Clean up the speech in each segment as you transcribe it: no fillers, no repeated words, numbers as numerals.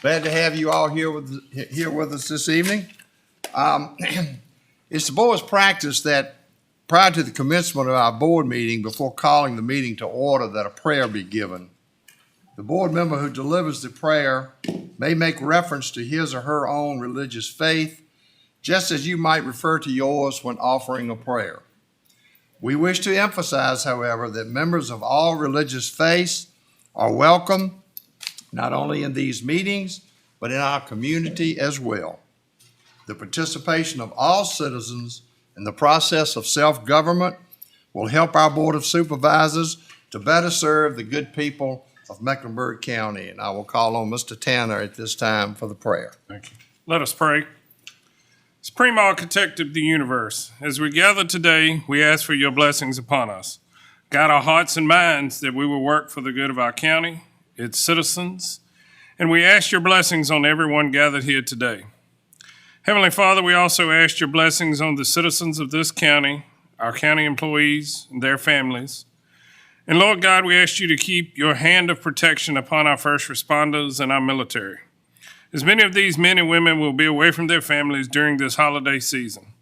Glad to have you all here with us this evening. It's the board's practice that prior to the commencement of our board meeting, before calling the meeting to order, that a prayer be given. The board member who delivers the prayer may make reference to his or her own religious faith, just as you might refer to yours when offering a prayer. We wish to emphasize, however, that members of all religious faiths are welcome, not only in these meetings, but in our community as well. The participation of all citizens in the process of self-government will help our Board of Supervisors to better serve the good people of Mecklenburg County. And I will call on Mr. Tanner at this time for the prayer. Thank you. Let us pray. Supreme Architect of the universe, as we gather today, we ask for your blessings upon us. Guide our hearts and minds that we will work for the good of our county, its citizens, and we ask your blessings on everyone gathered here today. Heavenly Father, we also ask your blessings on the citizens of this county, our county employees and their families. And Lord God, we ask you to keep your hand of protection upon our first responders and our military, as many of these men and women will be away from their families during this holiday season.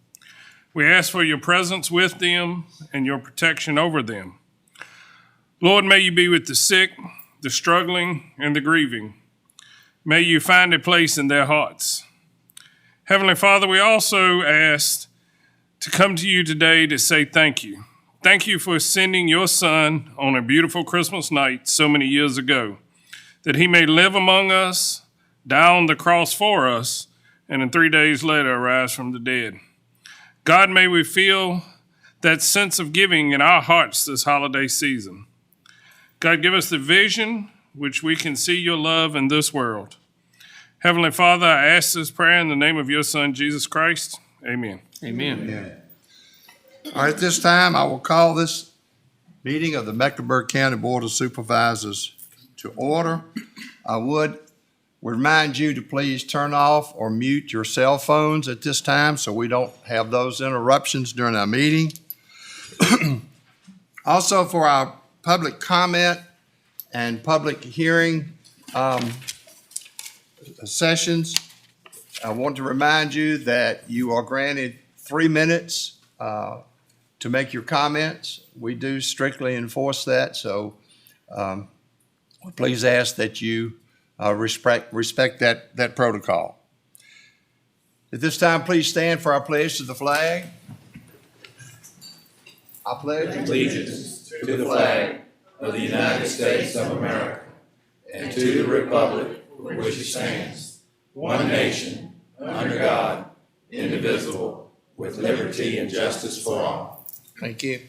We ask for your presence with them and your protection over them. Lord, may you be with the sick, the struggling, and the grieving. May you find a place in their hearts. Heavenly Father, we also ask to come to you today to say thank you. Thank you for sending your Son on a beautiful Christmas night so many years ago, that he may live among us, die on the cross for us, and in 3 days later arise from the dead. God, may we feel that sense of giving in our hearts this holiday season. God, give us the vision which we can see your love in this world. Heavenly Father, I ask this prayer in the name of your Son, Jesus Christ. Amen. Amen. Amen. All right, at this time, I will call this meeting of the Mecklenburg County Board of Supervisors to order. I would remind you to please turn off or mute your cell phones at this time so we don't have those interruptions during our meeting. Also, for our public comment and public hearing sessions, I want to remind you that you are granted 3 minutes to make your comments. We do strictly enforce that, so please ask that you respect that protocol. At this time, please stand for our pledge to the flag. I pledge allegiance to the flag of the United States of America and to the republic for which it stands, one nation, under God, indivisible, with liberty and justice for all. Thank you.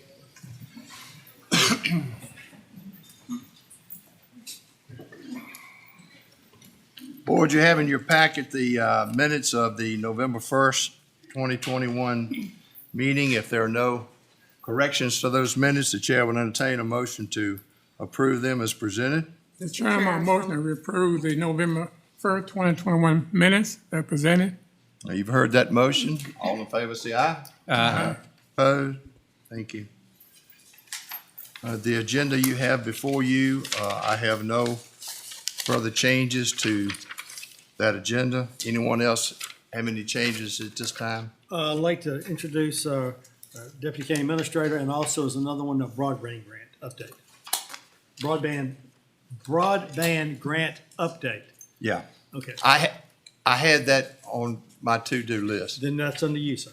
Board, you have in your packet the minutes of the November 1st, 2021 meeting. If there are no corrections to those minutes, the chair will entertain a motion to approve them as presented. Mr. Chairman, I motion to approve the November 1st, 2021 minutes that presented. Now, you've heard that motion. All in favor, say aye. Aye. Opposed? Thank you. The agenda you have before you, I have no further changes to that agenda. Anyone else have any changes at this time? I'd like to introduce Deputy County Administrator, and also is another one, a broadband grant update. Broadband grant update. Yeah, Okay, I had that on my to-do list. then that's under you, sir.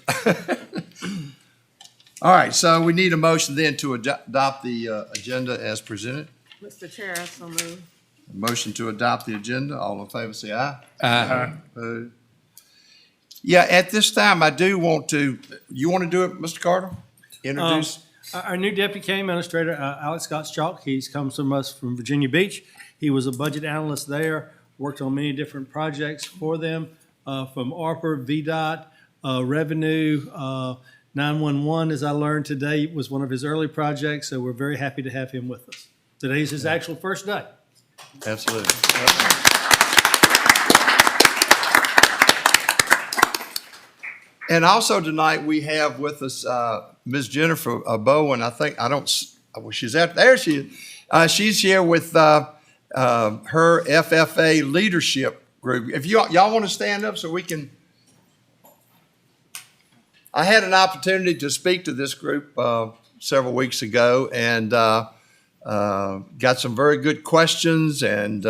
All right, so we need a motion then to adopt the agenda as presented. Mr. Chair, I so move. A motion to adopt the agenda. All in favor, say aye. Aye. Opposed? Yeah, at this time, I do want to, you want to do it, Mr. Carter? Introduce? Our new Deputy County Administrator, Alex Scott-Chalk, he's comes from us from Virginia Beach. He was a budget analyst there, worked on many different projects for them, from ARPA, VDOT, revenue, 911, as I learned today, was one of his early projects, so we're very happy to have him with us. Today's his actual first day. Absolutely. And also tonight, we have with us Ms. Jennifer Bowen. She's out there. She is. She's here with her FFA leadership group. If y'all want to stand up so we can. I had an opportunity to speak to this group several weeks ago and got some very good questions. And,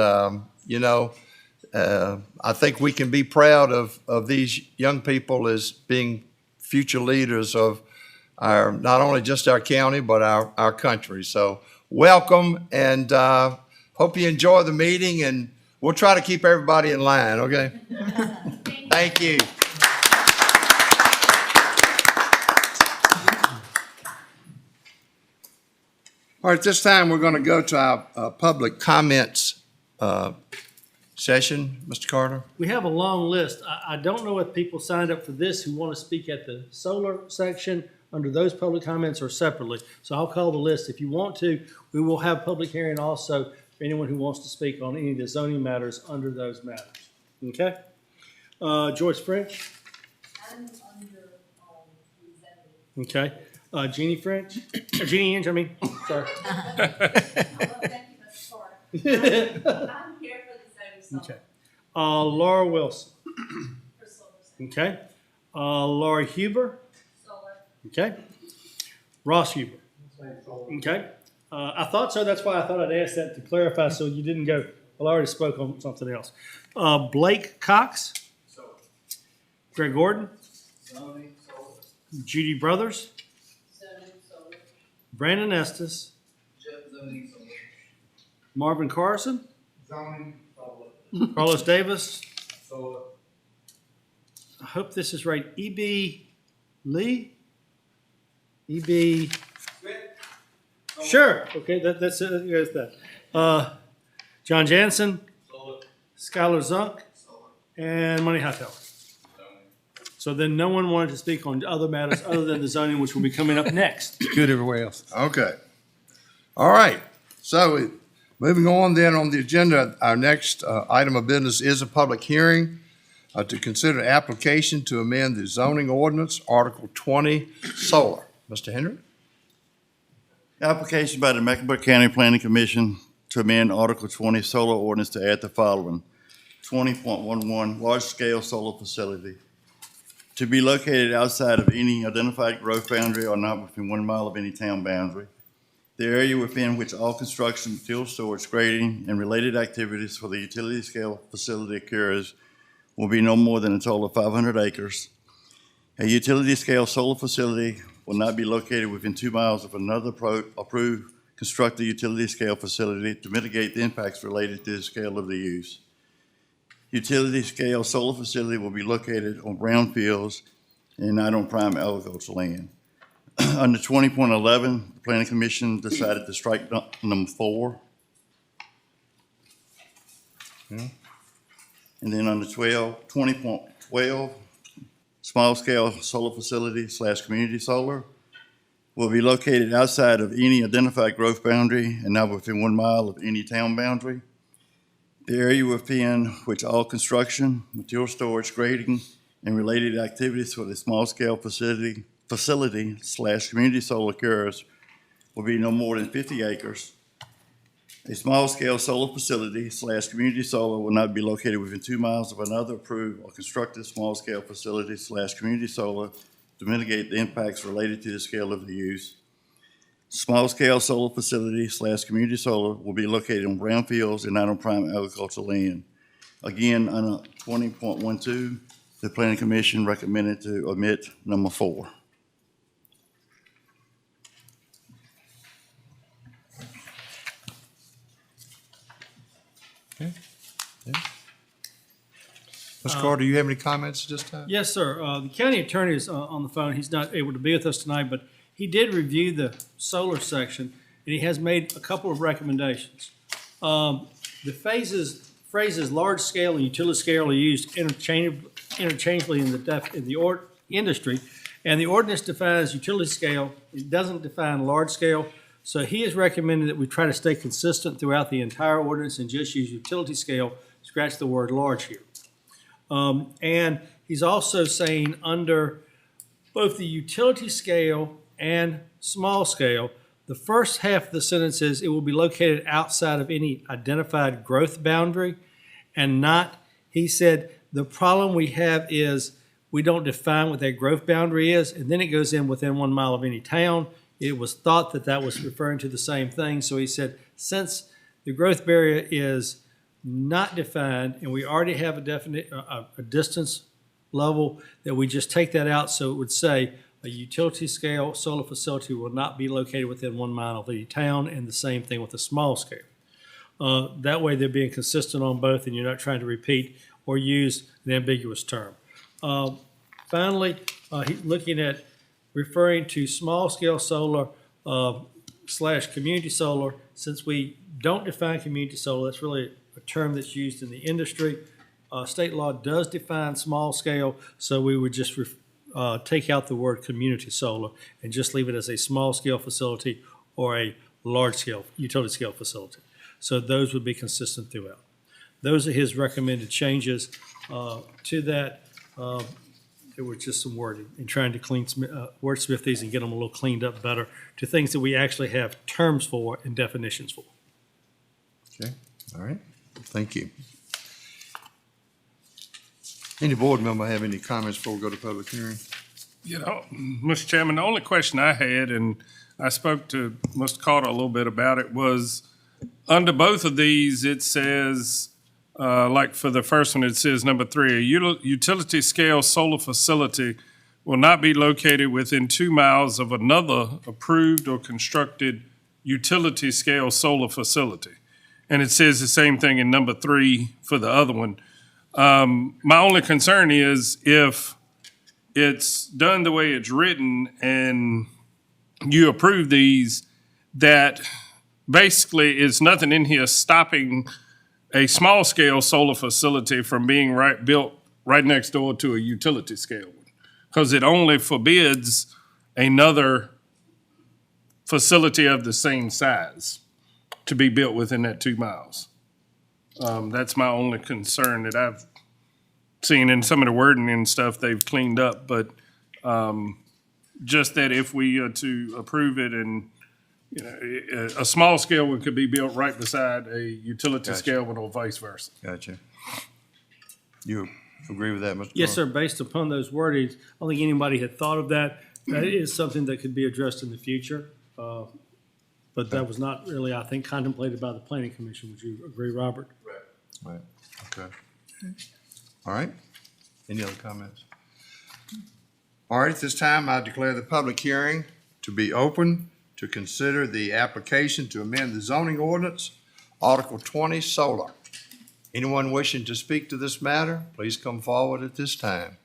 I think we can be proud of these young people as being future leaders of our, not only just our county, but our country. So welcome, and hope you enjoy the meeting, and we'll try to keep everybody in line, okay? Thank you. All right, this time we're going to go to our public comments session. Mr. Carter? We have a long list. I don't know if people signed up for this who want to speak at the solar section under those public comments or separately. So I'll call the list. If you want to, we will have public hearing also for anyone who wants to speak on any of the zoning matters under those matters. Okay? Joyce French? I'm under, zoning. Okay. Jeannie French? Jeannie Inge, I mean. Sorry. Well, thank you, Mr. Carter. I'm here for the zoning Okay. Laura Wilson. for solar. Okay. Laura Huber. Solar. Okay. Ross Huber. Okay. I thought so. That's why I thought I'd ask that to clarify so you didn't go, well, I already spoke on something else. Blake Cox. Greg Gordon. Judy Brothers. Zoning, solar. Brandon Estes. Marvin Carson. Carlos Davis. I hope this is right. E.B. Lee? E.B. Sure. Okay, that's it. There's that. John Jansen. Skylar Zunk. And Money Hightower. So then no one wanted to speak on other matters other than the zoning, which will be coming up next. Good everywhere else. Okay. All right. So moving on then on the agenda, our next item of business is a public hearing to consider application to amend the zoning ordinance, Article 20, solar. Mr. Hendrick? Application by the Mecklenburg County Planning Commission to amend Article 20 solar ordinance to add the following. 20.11 large-scale solar facility to be located outside of any identified growth boundary or not within 1 mile of any town boundary. The area within which all construction, fuel storage, grading, and related activities for the utility scale facility occurs will be no more than a total of 500 acres. A utility scale solar facility will not be located within 2 miles of another approved constructed utility scale facility to mitigate the impacts related to the scale of the use. Utility scale solar facility will be located on brownfields and not on prime agricultural land. Under 20.11, the Planning Commission decided to strike number 4. And then under 20.12, small scale solar facility / community solar will be located outside of any identified growth boundary and not within 1 mile of any town boundary. The area within which all construction, material storage, grading, and related activities for the small-scale facility / community solar occurs will be no more than 50 acres. A small-scale solar facility / community solar will not be located within 2 miles of another approved or constructed small-scale facility / community solar to mitigate the impacts related to the scale of the use. Small-scale solar facility / community solar will be located on brownfields and not on prime agricultural land. Again, under 20.12, the Planning Commission recommended to omit number 4. Mr. Carter, do you have any comments this time? Yes, sir. The county attorney is on the phone. He's not able to be with us tonight, but he did review the solar section, and he has made a couple of recommendations. The phrases large scale and utility scale are used interchangeably in the industry, and the ordinance defines utility scale. It doesn't define large scale. So he has recommended that we try to stay consistent throughout the entire ordinance and just use utility scale, scratch the word large here. And he's also saying under both the utility scale and small scale, The first half of the sentence is, it will be located outside of any identified growth boundary and not, he said, the problem we have is we don't define what that growth boundary is, and then it goes in within 1 mile of any town. It was thought that that was referring to the same thing, so he said, since the growth barrier is not defined and we already have a distance level, that we just take that out, so it would say a utility scale solar facility will not be located within 1 mile of any town, and the same thing with a small scale. That way they're being consistent on both and you're not trying to repeat or use an ambiguous term. Finally, he's looking at referring to small scale solar / community solar. Since we don't define community solar, that's really a term that's used in the industry. State law does define small scale, so we would just take out the word community solar and just leave it as a small scale facility or a large scale, utility scale facility. So those would be consistent throughout. Those are his recommended changes to that. There was just some wording in trying to wordsmith these and get them a little cleaned up better to things that we actually have terms for and definitions for. Okay, all right, thank you. Any board member have any comments before we go to public hearing? You know, Mr. Chairman, the only question I had, and I spoke to Mr. Carter a little bit about it, was under both of these, it says, like for the first one, it says number 3, a utility scale solar facility will not be located within 2 miles of another approved or constructed utility scale solar facility. And it says the same thing in number 3 for the other one. My only concern is if it's done the way it's written and you approve these, that basically is nothing in here stopping a small scale solar facility from being built right next door to a utility scale one. Because it only forbids another facility of the same size to be built within that 2 miles. That's my only concern that I've seen in some of the wording and stuff they've cleaned up, but just that if we are to approve it and, you know, a small scale one could be built right beside a utility Gotcha. scale one or vice versa. Gotcha. You agree with that, Mr. Yes, Carter? sir. Based upon those wordings, I don't think anybody had thought of that. That is something that could be addressed in the future. But that was not really, I think, contemplated by the Planning Commission. Would you agree, Robert? Right, okay. All right, any other comments? All right, at this time, I declare the public hearing to be open to consider the application to amend the zoning ordinance, Article 20, solar. Anyone wishing to speak to this matter, please come forward at this time.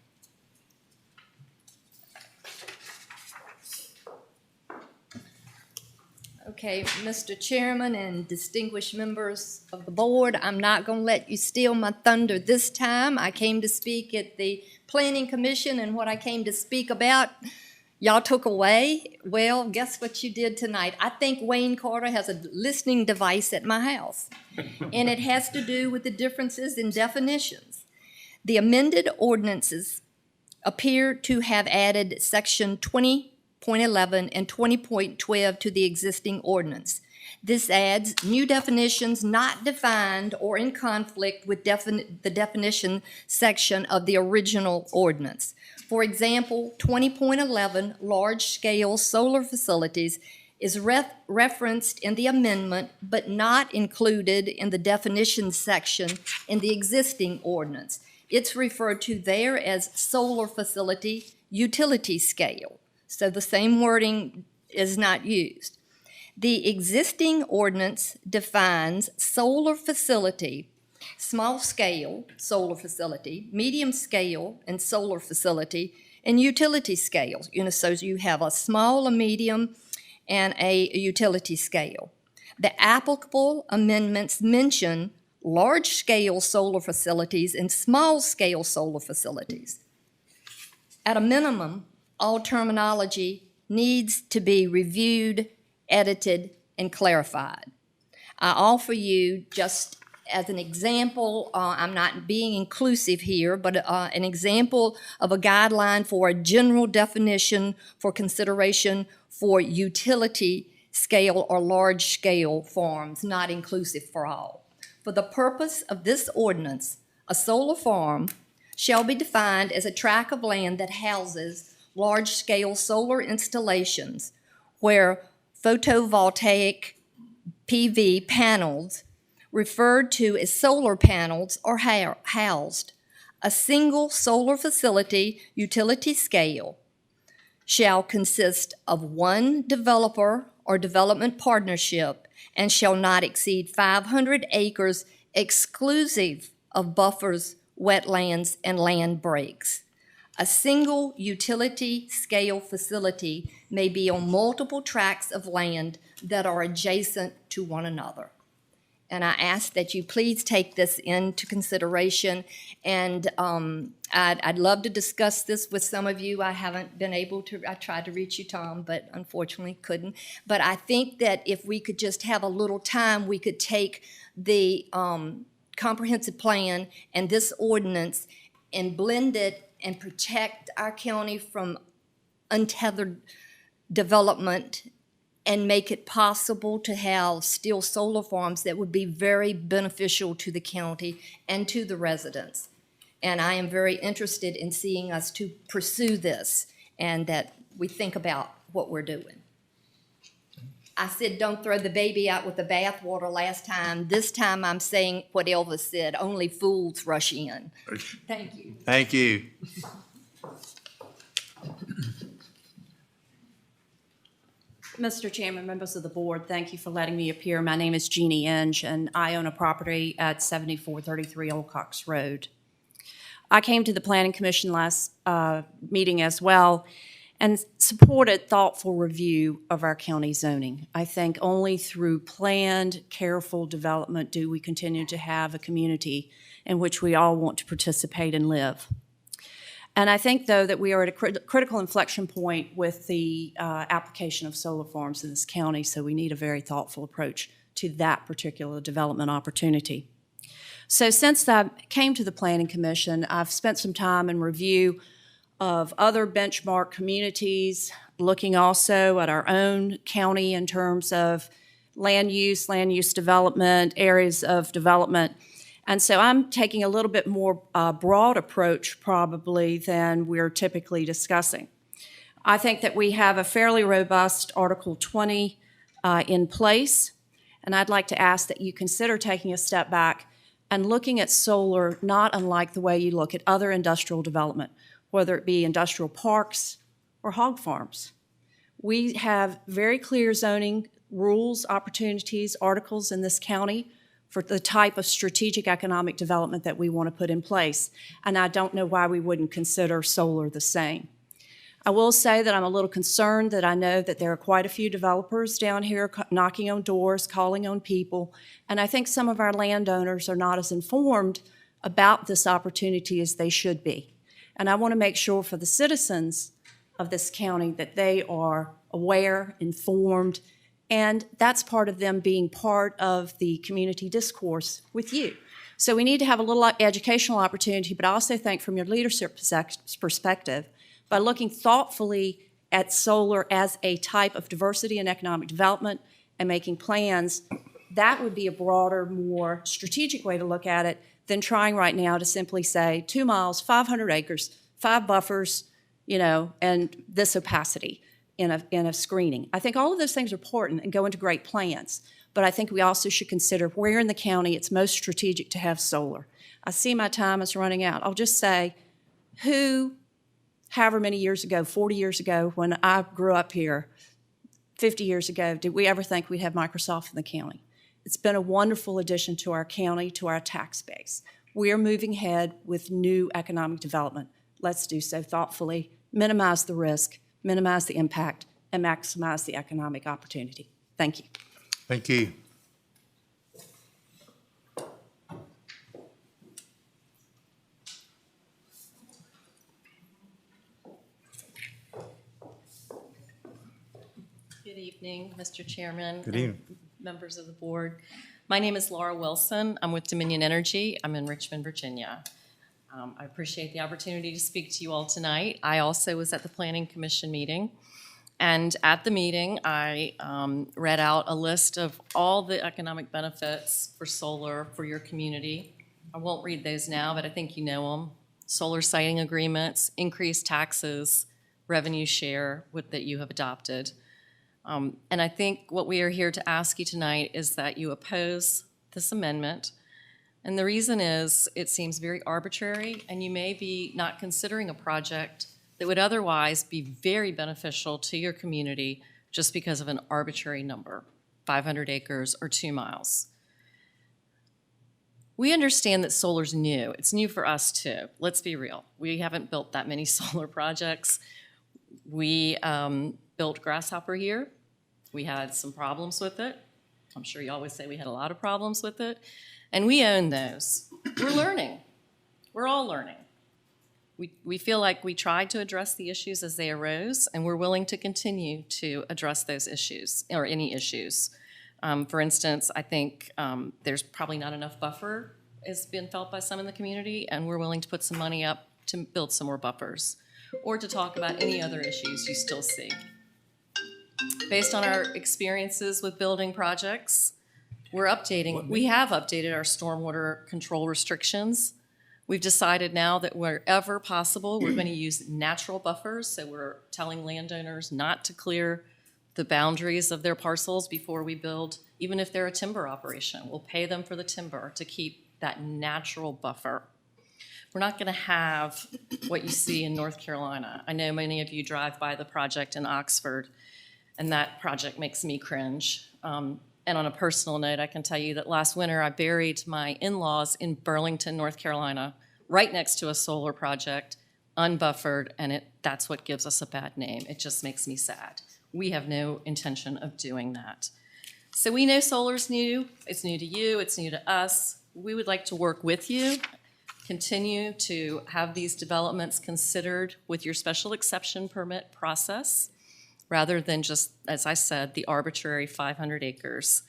Okay, Mr. Chairman and distinguished members of the board, I'm not going to let you steal my thunder this time. I came to speak at the Planning Commission, and what I came to speak about, y'all took away. Well, guess what you did tonight? I think Wayne Carter has a listening device at my house, and it has to do with the differences in definitions. The amended ordinances appear to have added Section 20.11 and 20.12 to the existing ordinance. This adds new definitions not defined or in conflict with the definition section of the original ordinance. For example, 20.11, large-scale solar facilities, is referenced in the amendment but not included in the definitions section in the existing ordinance. It's referred to there as solar facility utility scale. So the same wording is not used. The existing ordinance defines solar facility, small scale solar facility, medium scale and solar facility, and utility scale. You know, so you have a small, a medium, and a utility scale. The applicable amendments mention large-scale solar facilities and small-scale solar facilities. At a minimum, all terminology needs to be reviewed, edited, and clarified. I offer you, just as an example, I'm not being inclusive here, but an example of a guideline for a general definition for consideration for utility scale or large scale farms, not inclusive for all. For the purpose of this ordinance, a solar farm shall be defined as a tract of land that houses large-scale solar installations where photovoltaic PV panels, referred to as solar panels, are housed. A single solar facility, utility scale, shall consist of one developer or development partnership and shall not exceed 500 acres exclusive of buffers, wetlands, and land breaks. A single utility scale facility may be on multiple tracts of land that are adjacent to one another. And I ask that you please take this into consideration. And I'd love to discuss this with some of you. I haven't been able to. I tried to reach you, Tom, but unfortunately couldn't. But I think that if we could just have a little time, we could take the comprehensive plan and this ordinance and blend it and protect our county from untethered development and make it possible to have still solar farms that would be very beneficial to the county and to the residents. And I am very interested in seeing us to pursue this and that we think about what we're doing. I said, don't throw the baby out with the bathwater last time. This time I'm saying what Elvis said, only fools rush in. Thank you. Thank you. Mr. Chairman, members of the board, thank you for letting me appear. My name is Jeannie Inge, and I own a property at 7433 Old Cox Road. I came to the Planning Commission last meeting as well and supported thoughtful review of our county zoning. I think only through planned, careful development do we continue to have a community in which we all want to participate and live. And I think, though, that we are at a critical inflection point with the application of solar farms in this county, so we need a very thoughtful approach to that particular development opportunity. So since I came to the Planning Commission, I've spent some time in review of other benchmark communities, looking also at our own county in terms of land use development, areas of development. And so I'm taking a little bit more broad approach probably than we're typically discussing. I think that we have a fairly robust Article 20 in place, and I'd like to ask that you consider taking a step back and looking at solar not unlike the way you look at other industrial development, whether it be industrial parks or hog farms. We have very clear zoning rules, opportunities, articles in this county for the type of strategic economic development that we want to put in place. And I don't know why we wouldn't consider solar the same. I will say that I'm a little concerned that I know that there are quite a few developers down here knocking on doors, calling on people, and I think some of our landowners are not as informed about this opportunity as they should be. And I want to make sure for the citizens of this county that they are aware, informed, and that's part of them being part of the community discourse with you. So we need to have a little educational opportunity, but I also think from your leadership perspective, by looking thoughtfully at solar as a type of diversity and economic development and making plans, that would be a broader, more strategic way to look at it than trying right now to simply say 2 miles, 500 acres, 5 buffers, and this opacity in a screening. I think all of those things are important and go into great plans, but I think we also should consider where in the county it's most strategic to have solar. I see my time is running out. I'll just say, however many years ago, 40 years ago, when I grew up here, 50 years ago, did we ever think we'd have Microsoft in the county? It's been a wonderful addition to our county, to our tax base. We are moving ahead with new economic development. Let's do so thoughtfully, minimize the risk, minimize the impact, and maximize the economic opportunity. Thank you. Thank you. Good evening, Mr. Chairman. Good evening. And members of the board. My name is Laura Wilson. I'm with Dominion Energy. I'm in Richmond, Virginia. I appreciate the opportunity to speak to you all tonight. I also was at the Planning Commission meeting, And at the meeting, I read out a list of all the economic benefits for solar for your community. I won't read those now, but I think you know them. Solar siting agreements, increased taxes, revenue share that you have adopted. And I think what we are here to ask you tonight is that you oppose this amendment. And the reason is it seems very arbitrary, and you may be not considering a project that would otherwise be very beneficial to your community just because of an arbitrary number, 500 acres or 2 miles. We understand that solar's new. It's new for us too. Let's be real. We haven't built that many solar projects. We built Grasshopper here. We had some problems with it. I'm sure you always say we had a lot of problems with it. And we own those. We're learning. We're all learning. We feel like we tried to address the issues as they arose, and we're willing to continue to address those issues, or any issues. For instance, I think there's probably not enough buffer has been felt by some in the community, and we're willing to put some money up to build some more buffers, or to talk about any other issues you still see. Based on our experiences with building projects, we have updated our stormwater control restrictions. We've decided now that wherever possible, we're going to use natural buffers, so we're telling landowners not to clear the boundaries of their parcels before we build, even if they're a timber operation. We'll pay them for the timber to keep that natural buffer. We're not going to have what you see in North Carolina. I know many of you drive by the project in Oxford, and that project makes me cringe. And on a personal note, I can tell you that last winter I buried my in-laws in Burlington, North Carolina, right next to a solar project, unbuffered, and that's what gives us a bad name. It just makes me sad. We have no intention of doing that. So we know solar's new. It's new to you. It's new to us. We would like to work with you, continue to have these developments considered with your special exception permit process, rather than just, as I said, the arbitrary 500 acres.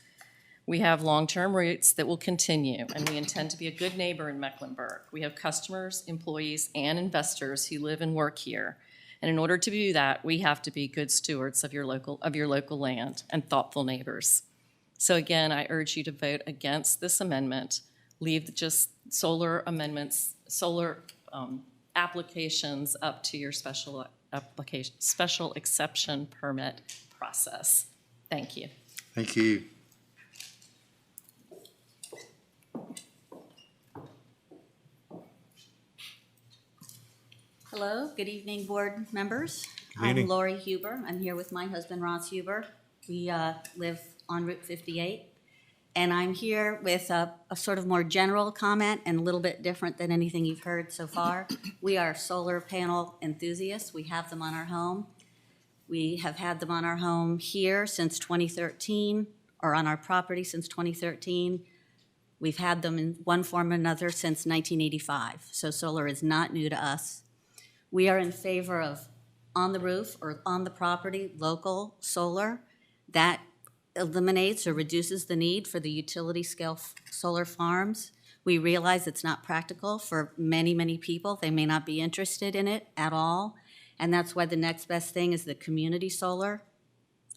We have long-term roots that will continue, and we intend to be a good neighbor in Mecklenburg. We have customers, employees, and investors who live and work here. And in order to do that, we have to be good stewards of your local land and thoughtful neighbors. So again, I urge you to vote against this amendment. Leave just solar amendments, applications up to your special exception permit process. Thank you. Thank you. Hello, good evening, board members. evening. I'm Lori Huber. I'm here with my husband, Ross Huber. We live on Route 58. And I'm here with a sort of more general comment and a little bit different than anything you've heard so far. We are solar panel enthusiasts. We have them on our home. We have had them on our home here since 2013, or on our property since 2013. We've had them in one form or another since 1985. So solar is not new to us. We are in favor of on the roof or on the property, local solar. That eliminates or reduces the need for the utility scale solar farms. We realize it's not practical for many, many people. They may not be interested in it at all. And that's why the next best thing is the community solar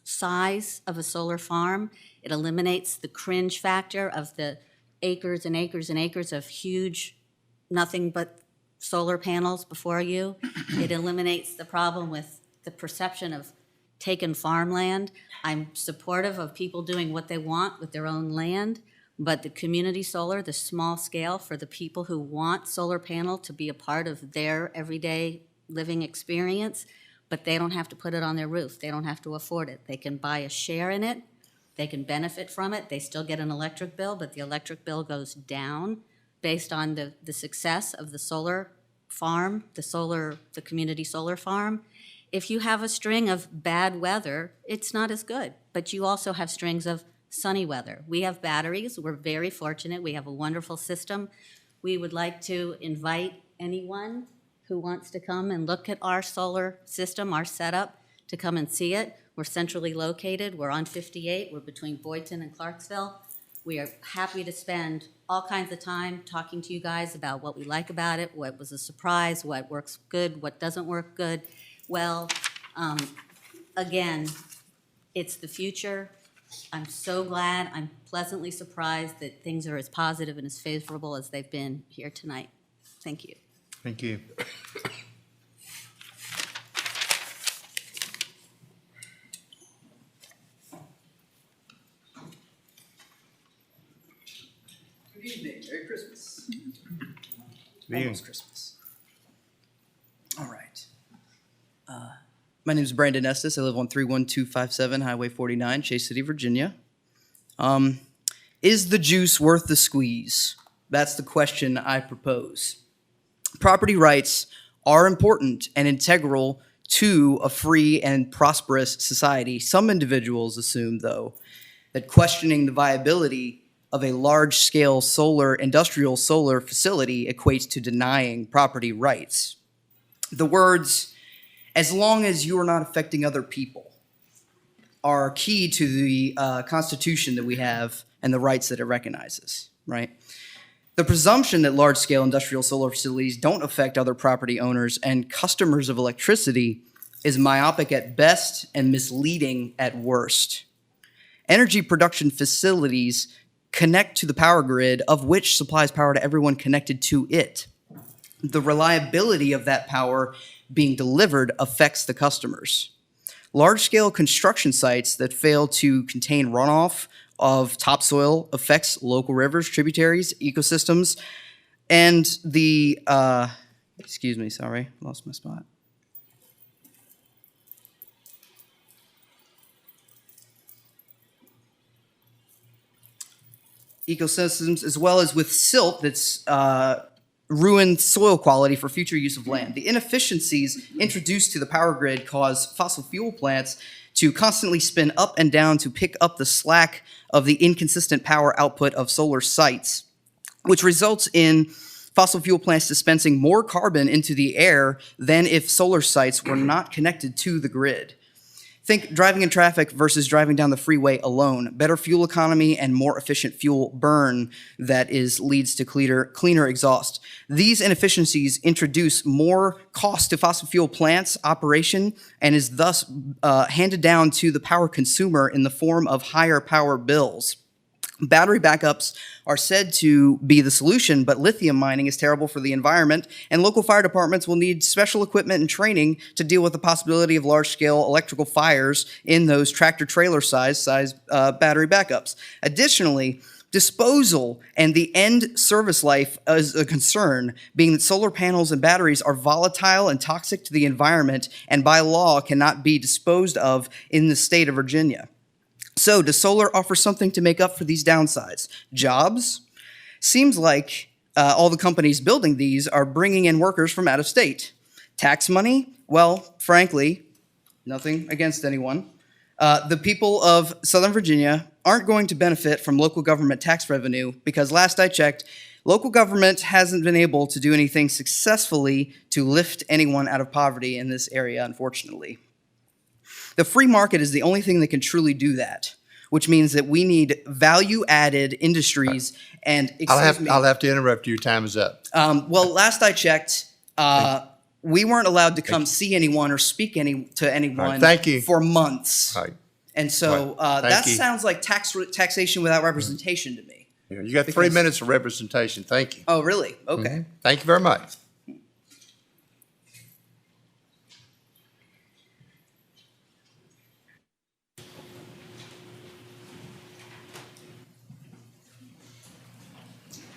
size of a solar farm. It eliminates the cringe factor of the acres and acres and acres of huge, nothing but solar panels before you. It eliminates the problem with the perception of taken farmland. I'm supportive of people doing what they want with their own land, but the community solar, the small scale for the people who want solar panel to be a part of their everyday living experience, but they don't have to put it on their roof. They don't have to afford it. They can buy a share in it. They can benefit from it. They still get an electric bill, but the electric bill goes down based on the success of the solar farm, the community solar farm. If you have a string of bad weather, it's not as good, but you also have strings of sunny weather. We have batteries. We're very fortunate. We have a wonderful system. We would like to invite anyone who wants to come and look at our solar system, our setup, to come and see it. We're centrally located. We're on 58. We're between Boynton and Clarksville. We are happy to spend all kinds of time talking to you guys about what we like about it, what was a surprise, what works good, what doesn't work good. Well, again, it's the future. I'm so glad, I'm pleasantly surprised that things are as positive and as favorable as they've been here tonight. Thank you. Thank you. Good evening. Merry Christmas. Evening. Almost Christmas. All right. My name is Brandon Estes. I live on 31257 Highway 49, Chase City, Virginia. Is the juice worth the squeeze? That's the question I propose. Property rights are important and integral to a free and prosperous society. Some individuals assume, though, that questioning the viability of a large-scale industrial solar facility equates to denying property rights. The words, "as long as you are not affecting other people," are key to the Constitution that we have and the rights that it recognizes, right? The presumption that large-scale industrial solar facilities don't affect other property owners and customers of electricity is myopic at best and misleading at worst. Energy production facilities connect to the power grid, of which supplies power to everyone connected to it. The reliability of that power being delivered affects the customers. Large-scale construction sites that fail to contain runoff of topsoil affects local rivers, tributaries, ecosystems, and the, excuse me, sorry, lost my spot. Ecosystems, as well as with silt that's ruined soil quality for future use of land. The inefficiencies introduced to the power grid cause fossil fuel plants to constantly spin up and down to pick up the slack of the inconsistent power output of solar sites, which results in fossil fuel plants dispensing more carbon into the air than if solar sites were not connected to the grid. Think driving in traffic versus driving down the freeway alone. Better fuel economy and more efficient fuel burn that leads to cleaner exhaust. These inefficiencies introduce more cost to fossil fuel plants operation and is thus handed down to the power consumer in the form of higher power bills. Battery backups are said to be the solution, but lithium mining is terrible for the environment, and local fire departments will need special equipment and training to deal with the possibility of large-scale electrical fires in those tractor-trailer size battery backups. Additionally, disposal and the end service life is a concern, being that solar panels and batteries are volatile and toxic to the environment and by law cannot be disposed of in the state of Virginia. So, does solar offer something to make up for these downsides? Jobs? Seems like all the companies building these are bringing in workers from out of state. Tax money? Well, frankly, nothing against anyone. The people of Southern Virginia aren't going to benefit from local government tax revenue because last I checked, local government hasn't been able to do anything successfully to lift anyone out of poverty in this area, unfortunately. The free market is the only thing that can truly do that, which means that we need value-added industries and, I'll have to interrupt you. Your time is up. well, last I checked, we weren't allowed to come see anyone or speak to anyone thank you. for months. All right. And so Thank that you. sounds like taxation without representation to me. You got 3 minutes of representation. Thank you. Oh, really? Okay. Thank you very much.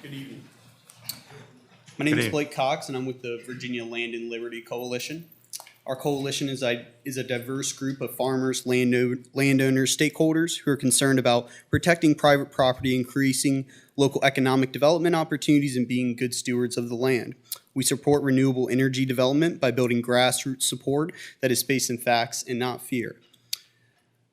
Good evening. My name is Blake Cox, and I'm with the Virginia Land and Liberty Coalition. Our coalition is a diverse group of farmers, landowners, stakeholders who are concerned about protecting private property, increasing local economic development opportunities, and being good stewards of the land. We support renewable energy development by building grassroots support that is based in facts and not fear.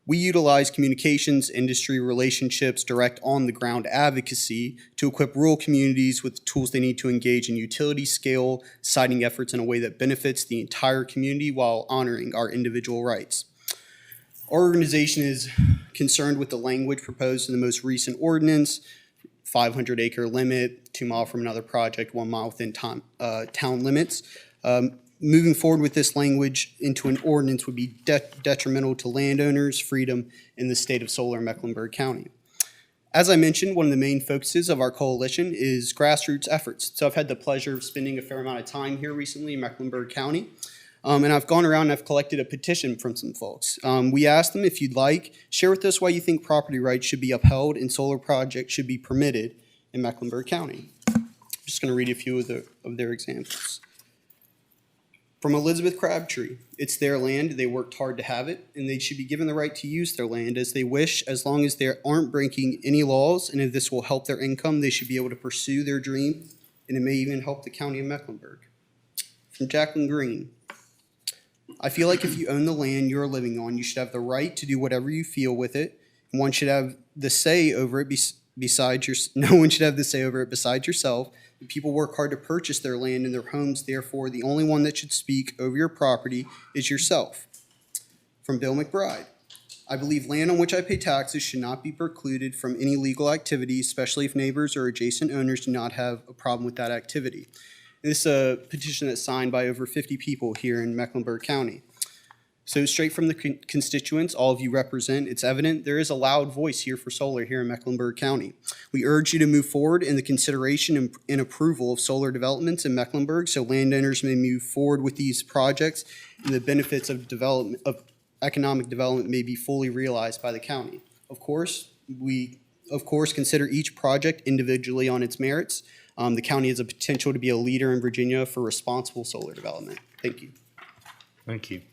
We utilize communications, industry relationships, direct on-the-ground advocacy to equip rural communities with the tools they need to engage in utility-scale siting efforts in a way that benefits the entire community while honoring our individual rights. Our organization is concerned with the language proposed in the most recent ordinance, 500-acre limit, 2 miles from another project, 1 mile within town limits. moving forward with this language into an ordinance would be detrimental to landowners' freedom in the state of solar in Mecklenburg County. As I mentioned, one of the main focuses of our coalition is grassroots efforts. So I've had the pleasure of spending a fair amount of time here recently in Mecklenburg County. And I've gone around and I've collected a petition from some folks. We asked them, if you'd like, share with us why you think property rights should be upheld and solar projects should be permitted in Mecklenburg County. I'm just going to read a few of their examples. From Elizabeth Crabtree, it's their land, they worked hard to have it, and they should be given the right to use their land as they wish, as long as they aren't breaking any laws, and if this will help their income, they should be able to pursue their dream, and it may even help the county of Mecklenburg. From Jacqueline Green, I feel like if you own the land you're living on, you should have the right to do whatever you feel with it, and one should have the say over it no one should have the say over it besides yourself. People work hard to purchase their land and their homes, therefore the only one that should speak over your property is yourself. From Bill McBride, I believe land on which I pay taxes should not be precluded from any legal activity, especially if neighbors or adjacent owners do not have a problem with that activity. This is a petition that's signed by over 50 people here in Mecklenburg County. So straight from the constituents all of you represent, it's evident there is a loud voice here for solar here in Mecklenburg County. We urge you to move forward in the consideration and approval of solar developments in Mecklenburg so landowners may move forward with these projects and the benefits of economic development may be fully realized by the county. Of course, we consider each project individually on its merits. The county has a potential to be a leader in Virginia for responsible solar development. Thank you. Thank you.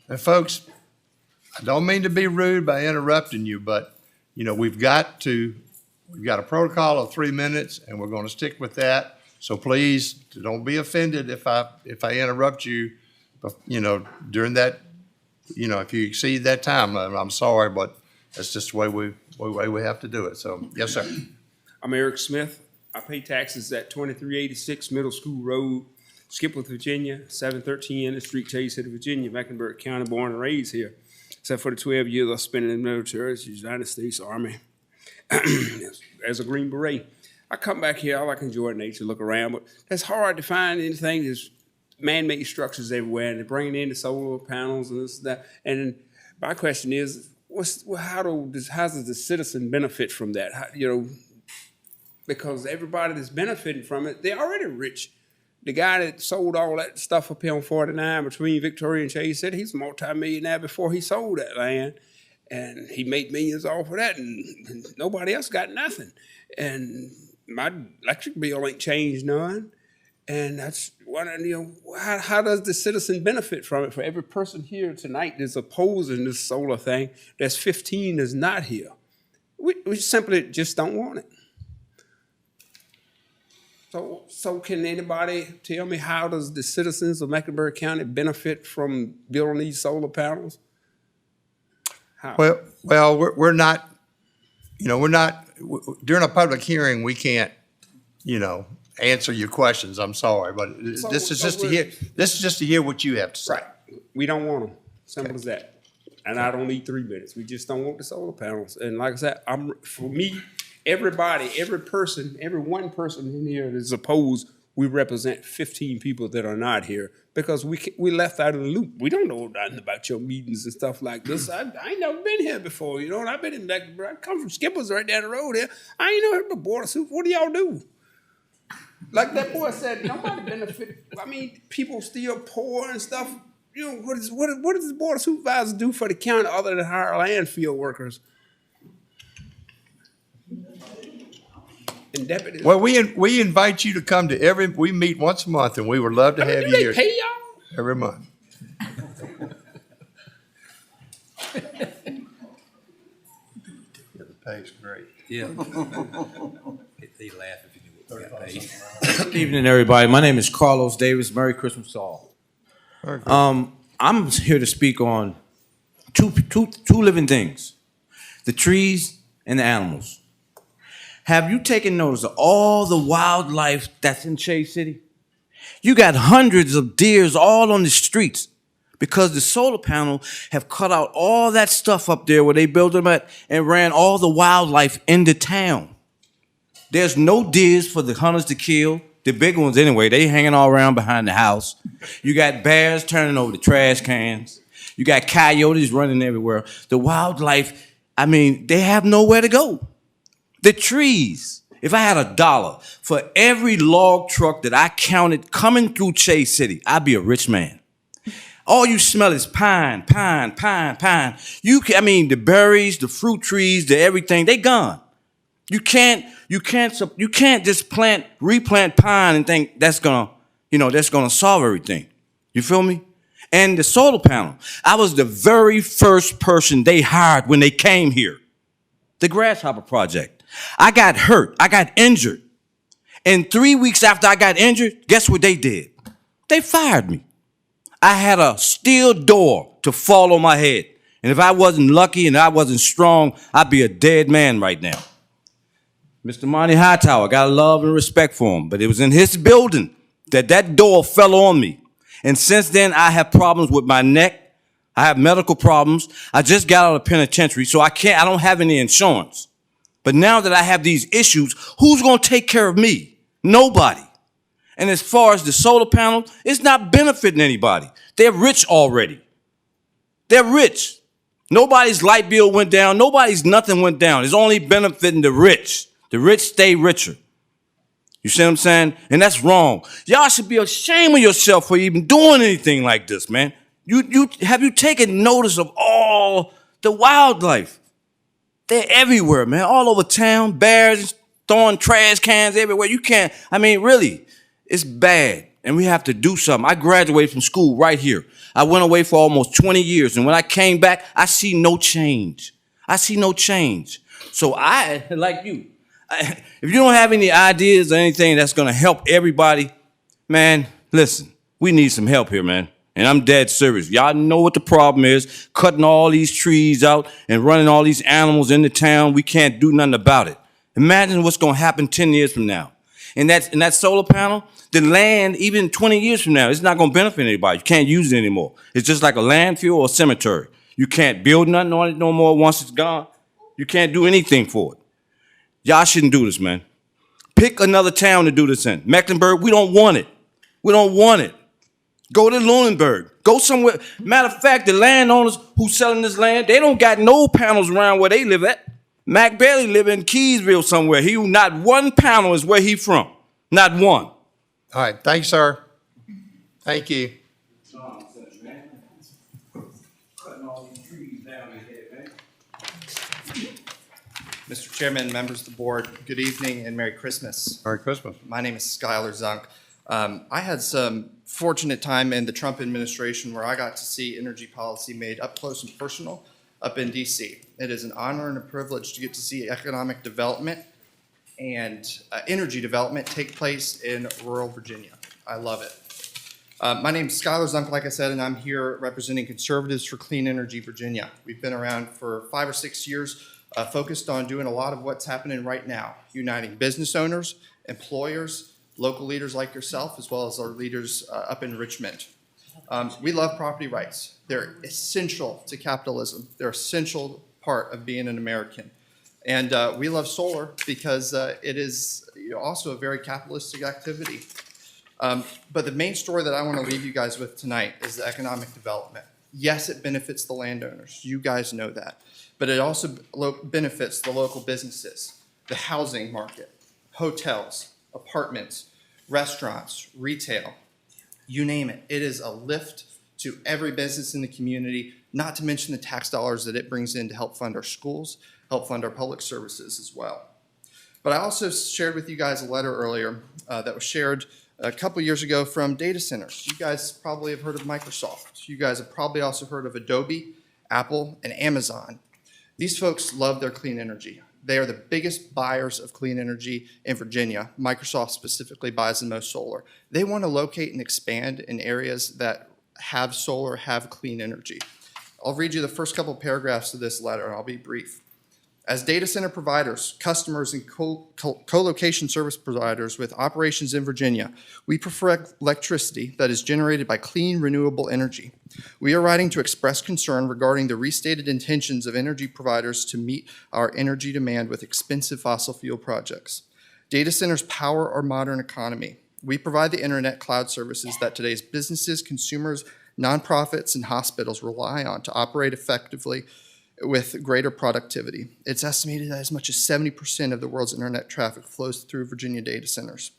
And folks, I don't mean to be rude by interrupting you, but we've got a protocol of 3 minutes, and we're going to stick with that. So please don't be offended if I interrupt you, during that. If you exceed that time, I'm sorry, but that's just the way we have to do it. So yes, sir. I'm Eric Smith. I pay taxes at 2386 Middle School Road, Skipworth, Virginia, 713 End Street, Chase City, Virginia, Mecklenburg County, born and raised here. Except for the 12 years I spent in the military, the United States Army, as a Green Beret. I come back here, I like to enjoy nature, look around, but it's hard to find anything. There's man-made structures everywhere, and they're bringing in the solar panels and this and that. And my question is, how does the citizen benefit from that? Because everybody that's benefiting from it, they're already rich. The guy that sold all that stuff up here on 49 between Victoria and Chase City, he's a multi-millionaire before he sold that land. And he made millions off of that, and nobody else got nothing. And my electric bill ain't changed none. And that's how does the citizen benefit from it? For every person here tonight that's opposing this solar thing, there's 15 that's not here. We simply just don't want it. So can anybody tell me how does the citizens of Mecklenburg County benefit from building these solar panels? How? Well, we're not, during a public hearing, we can't, answer your questions. I'm sorry, but this is just to hear what you have to say. Right. We don't want them. Simple as that. And I don't need 3 minutes. We just don't want the solar panels. And like I said, for me, everybody, every one person in here that's opposed, we represent 15 people that are not here because we left out of the loop. We don't know nothing about your meetings and stuff like this. I ain't never been here before, and I've been in Mecklenburg. I come from Skipper's right down the road here. I ain't never heard of Board of Supervisors. What do y'all do? Like that boy said, nobody benefit. I mean, people still poor and stuff. What does the Board of Supervisors do for the county other than hire landfill workers? And deputies. Well, we invite you to come to we meet once a month, and we would love to have you here. Do they pay y'all? Every month. Yeah, the pay's great. Yeah. They laugh if you do what we got paid. Good evening, everybody. My name is Carlos Davis. Merry Christmas all. I'm here to speak on two living things: the trees and the animals. Have you taken notice of all the wildlife that's in Chase City? You got hundreds of deers all on the streets because the solar panel have cut out all that stuff up there where they built them at and ran all the wildlife into town. There's no deers for the hunters to kill. The big ones anyway, they hanging all around behind the house. You got bears turning over the trash cans. You got coyotes running everywhere. The wildlife, I mean, they have nowhere to go. The trees. If I had $1 for every log truck that I counted coming through Chase City, I'd be a rich man. All you smell is pine, pine, pine, pine. The berries, the fruit trees, the everything, they gone. You can't just replant pine and think that's gonna solve everything. You feel me? And the solar panel, I was the very first person they hired when they came here. The Grasshopper Project. I got hurt. I got injured. And 3 weeks after I got injured, guess what they did? They fired me. I had a steel door to fall on my head. And if I wasn't lucky and I wasn't strong, I'd be a dead man right now. Mr. Monty Hightower, I got love and respect for him, but it was in his building that door fell on me. And since then, I have problems with my neck. I have medical problems. I just got out of the penitentiary, so I don't have any insurance. But now that I have these issues, who's going to take care of me? Nobody. And as far as the solar panel, it's not benefiting anybody. They're rich already. They're rich. Nobody's light bill went down. Nobody's nothing went down. It's only benefiting the rich. The rich stay richer. You see what I'm saying? And that's wrong. Y'all should be ashamed of yourself for even doing anything like this, man. Have you taken notice of all the wildlife? They're everywhere, man. All over town. Bears throwing trash cans everywhere. Really, it's bad. And we have to do something. I graduated from school right here. I went away for almost 20 years. And when I came back, I see no change. So I, like you, if you don't have any ideas or anything that's going to help everybody, man, listen, we need some help here, man. And I'm dead serious. Y'all know what the problem is, cutting all these trees out and running all these animals into town. We can't do nothing about it. Imagine what's going to happen 10 years from now. And that solar panel, the land, even 20 years from now, it's not going to benefit anybody. You can't use it anymore. It's just like a landfill or a cemetery. You can't build nothing on it no more once it's gone. You can't do anything for it. Y'all shouldn't do this, man. Pick another town to do this in. Mecklenburg, we don't want it. Go to Lunenburg. Go somewhere. Matter of fact, the landowners who's selling this land, they don't got no panels around where they live at. Mac Bailey live in Keysville somewhere. Not one panel is where he from. Not one. All right, thanks, sir. Thank you. Mr. Chairman, members of the board, good evening and Merry Christmas. Merry Christmas. My name is Skylar Zunk. I had some fortunate time in the Trump administration where I got to see energy policy made up close and personal up in DC. It is an honor and a privilege to get to see economic development and energy development take place in rural Virginia. I love it. My name is Skylar Zunk, like I said, and I'm here representing Conservatives for Clean Energy Virginia. We've been around for 5 or 6 years, focused on doing a lot of what's happening right now, uniting business owners, employers, local leaders like yourself, as well as our leaders up in Richmond. We love property rights. They're essential to capitalism. They're an essential part of being an American. And we love solar because it is also a very capitalistic activity. But the main story that I want to leave you guys with tonight is the economic development. Yes, it benefits the landowners. You guys know that. But it also benefits the local businesses, the housing market, hotels, apartments, restaurants, retail, you name it. It is a lift to every business in the community, not to mention the tax dollars that it brings in to help fund our schools, help fund our public services as well. But I also shared with you guys a letter earlier that was shared a couple years ago from data centers. You guys probably have heard of Microsoft. You guys have probably also heard of Adobe, Apple, and Amazon. These folks love their clean energy. They are the biggest buyers of clean energy in Virginia. Microsoft specifically buys the most solar. They want to locate and expand in areas that have solar, have clean energy. I'll read you the first couple paragraphs of this letter, and I'll be brief. As data center providers, customers, and co-location service providers with operations in Virginia, we prefer electricity that is generated by clean, renewable energy. We are writing to express concern regarding the restated intentions of energy providers to meet our energy demand with expensive fossil fuel projects. Data centers power our modern economy. We provide the internet cloud services that today's businesses, consumers, nonprofits, and hospitals rely on to operate effectively with greater productivity. It's estimated that as much as 70% of the world's internet traffic flows through Virginia data centers.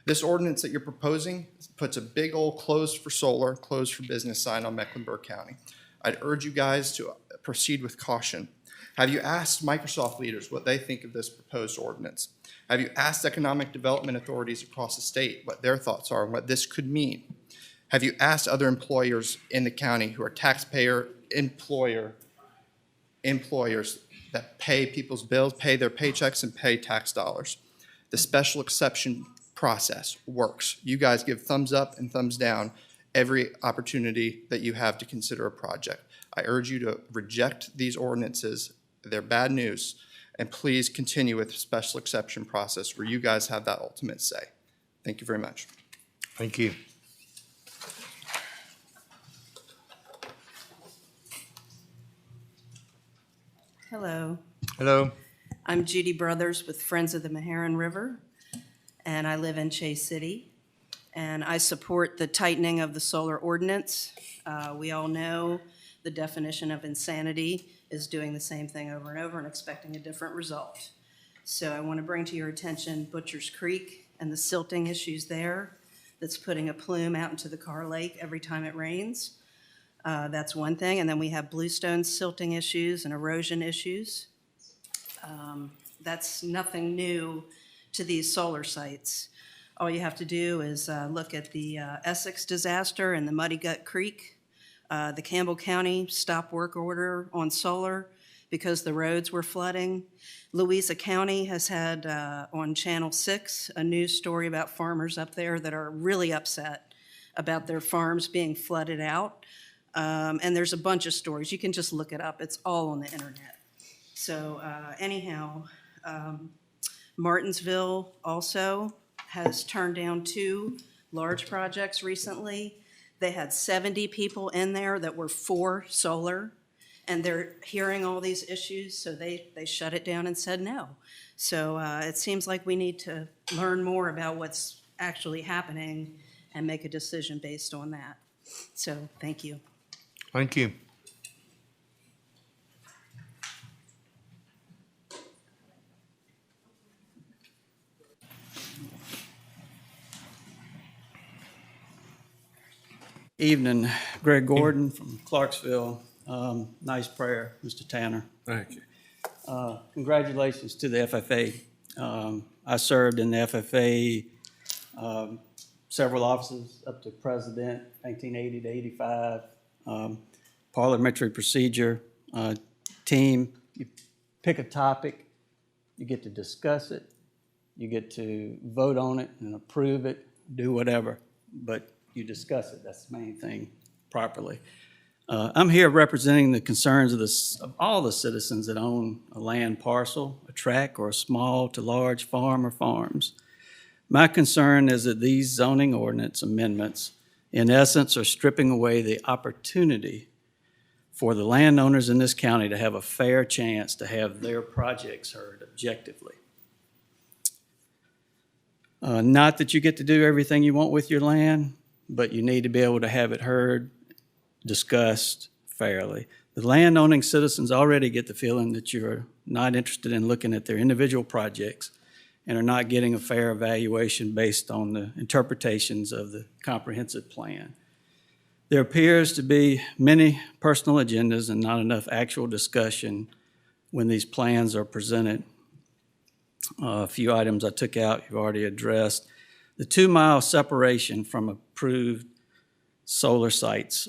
This ordinance that you're proposing puts a big old closed for solar, closed for business sign on Mecklenburg County. I'd urge you guys to proceed with caution. Have you asked Microsoft leaders what they think of this proposed ordinance? Have you asked economic development authorities across the state what their thoughts are and what this could mean? Have you asked other employers in the county who are taxpayer employers that pay people's bills, pay their paychecks, and pay tax dollars? The special exception process works. You guys give thumbs up and thumbs down every opportunity that you have to consider a project. I urge you to reject these ordinances. They're bad news. And please continue with the special exception process where you guys have that ultimate say. Thank you very much. Thank you. Hello, Hello. I'm Judy Brothers with Friends of the Meharon River, and I live in Chase City. And I support the tightening of the solar ordinance. We all know the definition of insanity is doing the same thing over and over and expecting a different result. So I want to bring to your attention Butcher's Creek and the silting issues there that's putting a plume out into the Carr Lake every time it rains. That's one thing. And then we have Bluestone's silting issues and erosion issues. That's nothing new to these solar sites. All you have to do is look at the Essex disaster and the Muddy Gut Creek, the Campbell County stop work order on solar because the roads were flooding. Louisa County has had on Channel 6 a news story about farmers up there that are really upset about their farms being flooded out. And there's a bunch of stories. You can just look it up. It's all on the internet. So anyhow, Martinsville also has turned down 2 large projects recently. They had 70 people in there that were for solar, and they're hearing all these issues, so they shut it down and said no. So it seems like we need to learn more about what's actually happening and make a decision based on that. So thank you. Thank you. Evening, Greg Gordon from Clarksville. Nice prayer, Mr. Tanner. Thank you. Congratulations to the FFA. I served in the FFA, several offices up to president, 1980 to 85. Parliamentary procedure, team. You pick a topic, you get to discuss it, you get to vote on it and approve it, do whatever, but you discuss it. That's the main thing properly. I'm here representing the concerns of all the citizens that own a land parcel, a tract, or a small to large farm or farms. My concern is that these zoning ordinance amendments, in essence, are stripping away the opportunity for the landowners in this county to have a fair chance to have their projects heard objectively. Not that you get to do everything you want with your land, but you need to be able to have it heard, discussed fairly. The landowning citizens already get the feeling that you're not interested in looking at their individual projects and are not getting a fair evaluation based on the interpretations of the comprehensive plan. There appears to be many personal agendas and not enough actual discussion when these plans are presented. A few items I took out you've already addressed. The 2-mile separation from approved solar sites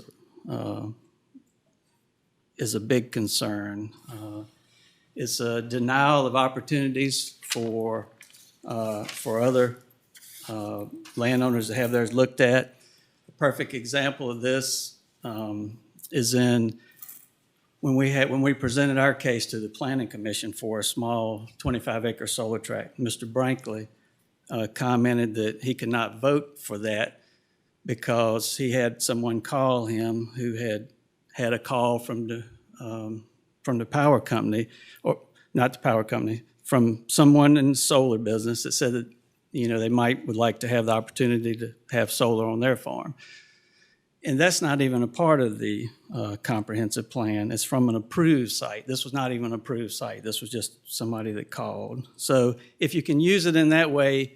is a big concern. It's a denial of opportunities for other landowners to have theirs looked at. A perfect example of this is when we presented our case to the Planning Commission for a small 25-acre solar tract. Mr. Brankley commented that he could not vote for that because he had someone call him who had a call from the power company, or not the power company, from someone in the solar business that said that, they would like to have the opportunity to have solar on their farm. And that's not even a part of the comprehensive plan. It's from an approved site. This was not even an approved site. This was just somebody that called. So if you can use it in that way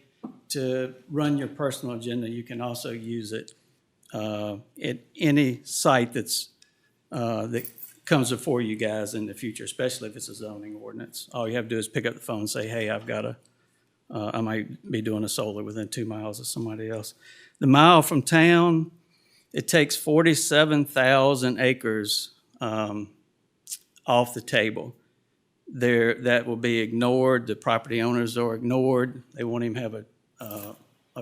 to run your personal agenda, you can also use it at any site that comes before you guys in the future, especially if it's a zoning ordinance. All you have to do is pick up the phone and say, hey, I might be doing a solar within 2 miles of somebody else. The mile from town, it takes 47,000 acres off the table. That will be ignored. The property owners are ignored. They won't even have a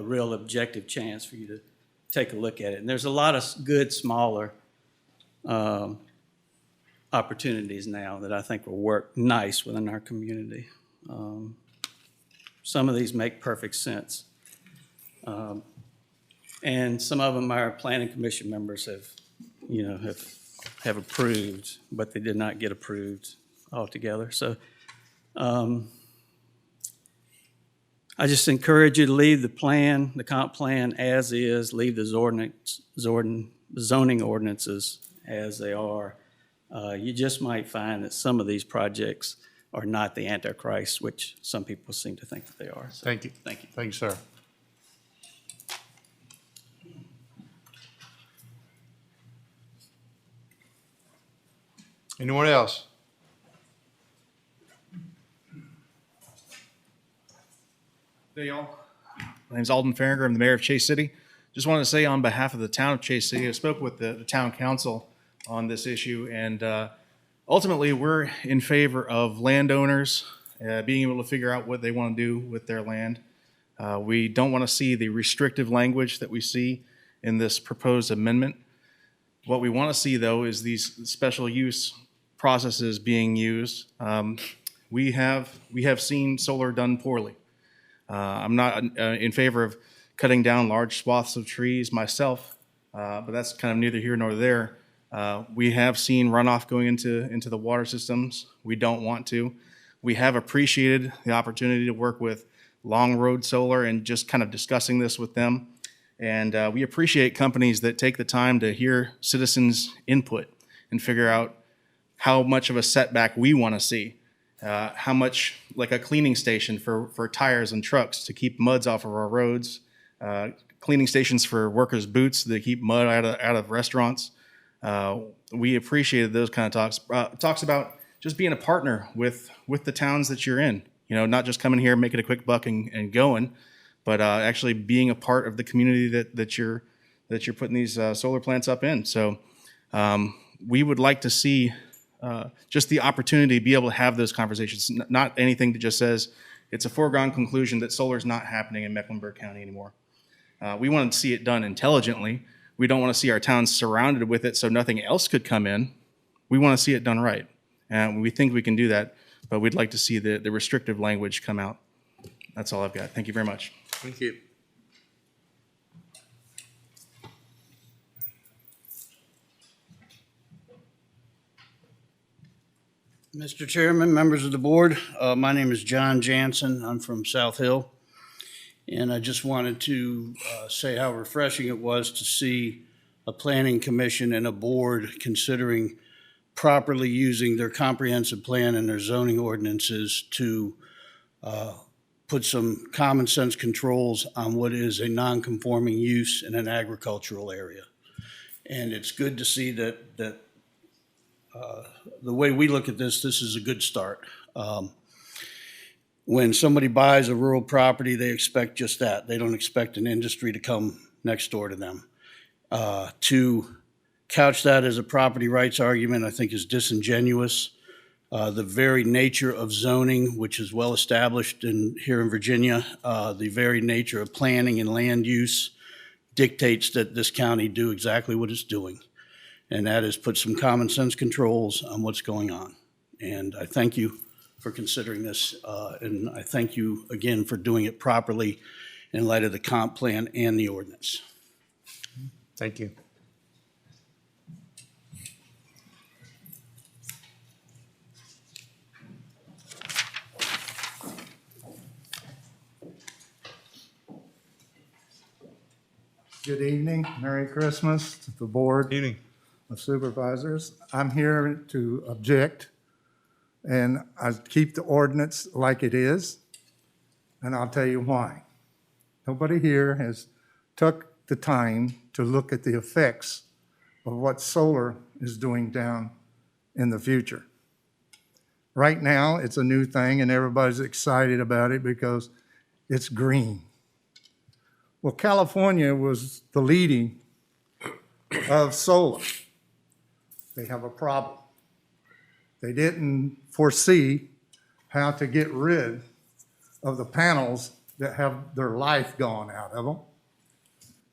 real objective chance for you to take a look at it. And there's a lot of good, smaller opportunities now that I think will work nice within our community. Some of these make perfect sense. And some of them our planning commission members have approved, but they did not get approved altogether. So I just encourage you to leave the plan, the comp plan as is, leave the zoning ordinances as they are. You just might find that some of these projects are not the Antichrist, which some people seem to think that they are. So, Thank you. Thank you. Thank you, sir. Anyone else? Hey, y'all. My name's Alden Farringer. I'm the mayor of Chase City. Just wanted to say on behalf of the town of Chase City, I spoke with the town council on this issue, and ultimately, we're in favor of landowners being able to figure out what they want to do with their land. We don't want to see the restrictive language that we see in this proposed amendment. What we want to see, though, is these special use processes being used. We have seen solar done poorly. I'm not in favor of cutting down large swaths of trees myself, but that's kind of neither here nor there. We have seen runoff going into the water systems. We don't want to. We have appreciated the opportunity to work with Long Road Solar and just kind of discussing this with them. And we appreciate companies that take the time to hear citizens' input and figure out how much of a setback we want to see. How much, like a cleaning station for tires and trucks to keep muds off of our roads, cleaning stations for workers' boots to keep mud out of restaurants. We appreciated those kind of talks. Talks about just being a partner with the towns that you're in. Not just coming here, making a quick buck and going, but actually being a part of the community that you're putting these solar plants up in. So we would like to see just the opportunity to be able to have those conversations, not anything that just says it's a foregone conclusion that solar is not happening in Mecklenburg County anymore. We want to see it done intelligently. We don't want to see our towns surrounded with it so nothing else could come in. We want to see it done right. And we think we can do that, but we'd like to see the restrictive language come out. That's all I've got. Thank you very much. Thank you. Mr. Chairman, members of the board, my name is John Jansen. I'm from South Hill. And I just wanted to say how refreshing it was to see a planning commission and a board considering properly using their comprehensive plan and their zoning ordinances to put some common sense controls on what is a non-conforming use in an agricultural area. And it's good to see that the way we look at this is a good start. When somebody buys a rural property, they expect just that. They don't expect an industry to come next door to them. To couch that as a property rights argument, I think is disingenuous. The very nature of zoning, which is well established here in Virginia, the very nature of planning and land use dictates that this county do exactly what it's doing. And that is put some common sense controls on what's going on. And I thank you for considering this. And I thank you again for doing it properly in light of the comp plan and the ordinance. Thank you. Good evening. Merry Christmas to the Board of Supervisors. I'm here to object, and I keep the ordinance like it is, and I'll tell you why. Nobody here has took the time to look at the effects of what solar is doing down in the future. Right now, it's a new thing, and everybody's excited about it because it's green. Well, California was the leading of solar. They have a problem. They didn't foresee how to get rid of the panels that have their life gone out of them,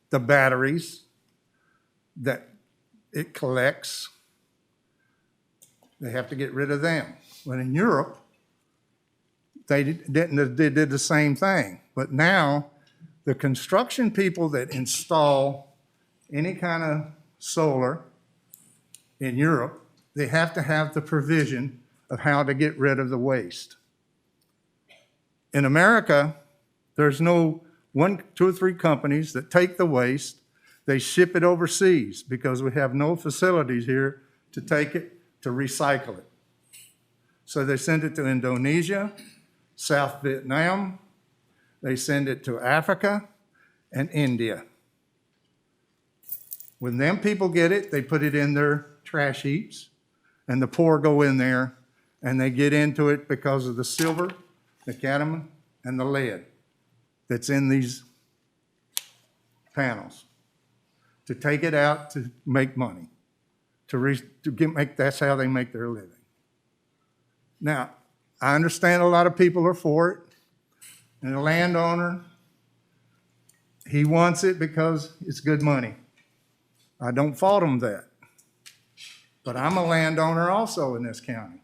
the batteries that it collects. They have to get rid of them. But in Europe, they did the same thing. But now, the construction people that install any kind of solar in Europe, they have to have the provision of how to get rid of the waste. In America, there's no 1, 2, or 3 companies that take the waste, they ship it overseas because we have no facilities here to take it, to recycle it. So they send it to Indonesia, South Vietnam, they send it to Africa and India. When them people get it, they put it in their trash heaps, and the poor go in there and they get into it because of the silver, the cadmium, and the lead that's in these panels. To take it out to make money, that's how they make their living. Now, I understand a lot of people are for it, and the landowner, he wants it because it's good money. I don't fault him that. But I'm a landowner also in this county.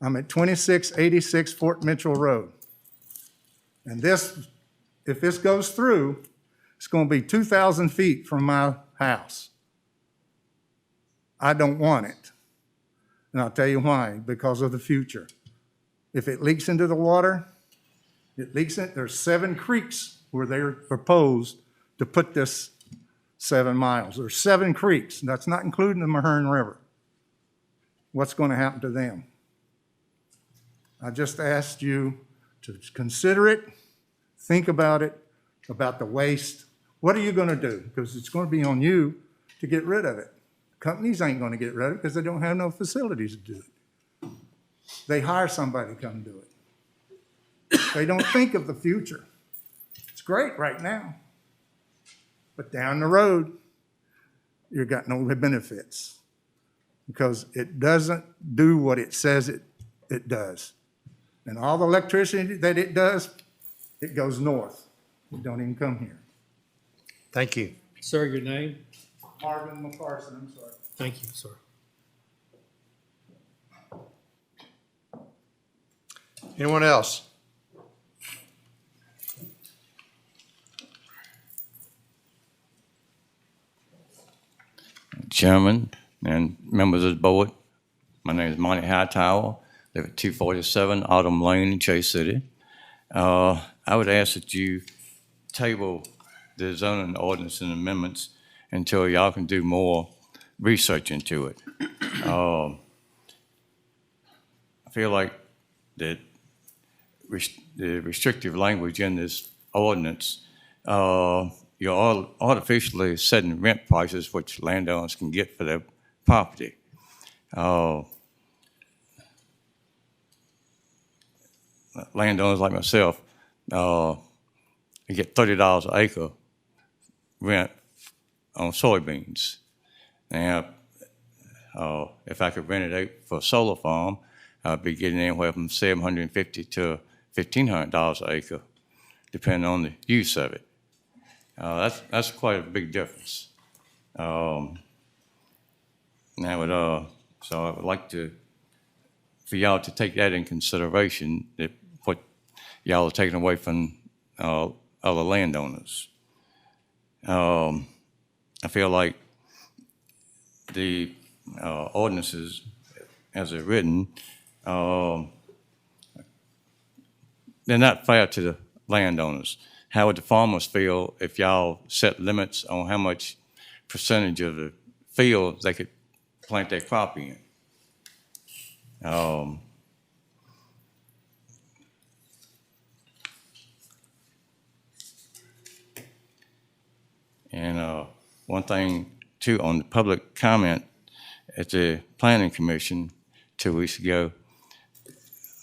I'm at 2686 Fort Mitchell Road. And this, if this goes through, it's going to be 2,000 feet from my house. I don't want it. And I'll tell you why, because of the future. If it leaks into the water, it leaks in, there's 7 creeks where they're proposed to put this 7 miles. There's 7 creeks, and that's not including the Mahern River. What's going to happen to them? I just asked you to consider it, think about it, about the waste. What are you going to do? Because it's going to be on you to get rid of it. Companies ain't going to get rid of it because they don't have no facilities to do it. They hire somebody to come do it. They don't think of the future. It's great right now. But down the road, you've got no benefits because it doesn't do what it says it does. And all the electricity that it does, it goes north. It don't even come here. Thank you. Sir, your name? Marvin McPherson, I'm sorry. Thank you, sir. Anyone else? Chairman and members of the board, my name is Monty Hightower, live at 247 Autumn Lane in Chase City. I would ask that you table the zoning ordinance and amendments until y'all can do more research into it. I feel like that the restrictive language in this ordinance, you're artificially setting rent prices which landowners can get for their property. Landowners like myself, you get $30 an acre rent on soybeans. Now, if I could rent it out for a solar farm, I'd be getting anywhere from $750 to $1,500 an acre, depending on the use of it. That's quite a big difference. So I would like for y'all to take that in consideration, that what y'all are taking away from other landowners. I feel like the ordinances, as they're written, they're not fair to the landowners. how would the farmers feel if y'all set limits on how much percentage of the field they could plant their crop in? And one thing too, on the public comment at the Planning Commission 2 weeks ago,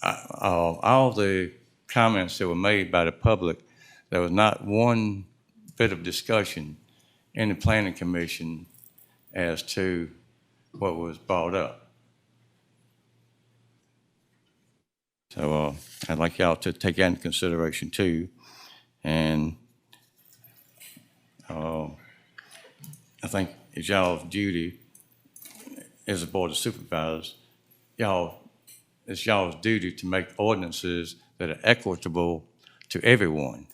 all the comments that were made by the public, there was not one bit of discussion in the Planning Commission as to what was brought up. So I'd like y'all to take that into consideration too. And I think it's y'all's duty as a Board of Supervisors, it's y'all's duty to make ordinances that are equitable to everyone,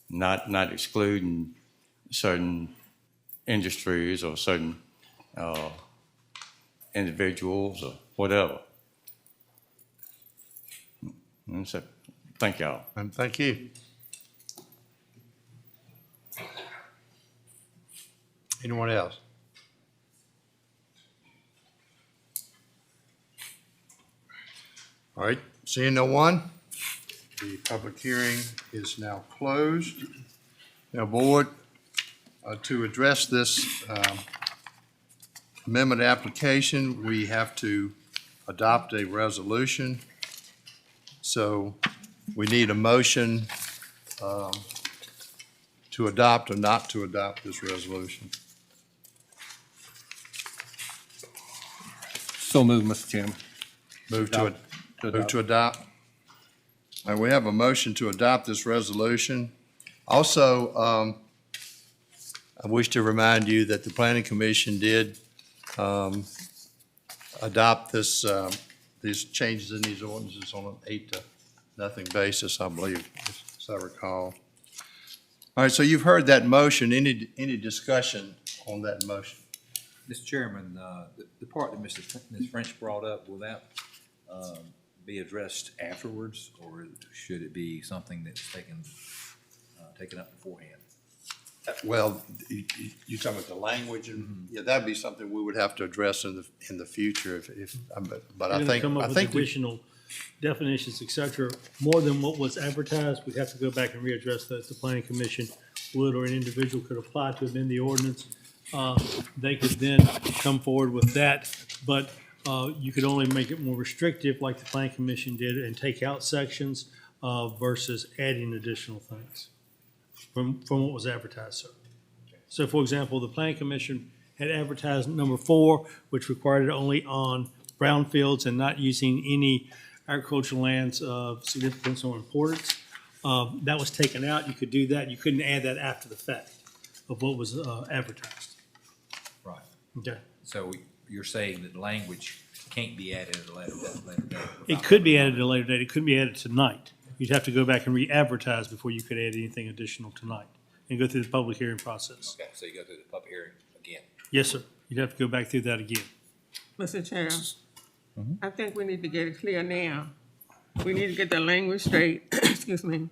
not excluding certain industries or certain individuals or whatever. And so, thank y'all. And thank you. Anyone else? All right, seeing no one, the public hearing is now closed. Now, Board, to address this amendment application, we have to adopt a resolution. So we need a motion to adopt or not to adopt this resolution. So moved, Mr. Chairman. Move to adopt. All right, we have a motion to adopt this resolution. Also, I wish to remind you that the Planning Commission did adopt this, these changes in these ordinances on an 8-0 basis, I believe, as I recall. All right, so you've heard that motion. Any discussion on that motion? Mr. Chairman, the part that Ms. French brought up, will that be addressed afterwards, or should it be something that's taken up beforehand? Well, you talking about the language, and yeah, that'd be something we would have to address in the future. But I think come up with additional definitions, et cetera, more than what was advertised. We'd have to go back and readdress that. The Planning Commission would, or an individual could apply to amend the ordinance. They could then come forward with that, but you could only make it more restrictive, like the Planning Commission did, and take out sections versus adding additional things from what was advertised, sir. So, for example, the Planning Commission had advertised number 4, which required it only on brownfields and not using any agricultural lands of significance or importance. That was taken out. You could do that. You couldn't add that after the fact of what was advertised. Right. Okay. So you're saying that language can't be added at a later date? It could be added at a later date. It could be added tonight. You'd have to go back and re-advertise before you could add anything additional tonight and go through the public hearing process. Okay, so you go through the public hearing again? Yes, sir. You'd have to go back through that again. Mr. Chair, I think we need to get it clear now. We need to get the language straight, excuse me,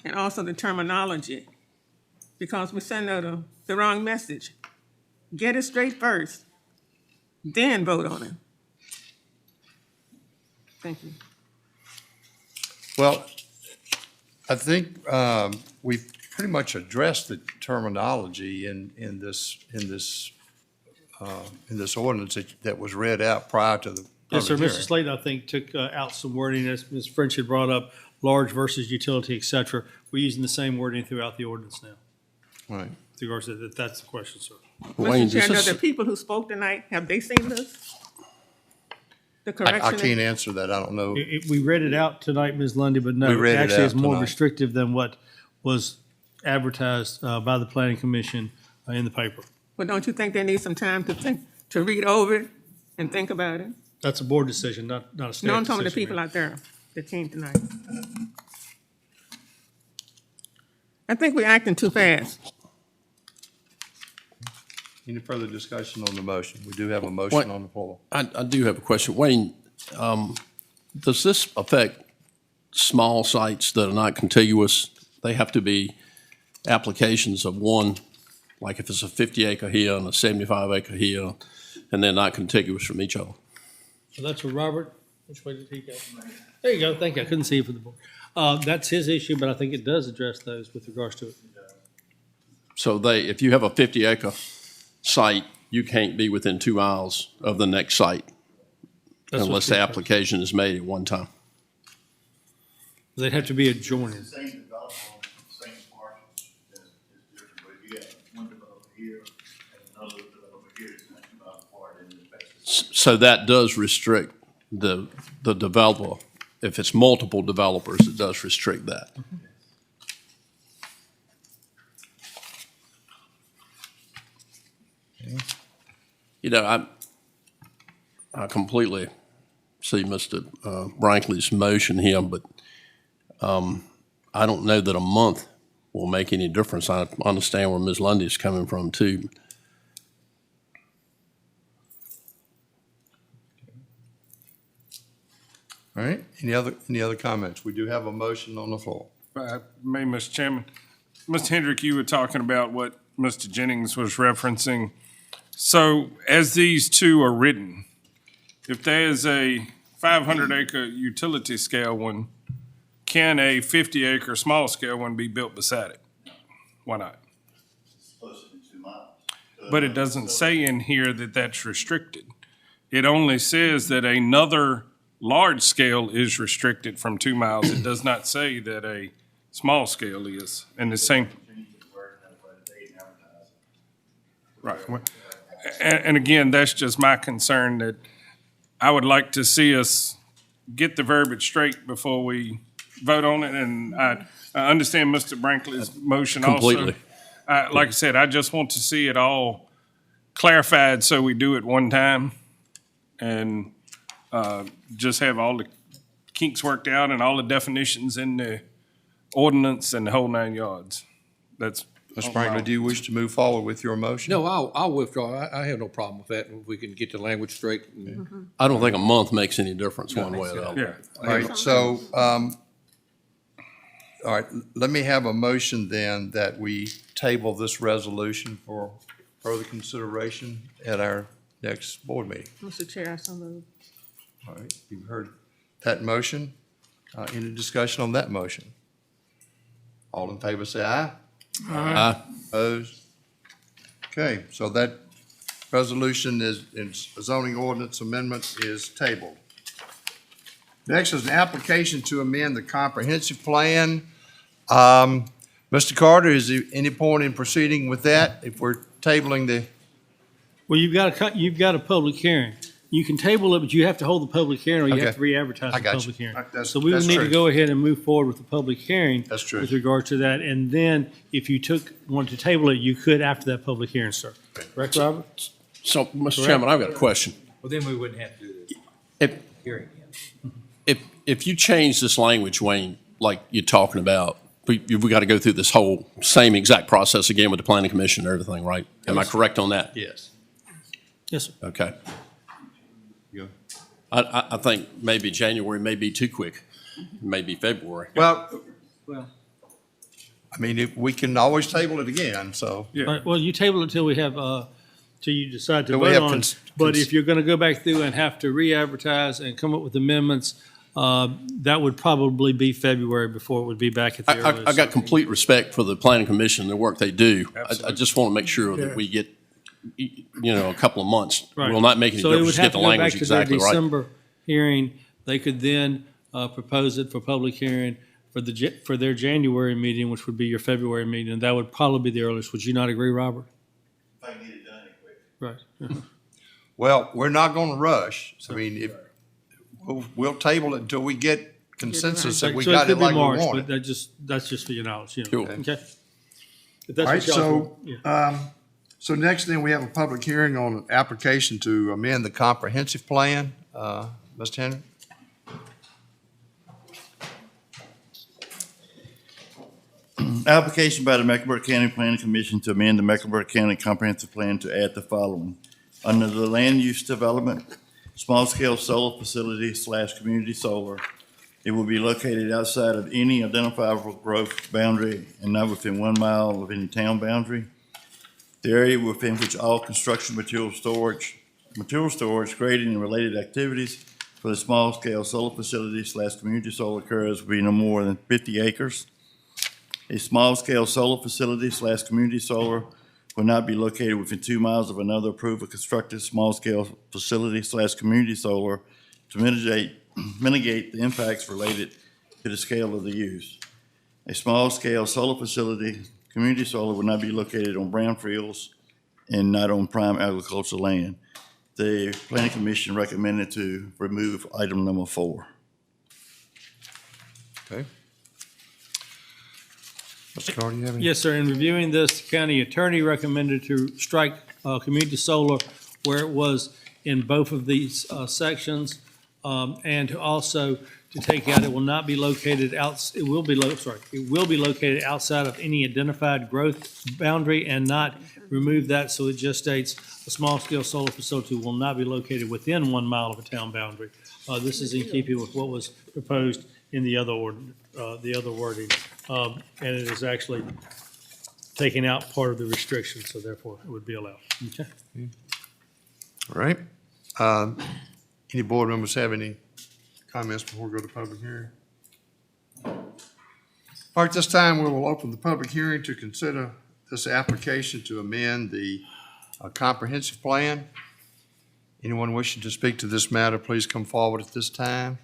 and also the terminology, because we're sending the wrong message. Get it straight first, then vote on it. Thank you. Well, I think we've pretty much addressed the terminology in this ordinance that was read out prior to the Yes, sir. public Mr. hearing. Slade, I think, took out some wording, as Ms. French had brought up, large versus utility, et cetera. We're using the same wording throughout the ordinance now. Right. With regards to that, that's the question, sir. Mr. Chair, now the people who spoke tonight, have they seen this? The correction? I can't answer that. I don't know. We read it out tonight, Ms. Lundy, but no, We read it it actually out is more tonight. restrictive than what was advertised by the Planning Commission in the paper. But don't you think they need some time to read over it and think about it? That's a board decision, not a staff decision. No, I'm talking to the people ma'am. out there that came tonight. I think we're acting too fast. Any further discussion on the motion? We do have a motion on the floor. I do have a question. Wayne, does this affect small sites that are not contiguous they have to be applications of one, like if it's a 50-acre here and a 75-acre here, and they're not contiguous from each other. So that's where Robert, which way did he go? There you go, thank you, I couldn't see you for the board. That's his issue, but I think it does address those with regards to it. So if you have a 50-acre site, you can't be within 2 miles of the next site That's unless what's the good. application is made at one time. They'd have to be adjoining. Same development on the same parcels is different, but if you got one developer here and another developer here, it's not 2 miles apart, and it affects the So that does restrict the developer. If it's multiple developers, it does restrict that. You know, I completely see Mr. Brankley's motion here, but I don't know that a month will make any difference. I understand where Ms. Lundy is coming from too. All right, any other comments? We do have a motion on the floor. May, Mr. Chairman. Mr. Hendrick, you were talking about what Mr. Jennings was referencing. So as these two are written, if there is a 500-acre utility scale one, can a 50-acre small scale one be built beside it? Why not? closer than 2 miles. But it doesn't say in here that that's restricted. It only says that another large scale is restricted from 2 miles. It does not say that a small scale is. And the same. Right. Well, and again, that's just my concern, that I would like to see us get the verbiage straight before we vote on it. And I understand Mr. Brankley's motion also. Completely. Like I said, I just want to see it all clarified so we do it one time and just have all the kinks worked out and all the definitions in the ordinance and the whole 9 yards. That's. Mr. Brankley, do you wish to move forward with your motion? No, I'll withdraw. I have no problem with that. If we can get the language straight. I don't think a month makes any difference one way or the other. Yeah. All right, so, all right, let me have a motion then that we table this resolution for further consideration at our next board meeting. Mr. Chair, I so move. All right, you've heard that motion. Any discussion on that motion? All in favor, say aye. Aye. Opposed? Okay, so that resolution is, zoning ordinance amendment is tabled. Next is an application to amend the comprehensive plan. Mr. Carter, is there any point in proceeding with that if we're tabling the? Well, you've got a public hearing. You can table it, but you have to hold the public hearing, or you have Okay. to re-advertise I the got you. public hearing. That's- So we would that's need true. to go ahead and move forward with the public hearing. That's true. With regard to that, and then if you wanted to table it, you could after that public hearing, sir. Correct, Robert? So, Mr. Correct. Chairman, I've got a question. Well, then we wouldn't have to do this hearing again. If you change this language, Wayne, like you're talking about, we got to go through this whole same exact process again with the planning commission and everything, right? Am I correct on that? Yes. Yes, sir. Okay. Yeah. I think maybe January may be too quick, maybe February. Well, I mean, we can always table it again, so. All right, well, you table it till we have, till you decide to Till we vote have on it. But if you're gonna go back through and have to re-advertise and come up with amendments, that would probably be February before it would be back at the earliest. I got complete respect for the planning commission, the work they do. I just want to make sure that we get, a couple of months. Right. Will not make any So it difference would to have get the to go back language to their exactly right. December hearing. They could then propose it for public hearing for their January meeting, which would be your February meeting, and that would probably be the earliest. Would you not agree, Robert? If I can get it done quick. Right. Well, we're not gonna rush. I mean, we'll table it until we get consensus that we So got it could be like we March, want but it. that's just for your knowledge, you know. Sure. Okay? If All that's right, what y'all so, want, yeah. so next then we have a public hearing on an application to amend the comprehensive plan. Mr. Henry? Application by the Mecklenburg County Planning Commission to amend the Mecklenburg County Comprehensive Plan to add the following. Under the land use development, small-scale solar facility / community solar, It will be located outside of any identifiable growth boundary and not within 1 mile of any town boundary. The area within which all construction material storage, grading, and related activities for the small-scale solar facility / community solar occurs will be no more than 50 acres. A small-scale solar facility / community solar will not be located within 2 miles of another approved or constructed small-scale facility / community solar to mitigate the impacts related to the scale of the use. A small-scale solar facility, community solar, will not be located on brownfields and not on prime agricultural land. The Planning Commission recommended to remove item number 4. Okay. Mr. Carter, you have any? Yes, sir. In reviewing this, the county attorney recommended to strike community solar where it was in both of these sections, and to also to take out, it will not be located it will be located outside of any identified growth boundary, and not remove that, so it just states a small-scale solar facility will not be located within 1 mile of a town boundary. This is in keeping with what was proposed in the other wording, and it is actually taking out part of the restriction, so therefore it would be allowed. Okay. All right. Any board members have any comments before we go to public hearing? All right, this time we will open the public hearing to consider this application to amend the comprehensive plan. Anyone wishing to speak to this matter, please come forward at this time.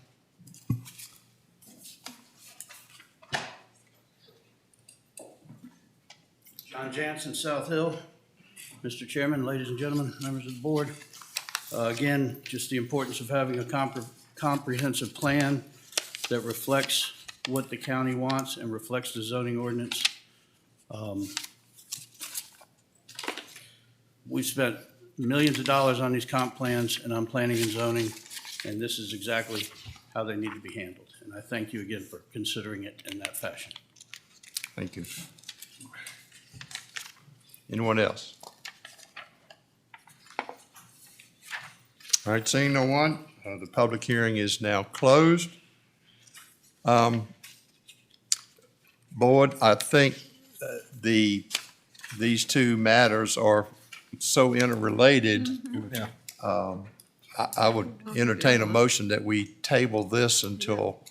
John Jansen, South Hill. Mr. Chairman, ladies and gentlemen, members of the board. Again, just the importance of having a comprehensive plan that reflects what the county wants and reflects the zoning ordinance. We spent millions of dollars on these comp plans and on planning and zoning, and this is exactly how they need to be handled. And I thank you again for considering it in that fashion. Thank you. Anyone else? All right, seeing no one, the public hearing is now closed. Board, I think these two matters are so interrelated. I would entertain a motion that we table this until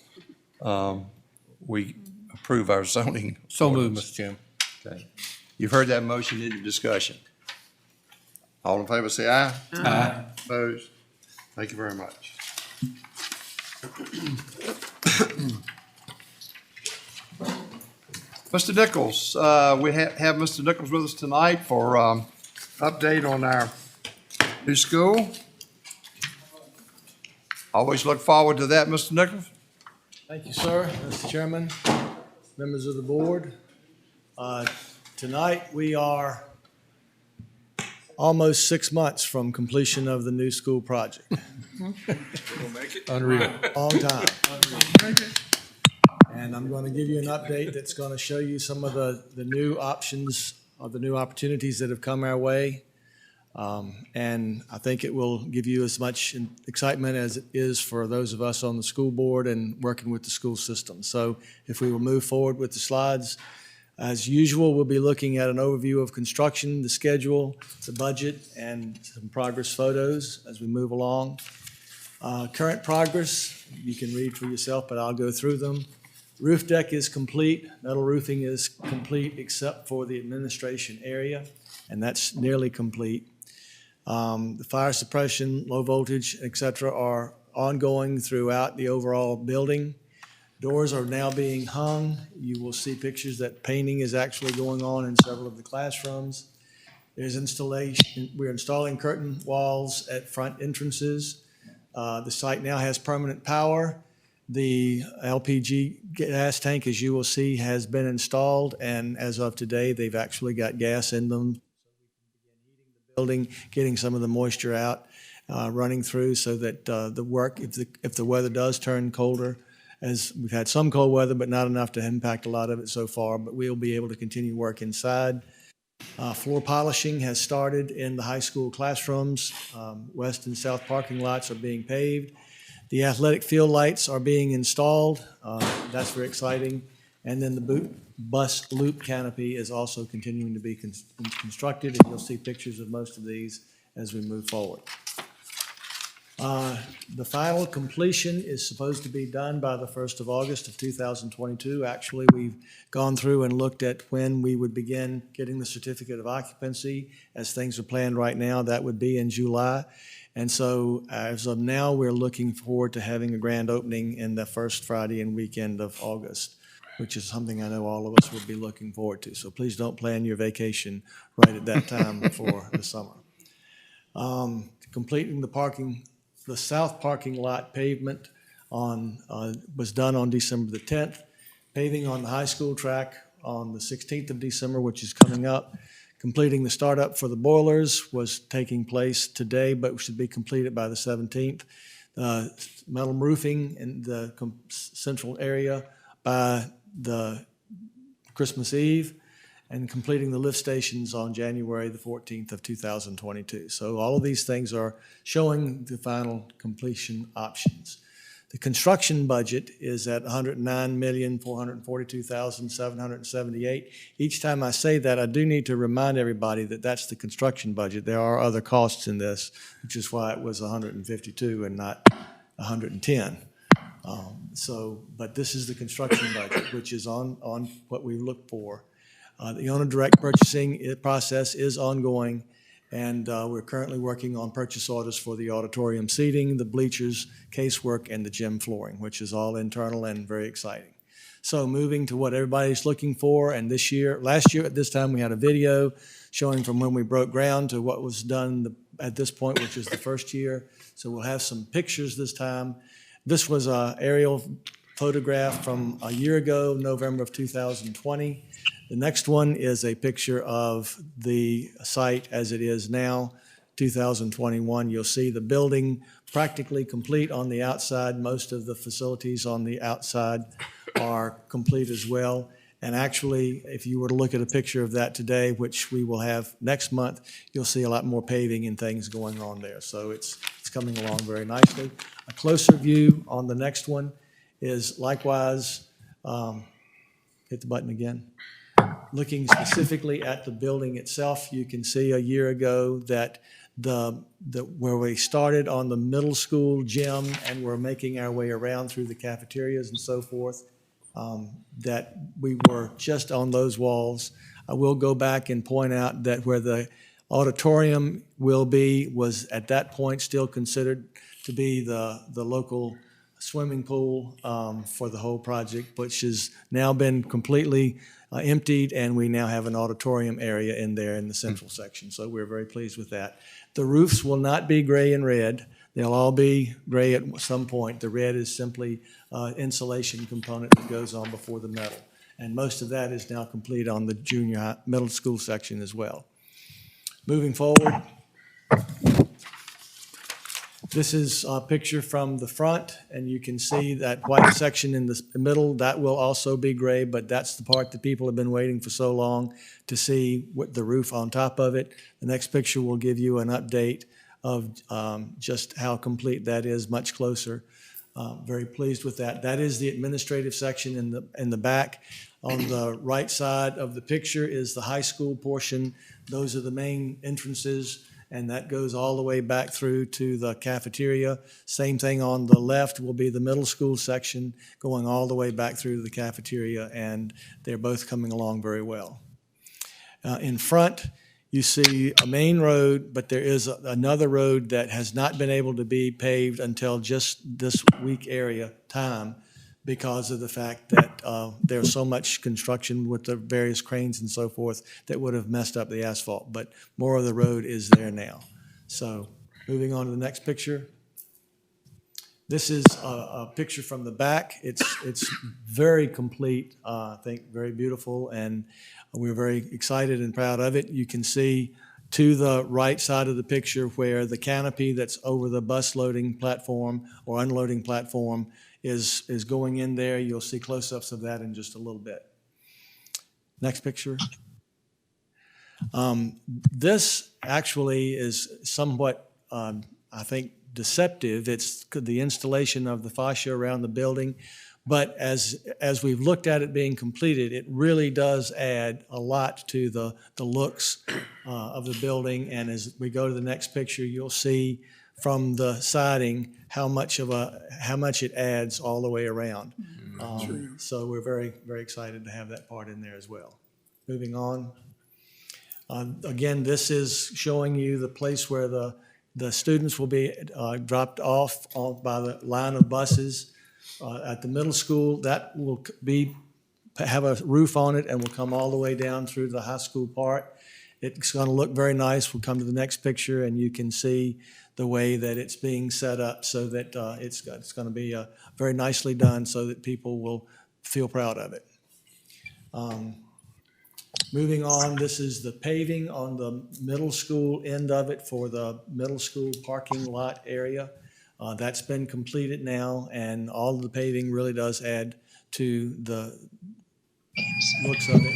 we approve our zoning. So moved, ordinance. Mr. Chairman. Okay. You've heard that motion in the discussion. All in favor, say aye. Aye. Opposed? Thank you very much. Mr. Nichols, we have Mr. Nichols with us tonight for update on our new school. Always look forward to that, Mr. Nichols. Thank you, sir. Mr. Chairman, members of the board. Tonight, we are almost 6 months from completion of the new school project. Unreal. Long time. And I'm going to give you an update that's going to show you some of the new options, of the new opportunities that have come our way. And I think it will give you as much excitement as it is for those of us on the school board and working with the school system. So if we will move forward with the slides, as usual, we'll be looking at an overview of construction, the schedule, the budget, and some progress photos as we move along. Current progress, you can read for yourself, but I'll go through them. Roof deck is complete. Metal roofing is complete except for the administration area, and that's nearly complete. The fire suppression, low voltage, et cetera, are ongoing throughout the overall building. Doors are now being hung. You will see pictures that painting is actually going on in several of the classrooms. There's installation. We're installing curtain walls at front entrances. The site now has permanent power. The LPG gas tank, as you will see, has been installed, and as of today, they've actually got gas in them. Building, getting some of the moisture out, running through so that the work, if the weather does turn colder, as we've had some cold weather, but not enough to impact a lot of it so far, but we'll be able to continue work inside. Floor polishing has started in the high school classrooms. West and south parking lots are being paved. The athletic field lights are being installed. That's very exciting. And then the bus loop canopy is also continuing to be constructed, and you'll see pictures of most of these as we move forward. The final completion is supposed to be done by the 1st of August of 2022. Actually, we've gone through and looked at when we would begin getting the certificate of occupancy. As things are planned right now, that would be in July. And so as of now, we're looking forward to having a grand opening in the first Friday and weekend of August, which is something I know all of us would be looking forward to. So please don't plan your vacation right at that time for the summer. Completing the south parking lot pavement was done on December the 10th. Paving on the high school track on the 16th of December, which is coming up. Completing the startup for the boilers was taking place today, but should be completed by the 17th. Metal roofing in the central area by the Christmas Eve, and completing the lift stations on January the 14th of 2022. So all of these things are showing the final completion options. The construction budget is at $109,442,778. Each time I say that, I do need to remind everybody that that's the construction budget. There are other costs in this, which is why it was 152 and not 110. But this is the construction budget, which is on what we look for. The owner direct purchasing process is ongoing, and we're currently working on purchase orders for the auditorium seating, the bleachers, casework, and the gym flooring, which is all internal and very exciting. So moving to what everybody's looking for, and last year at this time, we had a video showing from when we broke ground to what was done at this point, which is the first year. So we'll have some pictures this time. This was an aerial photograph from a year ago, November of 2020. The next one is a picture of the site as it is now, 2021. You'll see the building practically complete on the outside. Most of the facilities on the outside are complete as well. And actually, if you were to look at a picture of that today, which we will have next month, you'll see a lot more paving and things going on there. So it's coming along very nicely. A closer view on the next one is likewise, hit the button again. Looking specifically at the building itself, you can see a year ago that where we started on the middle school gym and we're making our way around through the cafeterias and so forth, that we were just on those walls. I will go back and point out that where the auditorium will be was at that point still considered to be the local swimming pool for the whole project, which has now been completely emptied, and we now have an auditorium area in there in the central section. So we're very pleased with that. The roofs will not be gray and red. They'll all be gray at some point. The red is simply insulation component that goes on before the metal. And most of that is now complete on the middle school section as well. Moving forward, this is a picture from the front, and you can see that white section in the middle. That will also be gray, but that's the part that people have been waiting for so long to see what the roof on top of it. The next picture will give you an update of just how complete that is, much closer. Very pleased with that. That is the administrative section in the back. On the right side of the picture is the high school portion. Those are the main entrances, and that goes all the way back through to the cafeteria. Same thing on the left will be the middle school section going all the way back through to the cafeteria, and they're both coming along very well. In front, you see a main road, but there is another road that has not been able to be paved until just this week time because of the fact that there's so much construction with the various cranes and so forth that would have messed up the asphalt. But more of the road is there now. So moving on to the next picture. This is a picture from the back. It's very complete, I think very beautiful, and we're very excited and proud of it. You can see to the right side of the picture where the canopy that's over the bus loading platform or unloading platform is going in there. You'll see close-ups of that in just a little bit. Next picture. This actually is somewhat, I think, deceptive. It's the installation of the fascia around the building. But as we've looked at it being completed, it really does add a lot to the looks of the building. And as we go to the next picture, you'll see from the siding how much it adds all the way around. So we're very, very excited to have that part in there as well. Moving on. Again, this is showing you the place where the students will be dropped off by the line of buses at the middle school. That will have a roof on it and will come all the way down through the high school part. It's going to look very nice. We'll come to the next picture and you can see the way that it's being set up so that it's going to be very nicely done so that people will feel proud of it. Moving on, this is the paving on the middle school end of it for the middle school parking lot area. That's been completed now, and all of the paving really does add to the looks of it.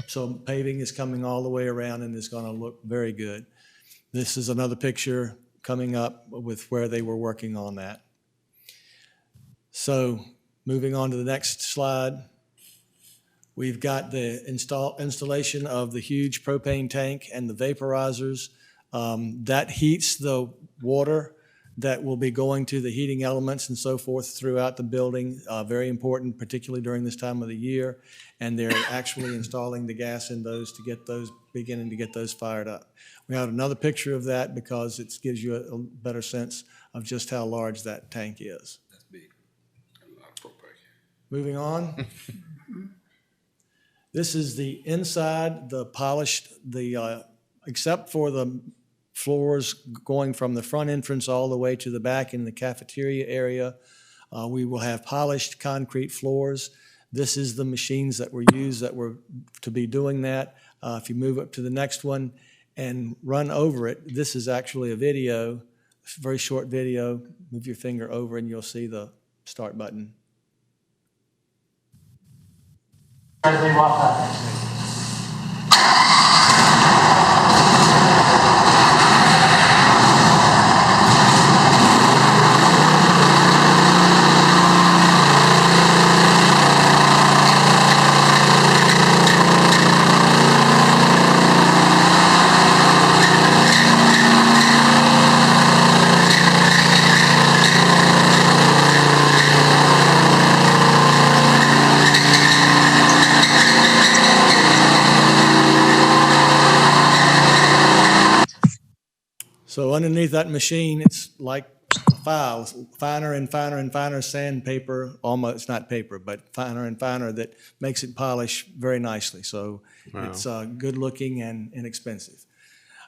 So paving is coming all the way around and is going to look very good. This is another picture coming up with where they were working on that. So moving on to the next slide. We've got the installation of the huge propane tank and the vaporizers. That heats the water that will be going to the heating elements and so forth throughout the building. Very important, particularly during this time of the year. And they're actually installing the gas in those to get those, beginning to get those fired up. We have another picture of that because it gives you a better sense of just how large that tank is. That's big. A lot of propane. Moving on. This is the inside, the polished, except for the floors going from the front entrance all the way to the back in the cafeteria area. We will have polished concrete floors. This is the machines that were used that were to be doing that. If you move up to the next one and run over it, this is actually a video, a very short video. Move your finger over and you'll see the start button. As they walk up. So underneath that machine, it's like files, finer and finer and finer sandpaper, almost not paper, but finer and finer that makes it polish very nicely. So it's good looking and inexpensive.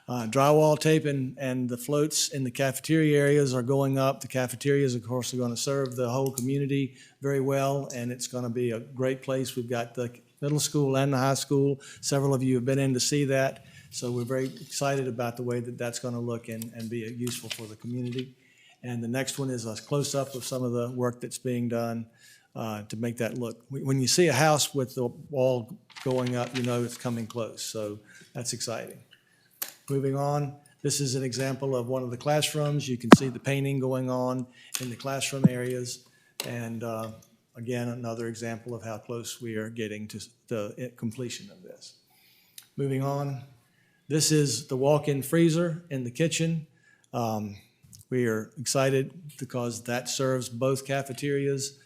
Drywall tape and the floats in the cafeteria areas are going up. The cafeterias, of course, are going to serve the whole community very well, and it's going to be a great place. We've got the middle school and the high school. Several of you have been in to see that. So we're very excited about the way that that's going to look and be useful for the community. And the next one is a close-up of some of the work that's being done to make that look. When you see a house with the wall going up, you know it's coming close. So that's exciting. Moving on, this is an example of one of the classrooms. You can see the painting going on in the classroom areas. And again, another example of how close we are getting to the completion of this. Moving on. This is the walk-in freezer in the kitchen. We are excited because that serves both cafeterias.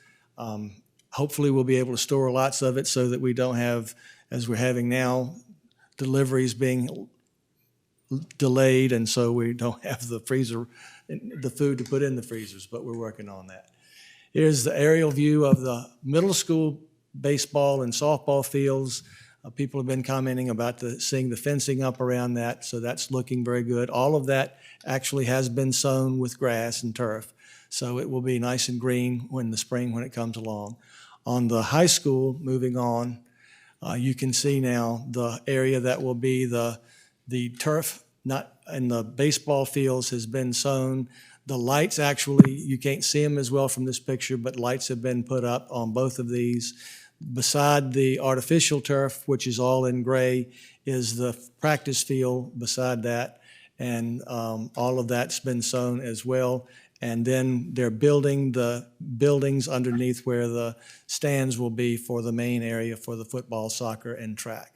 Hopefully we'll be able to store lots of it so that we don't have, as we're having now, deliveries being delayed, and so we don't have the freezer, the food to put in the freezers, but we're working on that. Here's the aerial view of the middle school baseball and softball fields. People have been commenting about seeing the fencing up around that, so that's looking very good. All of that actually has been sown with grass and turf, so it will be nice and green when the spring when it comes along. On the high school, moving on, you can see now the area that will be the turf not in the baseball fields has been sown. The lights actually, you can't see them as well from this picture, but lights have been put up on both of these. Beside the artificial turf, which is all in gray, is the practice field beside that. and all of that's been sown as well. And then they're building the buildings underneath where the stands will be for the main area for the football, soccer, and track.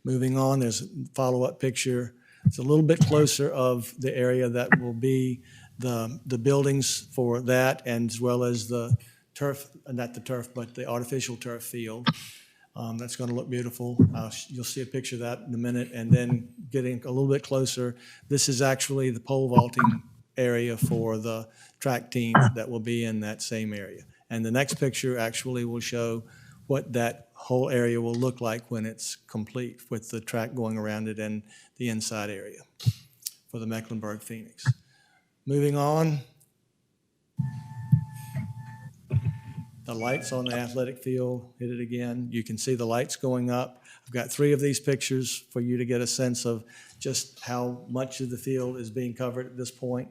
Moving on, there's a follow-up picture. It's a little bit closer of the area that will be the buildings for that, and as well as the turf, not the turf, but the artificial turf field. That's going to look beautiful. You'll see a picture of that in a minute. And then getting a little bit closer, this is actually the pole vaulting area for the track team that will be in that same area. And the next picture actually will show what that whole area will look like when it's complete, with the track going around it and the inside area for the Mecklenburg Phoenix. Moving on. The lights on the athletic field, hit it again. You can see the lights going up. I've got 3 of these pictures for you to get a sense of just how much of the field is being covered at this point.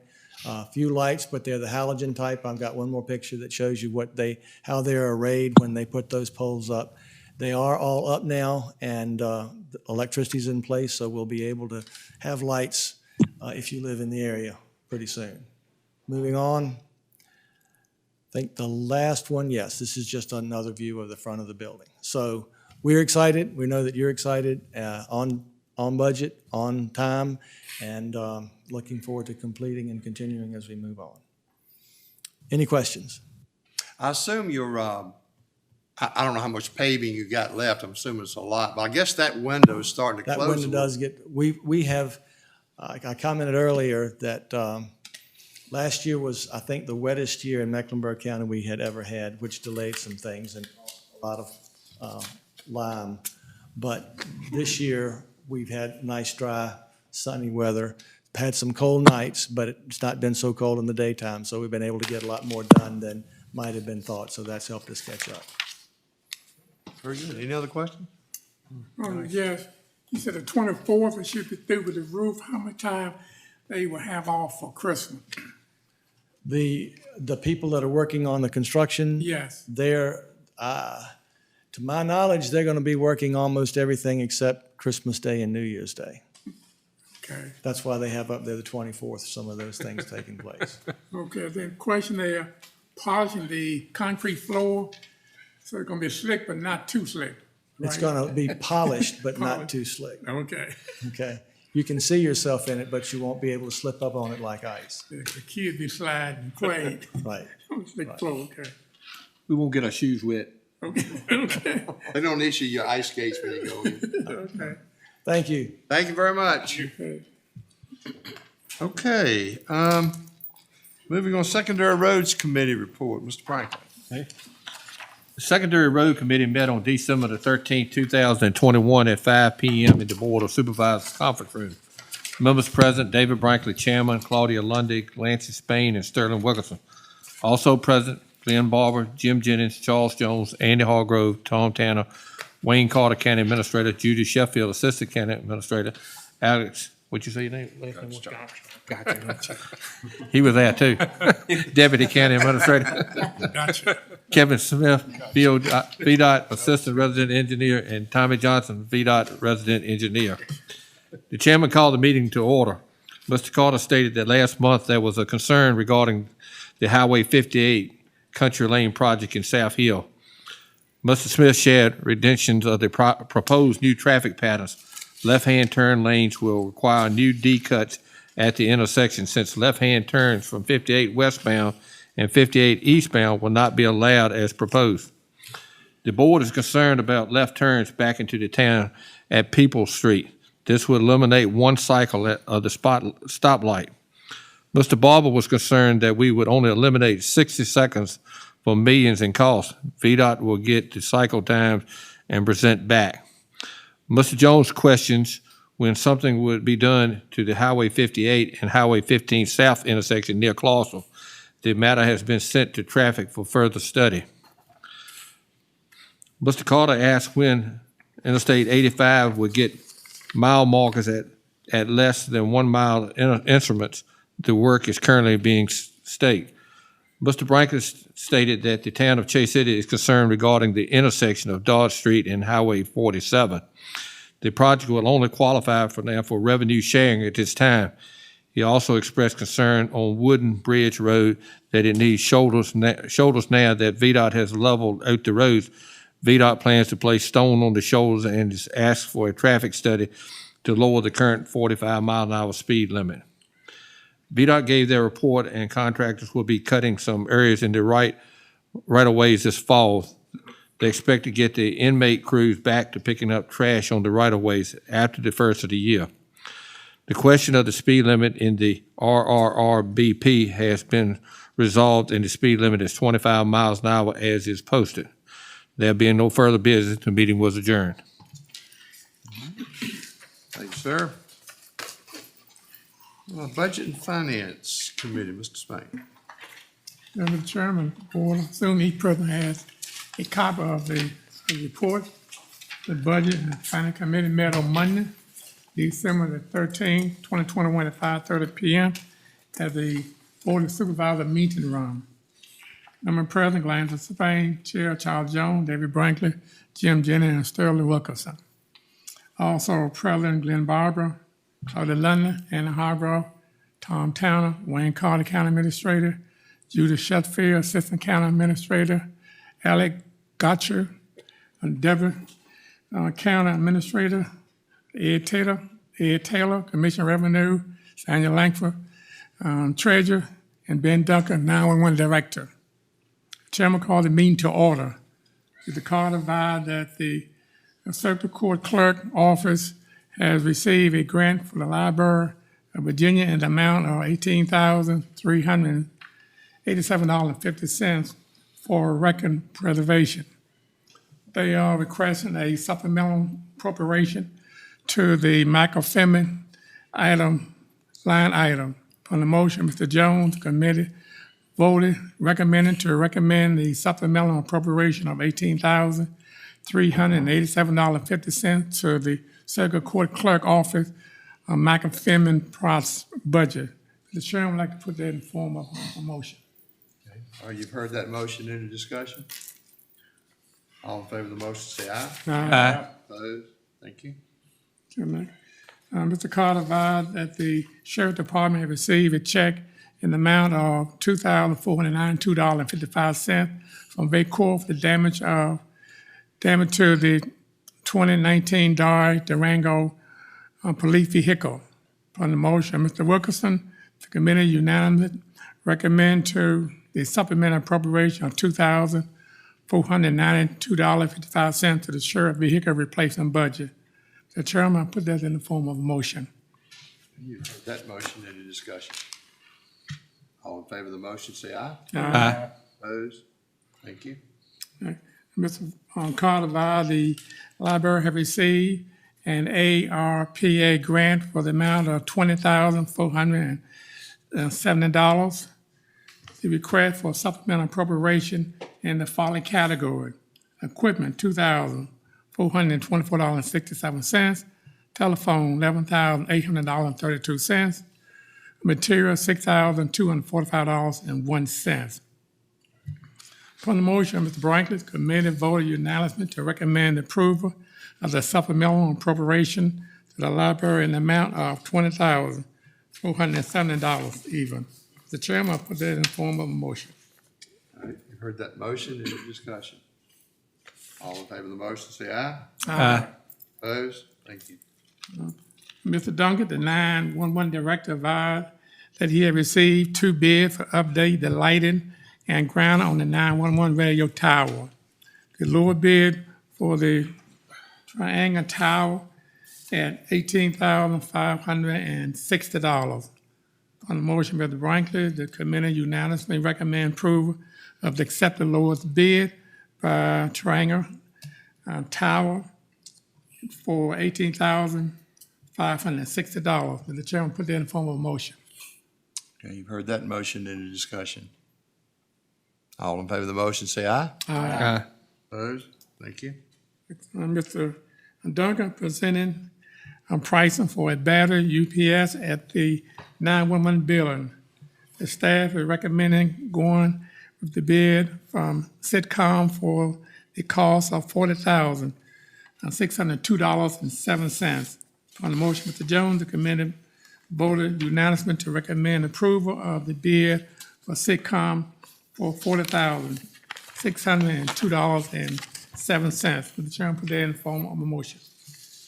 Few lights, but they're the halogen type. I've got one more picture that shows you how they're arrayed when they put those poles up. They are all up now, and the electricity's in place, so we'll be able to have lights if you live in the area pretty soon. Moving on. I think the last one, yes, this is just another view of the front of the building. So we're excited. We know that you're excited, on budget, on time, and looking forward to completing and continuing as we move on. Any questions? I assume you're, I don't know how much paving you got left. I'm assuming it's a lot, but I guess that window is starting to That close. window does get, we have, I commented earlier that last year was, I think, the wettest year in Mecklenburg County we had ever had, which delayed some things and a lot of lime. But this year, we've had nice, dry, sunny weather. Had some cold nights, but it's not been so cold in the daytime, so we've been able to get a lot more done than might have been thought, so that's helped us catch up. Very good. Any other questions? Yes, you said the 24th, it should be through with the roof. How much time they will have off for Christmas? The people that are working on the construction, Yes. they're, to my knowledge, they're going to be working almost everything except Christmas Day and New Year's Day. Okay. That's why they have up there the 24th, some of those things taking place. Okay, then question there, polishing the concrete floor, so it's gonna be slick but not too slick. It's right? going to be polished, but not Polished. too slick. Okay. Okay? You can see yourself in it, but you won't be able to slip up on it like ice. The kids be sliding and playing. Right. On slick floor, okay. We won't get our shoes wet. Okay, okay, They don't issue you ice skates when you go in. okay. Thank you. Thank you very much. Okay, moving on, Secondary Roads Committee report, Mr. Franklin. The Secondary Road Committee met on December the 13th, 2021 at 5 p.m. in the Board of Supervisors Conference Room. Members present, David Brinkley, Chairman, Claudia Lundy, Clancy Spain, and Sterling Wilkerson. Also present, Glenn Barber, Jim Jennings, Charles Jones, Andy Hargrove, Tom Tanner, Wayne Carter, County Administrator, Judy Sheffield, Assistant County Administrator, Alex, what'd you say your name? Last name was? Gotcha. He was there too. Deputy County Administrator. Gotcha. Kevin Smith, VDOT Assistant Resident Engineer, and Tommy Johnson, VDOT Resident Engineer. The chairman called the meeting to order. Mr. Carter stated that last month there was a concern regarding the Highway 58 Country Lane project in South Hill. Mr. Smith shared redactions of the proposed new traffic patterns. Left-hand turn lanes will require new D-cuts at the intersection since left-hand turns from 58 westbound and 58 eastbound will not be allowed as proposed. The board is concerned about left turns back into the town at Peoples Street. This would eliminate one cycle of the stoplight. Mr. Barber was concerned that we would only eliminate 60 seconds for millions in cost. VDOT will get the cycle times and present back. Mr. Jones questions when something would be done to the Highway 58 and Highway 15 South intersection near Clarksville. The matter has been sent to traffic for further study. Mr. Carter asked when Interstate 85 would get mile markers at less than 1 mile increments. The work is currently being staked. Mr. Brinkley stated that the town of Chase City is concerned regarding the intersection of Dodge Street and Highway 47. The project will only qualify for revenue sharing at this time. He also expressed concern on Wooden Bridge Road that it needs shoulders now that VDOT has leveled out the roads. VDOT plans to place stone on the shoulders and has asked for a traffic study to lower the current 45-mile-an-hour speed limit. VDOT gave their report, and contractors will be cutting some areas in the right-of-ways this fall. They expect to get the inmate crews back to picking up trash on the right-of-ways after the first of the year. The question of the speed limit in the RRRBP has been resolved, and the speed limit is 25 miles an hour as is posted. There being no further business, the meeting was adjourned. Thank you, sir. Budget and Finance Committee, Mr. Spank. Mr. Chairman, Board, I assume each person has a copy of the report. The Budget and Finance Committee met on Monday, December the 13th, 2021 at 5:30 p.m. at the Board of Supervisors meeting room. Number present, Glenn Spain, Chair Charles Jones, David Brinkley, Jim Jennings, and Sterling Wilkerson. Also present, Glenn Barber, Claudia London, Anna Hargrove, Tom Towner, Wayne Carter, County Administrator, Judith Sheffield, Assistant County Administrator, Alec Gotcher, Deborah County Administrator, Ed Taylor, Commissioner Revenue, Samuel Langford, Treasurer, and Ben Duncan, 911 Director. Chairman called the meeting to order. The card advised that the Circuit Court Clerk Office has received a grant for the Library of Virginia in the amount of $18,387.50 for record preservation. They are requesting a supplemental appropriation to the microfilming line item. On the motion, Mr. Jones, committee voted recommend the supplemental appropriation of $18,387.50 to the Circuit Court Clerk Office microfilming budget. The chairman would like to put that in the form of a motion. You've heard that motion. Any discussion? All in favor of the motion, say aye. Aye. Opposed? Thank you. Mr. Carter advised that the Sheriff Department have received a check in the amount of $2,492.55 from VACOR for the damage to the 2019 Dodge Durango police vehicle. On the motion, Mr. Wilkerson, the committee unanimously recommend to the supplemental appropriation of $2,492.55 to the Sheriff Vehicle Replacement Budget. The chairman, I put that in the form of a motion. You've heard that motion. Any discussion? All in favor of the motion, say aye. Aye. Opposed? Thank you. Mr. Carter advised the library have received an ARPA grant for the amount of $20,470. The request for supplemental appropriation in the following category: equipment, $2,424.67, telephone, $11,800.32, material, $6,245.01. Upon the motion, Mr. Brinkley, the committee voted unanimously to recommend approval of the supplemental appropriation to the library in the amount of $20,470 even. The chairman, I put that in the form of a motion. All right, you've heard that motion. Any discussion? All in favor of the motion, say aye. Aye. Opposed? Thank you. Mr. Duncan, the 911 director, advised that he had received 2 bids for update the lighting and ground on the 911 radio tower. The lower bid for the triangle tower at $18,560. On the motion, Mr. Brinkley, the committee unanimously recommend approval of the accepted lowest bid by triangle tower for $18,560. Will the chairman put that in the form of a motion? Okay, you've heard that motion. Any discussion? All in favor of the motion, say aye. Aye. Opposed? Thank you. Mr. Duncan presenting pricing for a battery UPS at the 911 building. The staff is recommending going with the bid from Sitcom for the cost of $40,602.07. On the motion, Mr. Jones, the committee voted unanimously to recommend approval of the bid for sitcom for $40,602.07. Would the chairman put that in the form of a motion?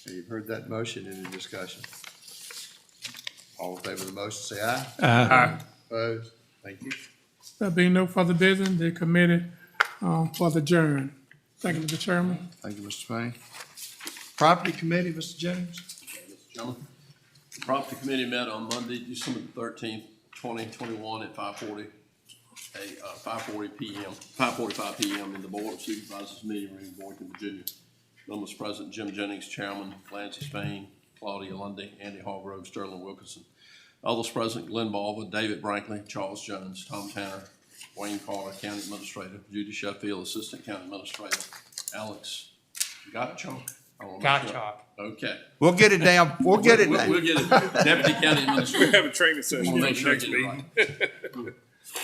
You've heard that motion. Any discussion? All in favor of the motion, say aye. Aye. Opposed? Thank you. There being no further business, the committee for the adjourn. Thank you, Mr. Chairman. Thank you, Mr. Payne. Property Committee, Mr. Jennings. Mr. Chairman, the Property Committee met on Monday, December the 13th, 2021 at 5:45 p.m. in the Board of Supervisors meeting room, Boynton, Virginia. Members present: Jim Jennings, Chairman; Clancy Spain, Claudia Lundy, Andy Hargrove, Sterling Wilkinson. Others present: Glenn Balva, David Brankley, Charles Jones, Tom Tanner, Wayne Carter, County Administrator; Judy Sheffield, Assistant County Administrator; Alex Gottschalk. Okay. We'll get it down. We'll get it down. We'll get it. Deputy County Administrator. We'll have a training session We'll on make the sure next we get it meeting. right.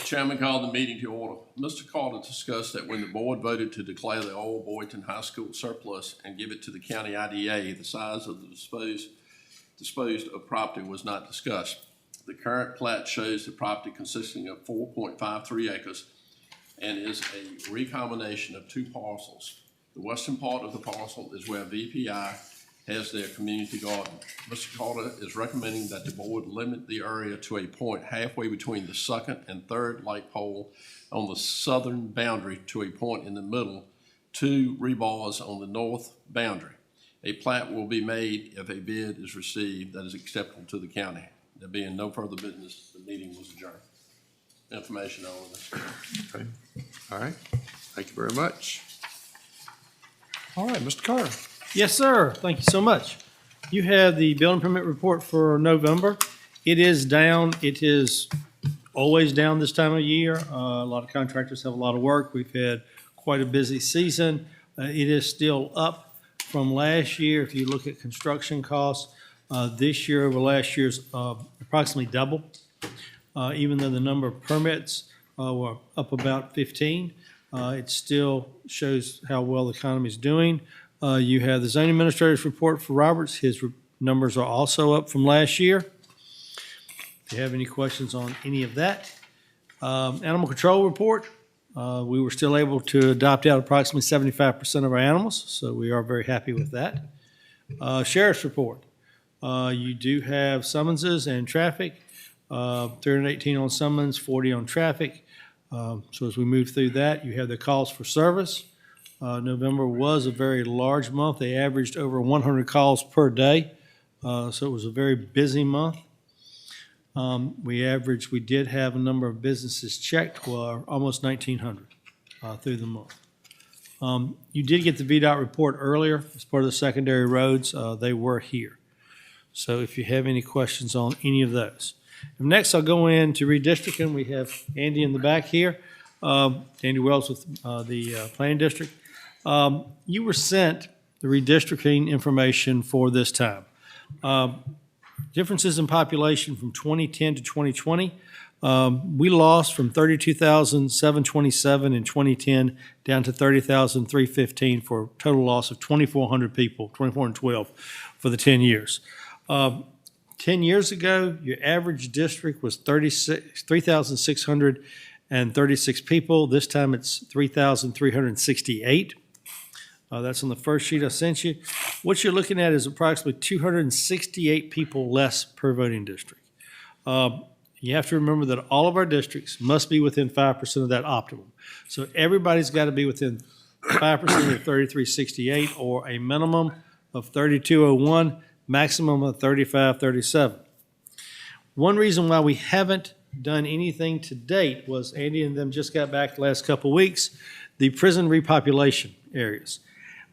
Chairman called the meeting to order. Mr. Carter discussed that when the board voted to declare the old Boynton High School surplus and give it to the county IDA, the size of the disposed of property was not discussed. The current plat shows the property consisting of 4.53 acres and is a recombination of two parcels. The western part of the parcel is where VPI has their community garden. Mr. Carter is recommending that the board limit the area to a point halfway between the second and third light pole on the southern boundary to a point in the middle, 2 rebars on the north boundary. A plat will be made if a bid is received that is acceptable to the county. There being no further business, the meeting was adjourned. Information on this. Okay. All right. Thank you very much. All right, Mr. Carter. Yes, sir. Thank you so much. You have the building permit report for November. It is down. It is always down this time of year. A lot of contractors have a lot of work. We've had quite a busy season. It is still up from last year. If you look at construction costs, this year over last year's approximately double. Even though the number of permits were up about 15, it still shows how well the economy is doing. You have the zoning administrator's report for Roberts. His numbers are also up from last year. If you have any questions on any of that. Animal control report. We were still able to adopt out approximately 75% of our animals, so we are very happy with that. Sheriff's report. You do have summonses and traffic. 318 on summons, 40 on traffic. So as we move through that, you have the calls for service. November was a very large month. They averaged over 100 calls per day. So it was a very busy month. We did have a number of businesses checked, almost 1,900 through the month. You did get the VDOT report earlier as part of the secondary roads. They were here. So if you have any questions on any of those. And next, I'll go into redistricting. We have Andy in the back here. Andy Wells with the Planning District. You were sent the redistricting information for this time. Differences in population from 2010 to 2020. We lost from 32,727 in 2010 down to 30,315 for a total loss of 2,400 people, 2,412 for the 10 years. 10 years ago, your average district was 3,636 people. This time it's 3,368. That's on the first sheet I sent you. What you're looking at is approximately 268 people less per voting district. You have to remember that all of our districts must be within 5% of that optimum. So everybody's got to be within 5% of 3368 or a minimum of 3201, maximum of 3537. One reason why we haven't done anything to date was Andy and them just got back the last couple of weeks, the prison repopulation areas.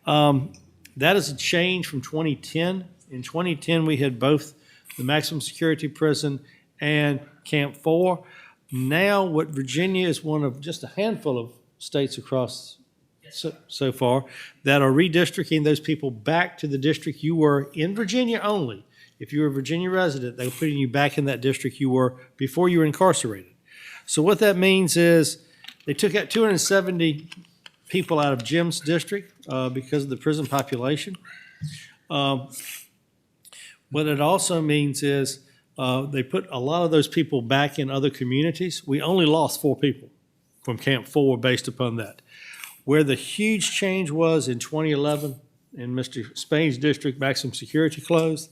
That is a change from 2010. In 2010, we had both the maximum security prison and Camp 4. Now, what Virginia is one of just a handful of states across so far that are redistricting those people back to the district you were in Virginia only. If you were a Virginia resident, they're putting you back in that district you were before you were incarcerated. So what that means is they took out 270 people out of Jim's district because of the prison population. What it also means is They put a lot of those people back in other communities. We only lost 4 people from Camp 4 based upon that. Where the huge change was in 2011 in Mr. Spain's district, maximum security closed,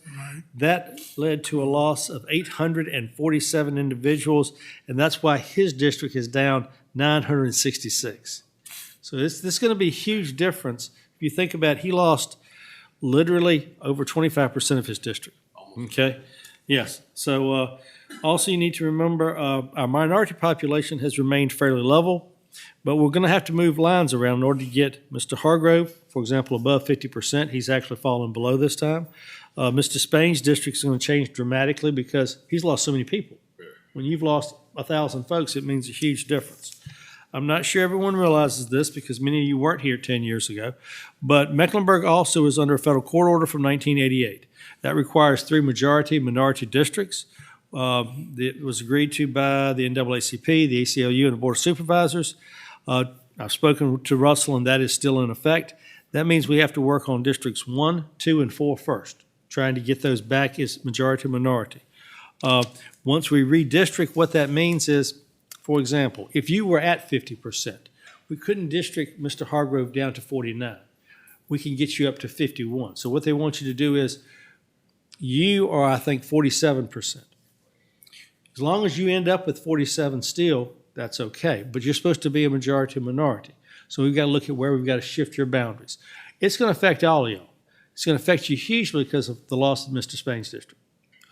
that led to a loss of 847 individuals, and that's why his district is down 966. So this is going to be a huge difference. If you think about it, he lost literally over 25% of his district. Okay? Yes. So also you need to remember our minority population has remained fairly level, but we're going to have to move lines around in order to get Mr. Hargrove, for example, above 50%. He's actually fallen below this time. Mr. Spain's district is going to change dramatically because he's lost so many people. When you've lost 1,000 folks, it means a huge difference. I'm not sure everyone realizes this because many of you weren't here 10 years ago, but Mecklenburg also is under a federal court order from 1988. That requires 3 majority-minority districts. It was agreed to by the NAACP, the ACLU, and the Board of Supervisors. I've spoken to Russell, and that is still in effect. That means we have to work on districts 1, 2, and 4 first, trying to get those back as majority-minority. Once we redistrict, what that means is, for example, if you were at 50%, we couldn't district Mr. Hargrove down to 49. We can get you up to 51. So what they want you to do is, you are, I think, 47%. As long as you end up with 47 still, that's okay. But you're supposed to be a majority-minority. So we've got to look at where we've got to shift your boundaries. It's going to affect all of y'all. It's going to affect you hugely because of the loss of Mr. Spain's district.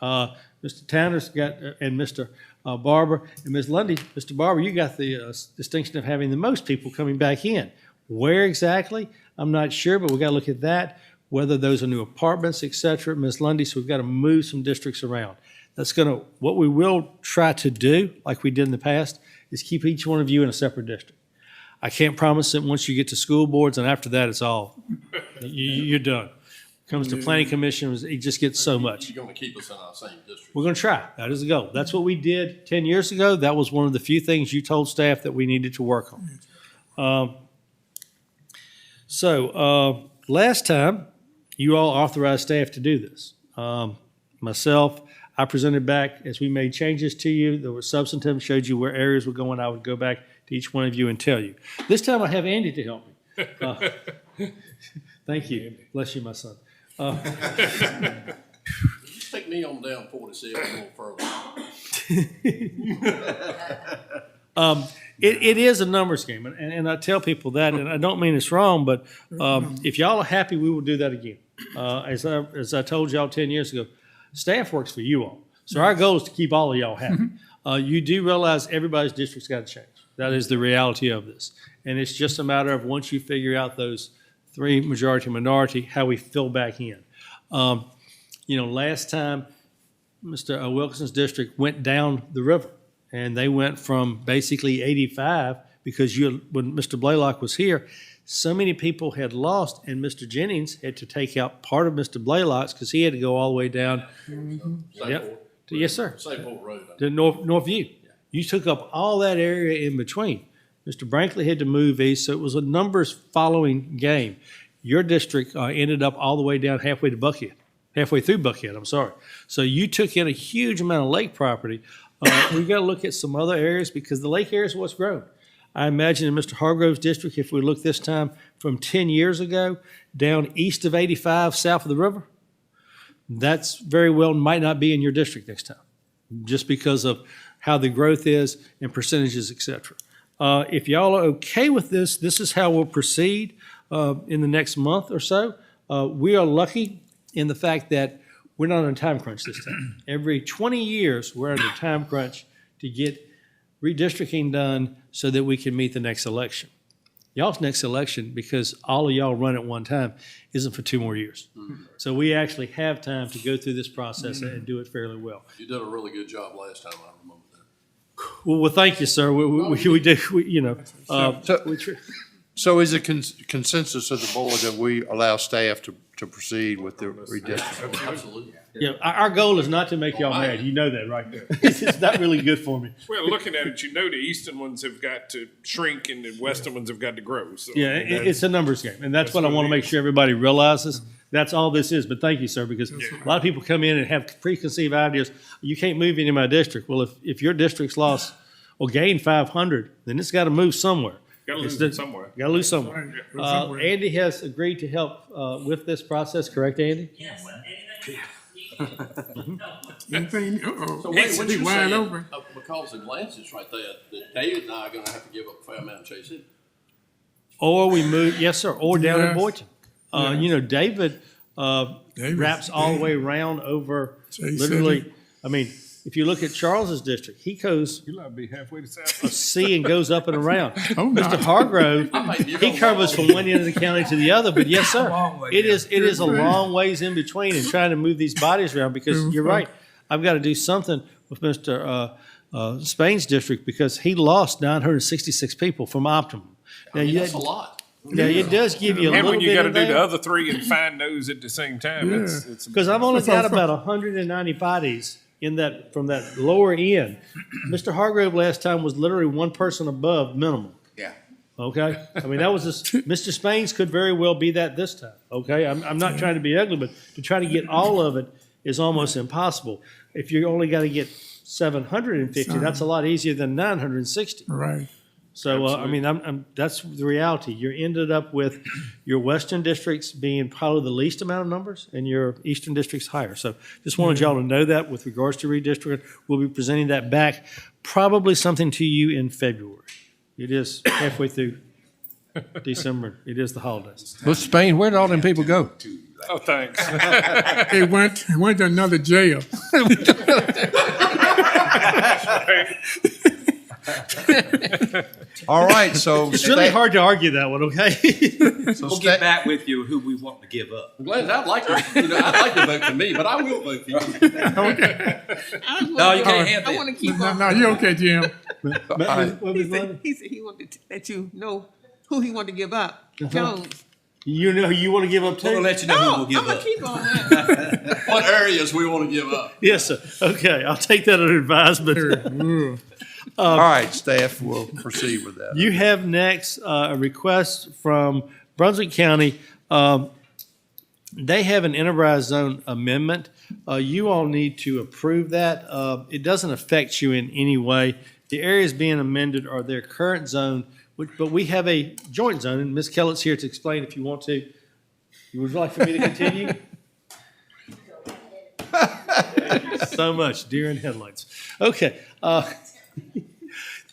Mr. Tanner's got, and Mr. Barber, and Ms. Lundy. Mr. Barber, you got the distinction of having the most people coming back in. Where exactly? I'm not sure, but we've got to look at that, whether those are new apartments, et cetera. Ms. Lundy, so we've got to move some districts around. That's going to, what we will try to do, like we did in the past, is keep each one of you in a separate district. I can't promise that once you get to school boards, and after that, it's all, you're done. Comes to planning commission, it just gets so much. You're going to keep us in our same district. We're going to try. That is the goal. That's what we did 10 years ago. That was one of the few things you told staff that we needed to work on. Last time, you all authorized staff to do this. Myself, I presented back as we made changes to you. There was substantive, showed you where areas were going. I would go back to each one of you and tell you. This time I have Andy to help me. Thank you. Bless you, my son. Take me on down 47 a little further. It is a numbers game, and I tell people that, and I don't mean it's wrong, but if y'all are happy, we will do that again. As I told y'all 10 years ago, staff works for you all. So our goal is to keep all of y'all happy. You do realize everybody's district's got to change. That is the reality of this. And it's just a matter of once you figure out those 3 majority-minority, how we fill back in. Last time, Mr. Wilkinson's district went down the river, and they went from basically 85 because when Mr. Blaylock was here, so many people had lost, and Mr. Jennings had to take out part of Mr. Blaylock's because he had to go all the way down. Yep. Yes, sir. To Northview. You took up all that area in between. Mr. Brankley had to move east, so it was a numbers following game. Your district ended up all the way down halfway through Buckhead, I'm sorry. So you took in a huge amount of lake property. We've got to look at some other areas because the lake area is what's grown. I imagine in Mr. Hargrove's district, if we look this time from 10 years ago, down east of 85, south of the river, that's very well might not be in your district next time, just because of how the growth is and percentages, et cetera. If y'all are okay with this, this is how we'll proceed in the next month or so. We are lucky in the fact that we're not on a time crunch this time. Every 20 years, we're under a time crunch to get redistricting done so that we can meet the next election. Y'all's next election, because all of y'all run at one time, isn't for 2 more years. So we actually have time to go through this process and do it fairly well. You did a really good job last time, I remember that. Well, thank you, sir. We did, So is it consensus of the board that we allow staff to proceed with the redistricting? Absolutely. Yeah, our goal is not to make y'all mad. You know that, right? It's not really good for me. Well, looking at it, the eastern ones have got to shrink and the western ones have got to grow. So. Yeah, it's a numbers game, and that's what I want to make sure everybody realizes. That's all this is, but thank you, sir, because a lot of people come in and have preconceived ideas. You can't move into my district. Well, if your district's lost or gained 500, then it's got to move somewhere. Got to lose it somewhere. Got to lose somewhere. Right, lose somewhere. Andy has agreed to help with this process, correct, Andy? Yes, Anything, So uh-oh, wait, it's what be you wide saying, open. because the glances right there, that David and I are gonna have to give up a fair amount of Chase City. Or we move, yes, sir, or down in Yes. Boynton. Yes. You know, David David's- wraps all the way around over, Chase literally, City. I mean, if you look at Charles's district, he goes You like to be halfway to a South. C and goes up and around. Oh, no. Mr. Hargrove, I might be he wrong. covers from one end of the county to the other, but yes, sir. It is a long ways in between in trying to move these bodies around, because you're right. I've got to do something with Mr. Spain's district, because he lost 966 people from Optimum. Now, That's a lot. yeah, it does give you a And little when you bit got to of do the that. other three and find those at the same time, it's Because I've only got about 190 bodies in that, from that lower end. Mr. Hargrove last time was literally one person above minimum. Yeah. Okay? I mean, that was, Mr. Spain's could very well be that this time, okay? I'm not trying to be ugly, but to try to get all of it is almost impossible. If you only got to get 750, that's a lot easier than 960. Right. So, I mean, that's the reality. You ended up with your western districts being probably the least amount of numbers and your eastern districts higher. So just wanted y'all to know that with regards to redistricting. We'll be presenting that back, probably something to you in February. It is halfway through December. It is the holidays. Mr. Spain, where did all them people go? Oh, thanks. It went to another jail. All right, so. It's really hard to argue that one, okay? So We'll get back with you who we want to give up. Glad I'd like to, I'd like to vote for me, but I will vote for you. No, you can't have I that. want to keep No, on. no, you're okay, Jim. He said he wanted to let you know who he wanted to give up. Jones. You know who you want to give up to? We'll let you know No, who we'll give I'm gonna up. keep on that. What areas we want to give up? Yes, sir. Okay, I'll take that under advisement. All right, staff will proceed with that. You have next a request from Brunswick County. They have an enterprise zone amendment. You all need to approve that. It doesn't affect you in any way. The areas being amended are their current zone, but we have a joint zone, and Ms. Kellett's here to explain if you want to. Would you like for me to continue? So much deer in headlights. Okay.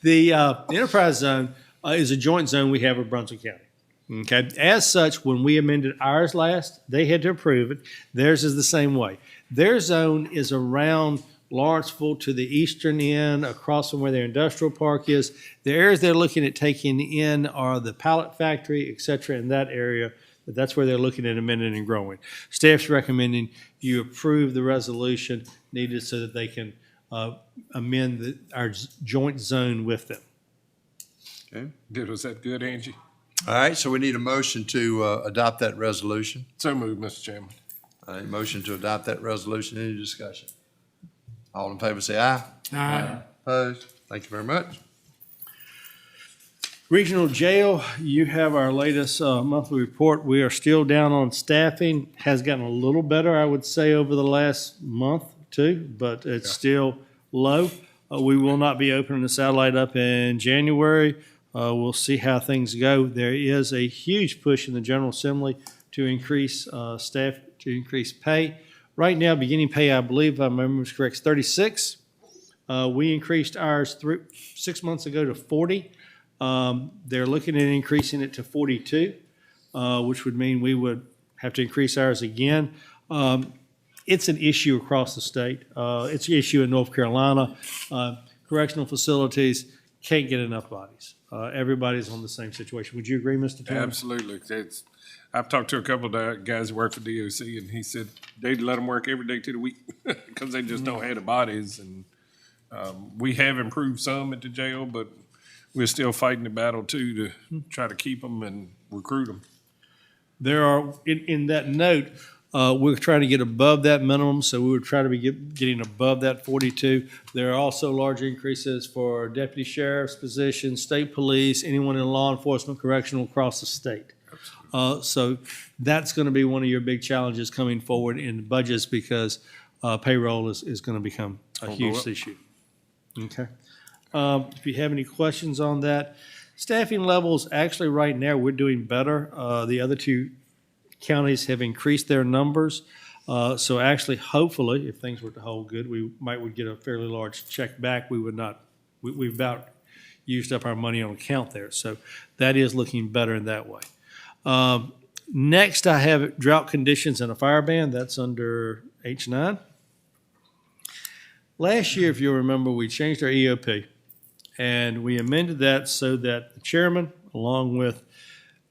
The enterprise zone is a joint zone we have with Brunswick County. Okay. As such, when we amended ours last, they had to approve it. Theirs is the same way. Their zone is around Lawrenceville to the eastern end, across from where their industrial park is. The areas they're looking at taking in are the pallet factory, et cetera, in that area. But that's where they're looking at amending and growing. Staff's recommending you approve the resolution needed so that they can amend our joint zone with them. Okay. Good. Was that good, Angie? All right, so we need a motion to adopt that resolution. So moved, Mr. Chairman. All right, motion to adopt that resolution. Any discussion? All in favor say aye. Aye. Opposed? Thank you very much. Regional Jail, you have our latest monthly report. We are still down on staffing. Has gotten a little better, I would say, over the last month or two, but it's still low. We will not be opening the satellite up in January. We'll see how things go. There is a huge push in the General Assembly to increase staff, to increase pay. Right now, beginning pay, I believe, if my memory is correct, is 36. We increased ours 6 months ago to 40. They're looking at increasing it to 42, which would mean we would have to increase ours again. It's an issue across the state. It's an issue in North Carolina. Correctional facilities can't get enough bodies. Everybody's on the same situation. Would you agree, Mr. Chairman? Absolutely. I've talked to a couple of guys who work for DOC, and he said they'd let them work every day to the week because they just don't have the bodies. And we have improved some at the jail, but we're still fighting the battle too to try to keep them and recruit them. There are, in that note, we're trying to get above that minimum, so we would try to be getting above that 42. There are also large increases for deputy sheriff's positions, state police, anyone in law enforcement, correctional across the state. So that's going to be one of your big challenges coming forward in the budgets because payroll is going to become a huge issue. Okay. If you have any questions on that, staffing levels, actually right now, we're doing better. The other two counties have increased their numbers. So actually, hopefully, if things were to hold good, we would get a fairly large check back. We would not, we've about used up our money on account there. So that is looking better in that way. Next, I have drought conditions and a fire ban. That's under H9. Last year, if you'll remember, we changed our EOP. And we amended that so that the chairman, along with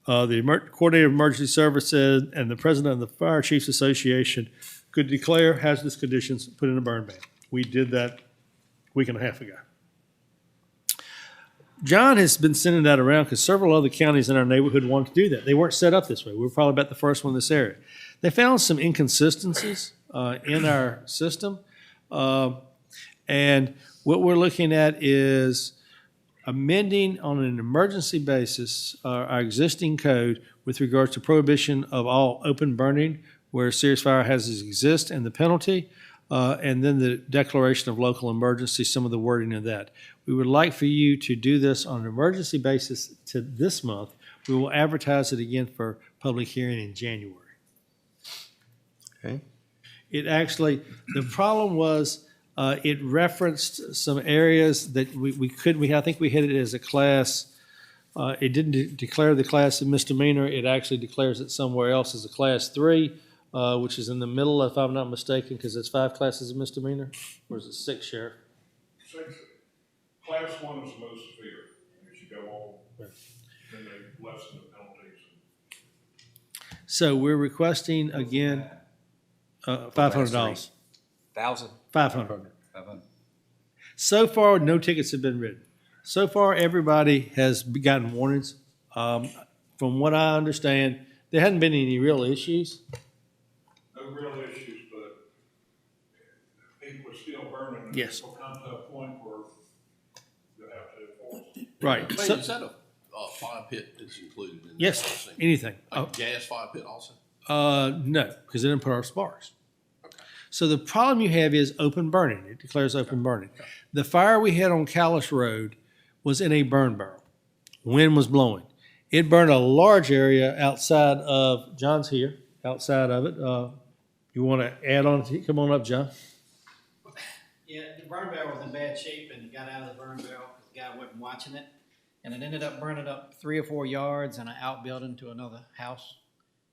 the coordinator of emergency services and the president of the Fire Chiefs Association could declare hazardous conditions, put in a burn ban. We did that a week and a half ago. John has been sending that around because several other counties in our neighborhood wanted to do that. They weren't set up this way. We were probably about the first one in this area. They found some inconsistencies in our system. And what we're looking at is amending on an emergency basis our existing code with regards to prohibition of all open burning where serious fire hazards exist and the penalty, and then the declaration of local emergency, some of the wording of that. We would like for you to do this on an emergency basis to this month. We will advertise it again for public hearing in January. Okay. It actually, the problem was it referenced some areas that I think we hit it as a class. It didn't declare the class a misdemeanor. It actually declares it somewhere else as a class 3, which is in the middle, if I'm not mistaken, because it's 5 classes of misdemeanor. Or is it 6, Sheriff? 6. Class 1 is the most severe. As you go on, then they lessen the penalties. So we're requesting again $500. 1,000? 500. So far, no tickets have been written. So far, everybody has gotten warnings. From what I understand, there hadn't been any real issues. No real issues, but people are still burning. Yes. It'll come to a point where you'll have to enforce. Right. Wait, So- is that a fire pit that's included in this? Yes, anything. Like gas fire pit also? No, because it didn't put our sparks. So the problem you have is open burning. It declares open burning. The fire we had on Callis Road was in a burn barrel. Wind was blowing. It burned a large area outside of, John's here, outside of it. You want to add on, come on up, John. Yeah, the burn barrel was in bad shape and it got out of the burn barrel because the guy wasn't watching it. And it ended up burning up 3 or 4 yards and an outbuilding to another house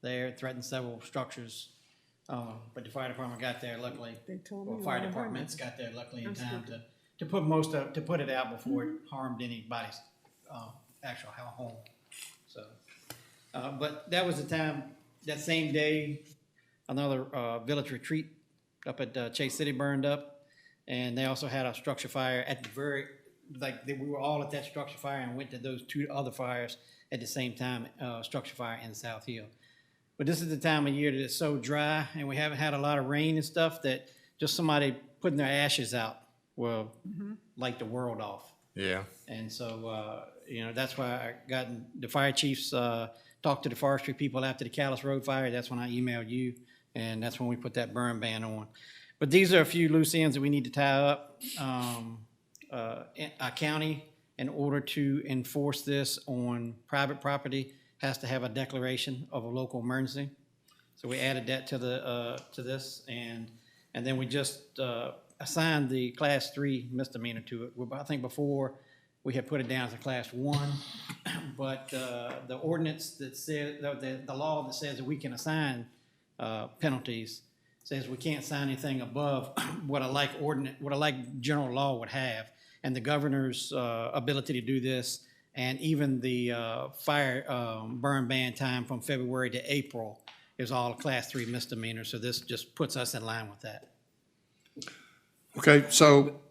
there. It threatened several structures. But the fire department got there luckily, or fire departments got there luckily in time to put it out before it harmed anybody's actual home. So, but that was the time, that same day, another village retreat up at Chase City burned up. And they also had a structure fire at the we were all at that structure fire and went to those 2 other fires at the same time, structure fire in South Hill. But this is the time of year that it's so dry and we haven't had a lot of rain and stuff that just somebody putting their ashes out will light the world off. Yeah. And so, that's why I got the fire chiefs, talked to the forestry people after the Callis Road fire. That's when I emailed you and that's when we put that burn ban on. But these are a few loose ends that we need to tie up. A county, in order to enforce this on private property, has to have a declaration of a local emergency. So we added that to this, and then we just assigned the class 3 misdemeanor to it. I think before we had put it down as a class 1, but the ordinance that says the law that says that we can assign penalties says we can't sign anything above what a like general law would have, and the governor's ability to do this. And even the fire burn ban time from February to April is all class 3 misdemeanor. So this just puts us in line with that. Okay, so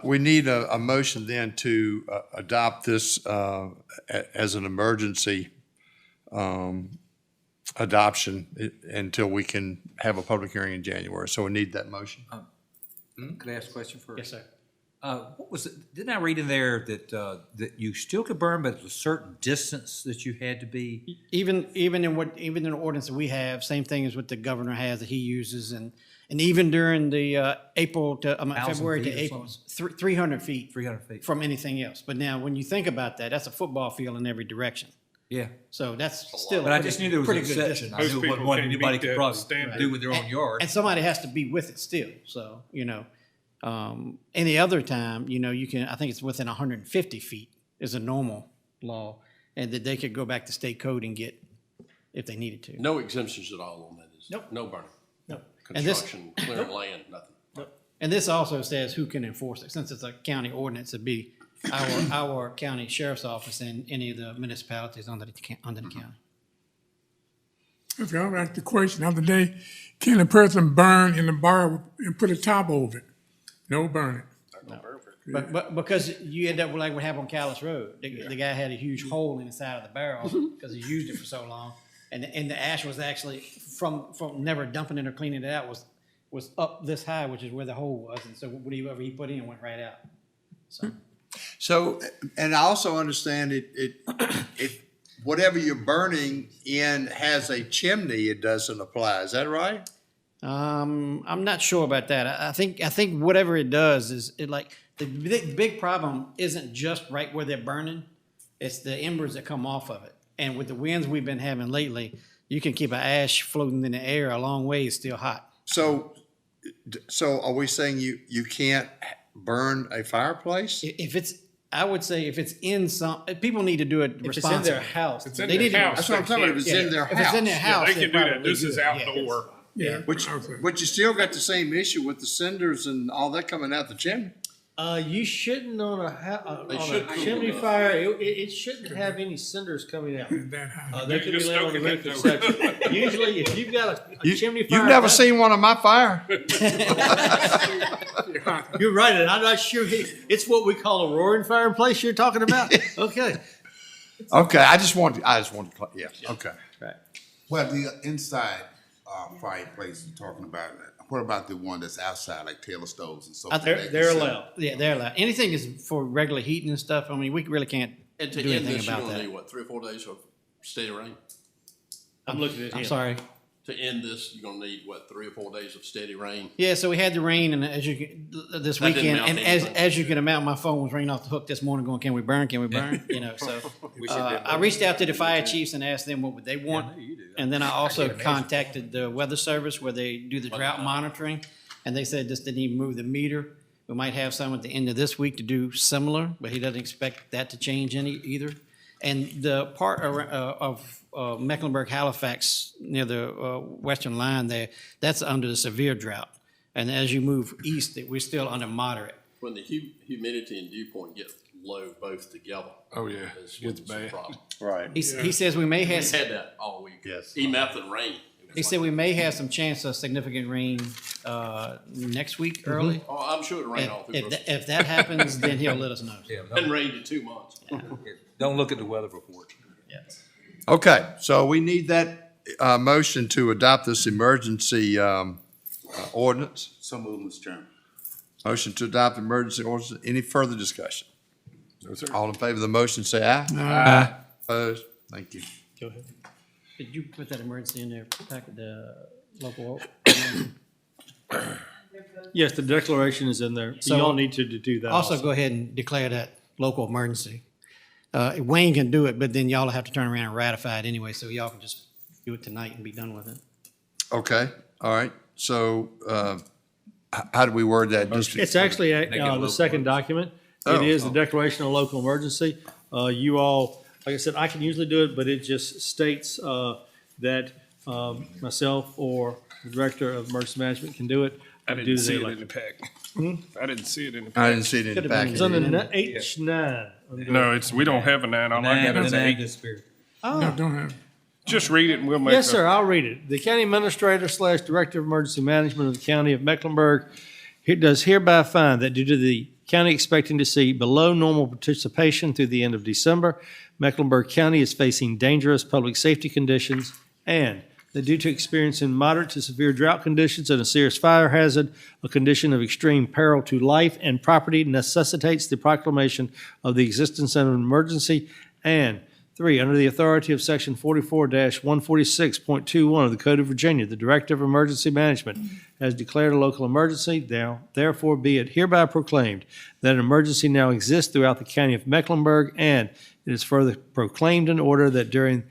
we need a motion then to adopt this as an emergency adoption until we can have a public hearing in January. So we need that motion. Could I ask a question first? Yes, sir. What was it? Didn't I read in there that, that you still could burn, but at a certain distance that you had to be? Even in the ordinance that we have, same thing as what the governor has that he uses, and even during the February to feet or April, 300 feet. 300 feet. From anything else. But now, when you think about that, that's a football field in every direction. Yeah. So that's still. But I just knew there was an pretty good exception. distance. I knew it wasn't one anybody could probably do with their own yard. And somebody has to be with it still. So, any other time, you can, I think it's within 150 feet is a normal law, and that they could go back to state code and get, if they needed to. No exemptions at all on that, is there? Nope. No burning? Nope. And this- Construction, clearing land, nothing? And this also says who can enforce it. Since it's a county ordinance, it'd be our county sheriff's office and any of the municipalities under the county. Okay, I'll ask the question. The other day, can a person burn in the bar and put a top over it? No burning. But because you end up like what happened on Callis Road, the guy had a huge hole in the side of the barrel because he used it for so long, and the ash was actually from never dumping it or cleaning it out was up this high, which is where the hole was, and so whatever he put in went right out. So, and I also understand it whatever you're burning in has a chimney, it doesn't apply. Is that right? I'm not sure about that. I think whatever it does is it like the big problem isn't just right where they're burning. It's the embers that come off of it. And with the winds we've been having lately, you can keep an ash floating in the air a long ways still hot. So are we saying you can't burn a fireplace? I would say if it's in people need to do it If it's in responsibly. their house. It's in their house. That's what I'm talking about. If it's in their house. If it's in their house, They can do that. probably This is do it. outdoor. Yeah. But you still got the same issue with the cinders and all that coming out the chimney. You shouldn't on a They on should a cool chimney it up. fire. It shouldn't have any cinders coming out. That high. They can be Just laying on the stoking roof it, section. Usually, if you've got a chimney fire, You've never seen one of my fire? You're right, and I'm not sure it's what we call a roaring fireplace you're talking about. Okay. Okay, I just want to, yeah, okay. Right. Well, the inside fireplace you're talking about, what about the one that's outside, like Taylor stoves and so forth? They're allowed. Yeah, they're allowed. Anything is for regular heating and stuff. I mean, we really can't And to do end anything this, you're about gonna that. need, what, 3 or 4 days of steady rain? I'm looking at him. I'm sorry. To end this, you're gonna need, what, 3 or 4 days of steady rain? Yeah, so we had the rain, and this That didn't weekend, mount and anything. as you can imagine, my phone was ringing off the hook this morning, going, "Can we burn? Can we burn?" So I reached out to the fire chiefs and asked them what would they want, and then I also contacted the weather service where they do the drought monitoring, and they said just didn't even move the meter. We might have some at the end of this week to do similar, but he doesn't expect that to change any either. And the part of Mecklenburg, Halifax, near the western line there, that's under the severe drought. And as you move east, we're still under moderate. When the humidity and dew point get low both together. Oh, yeah. It's a problem. Right. He says we may We have, had that all week. Yes. Even after the rain. he said we may have some chance of significant rain next week early. Oh, I'm sure it'll rain all through Christmas. If that happens, then he'll let us know. Yeah, It's been rained in 2 months. don't look at the weather report. Yes. Okay, so we need that motion to adopt this emergency ordinance. So moved, Mr. Chairman. Motion to adopt emergency ordinance. Any further discussion? No, sir. All in favor of the motion, say aye. Aye. Opposed? Thank you. Go ahead. Did you put that emergency in there, packet the local? Yes, the declaration is in there. So- You all need to do that. Also, go ahead and declare that local emergency. Wayne can do it, but then y'all have to turn around and ratify it anyway, so y'all can just do it tonight and be done with it. Okay, all right. So how do we word that? It's actually the second document. It is the declaration of local emergency. You all, like I said, I can usually do it, but it just states that myself or the director of emergency management can do it. I Do didn't the see it elect- in the pack. Hmm? I didn't see it in the I pack. didn't see it in the Could've been packet. It's on the either. H9. No, we don't have a 9. All I got is an 8. No, don't have. Just read it and we'll make Yes, sir, I'll read it. The county administrator / director of emergency management of the county of Mecklenburg does hereby find that due to the county expecting to see below normal participation through the end of December, Mecklenburg County is facing dangerous public safety conditions, and that due to experiencing moderate to severe drought conditions and a serious fire hazard, a condition of extreme peril to life and property necessitates the proclamation of the existence of an emergency. And 3, under the authority of Section 44-146.21 of the Code of Virginia, the Director of Emergency Management has declared a local emergency. Now, therefore, be it hereby proclaimed that an emergency now exists throughout the county of Mecklenburg, and it is further proclaimed in order that during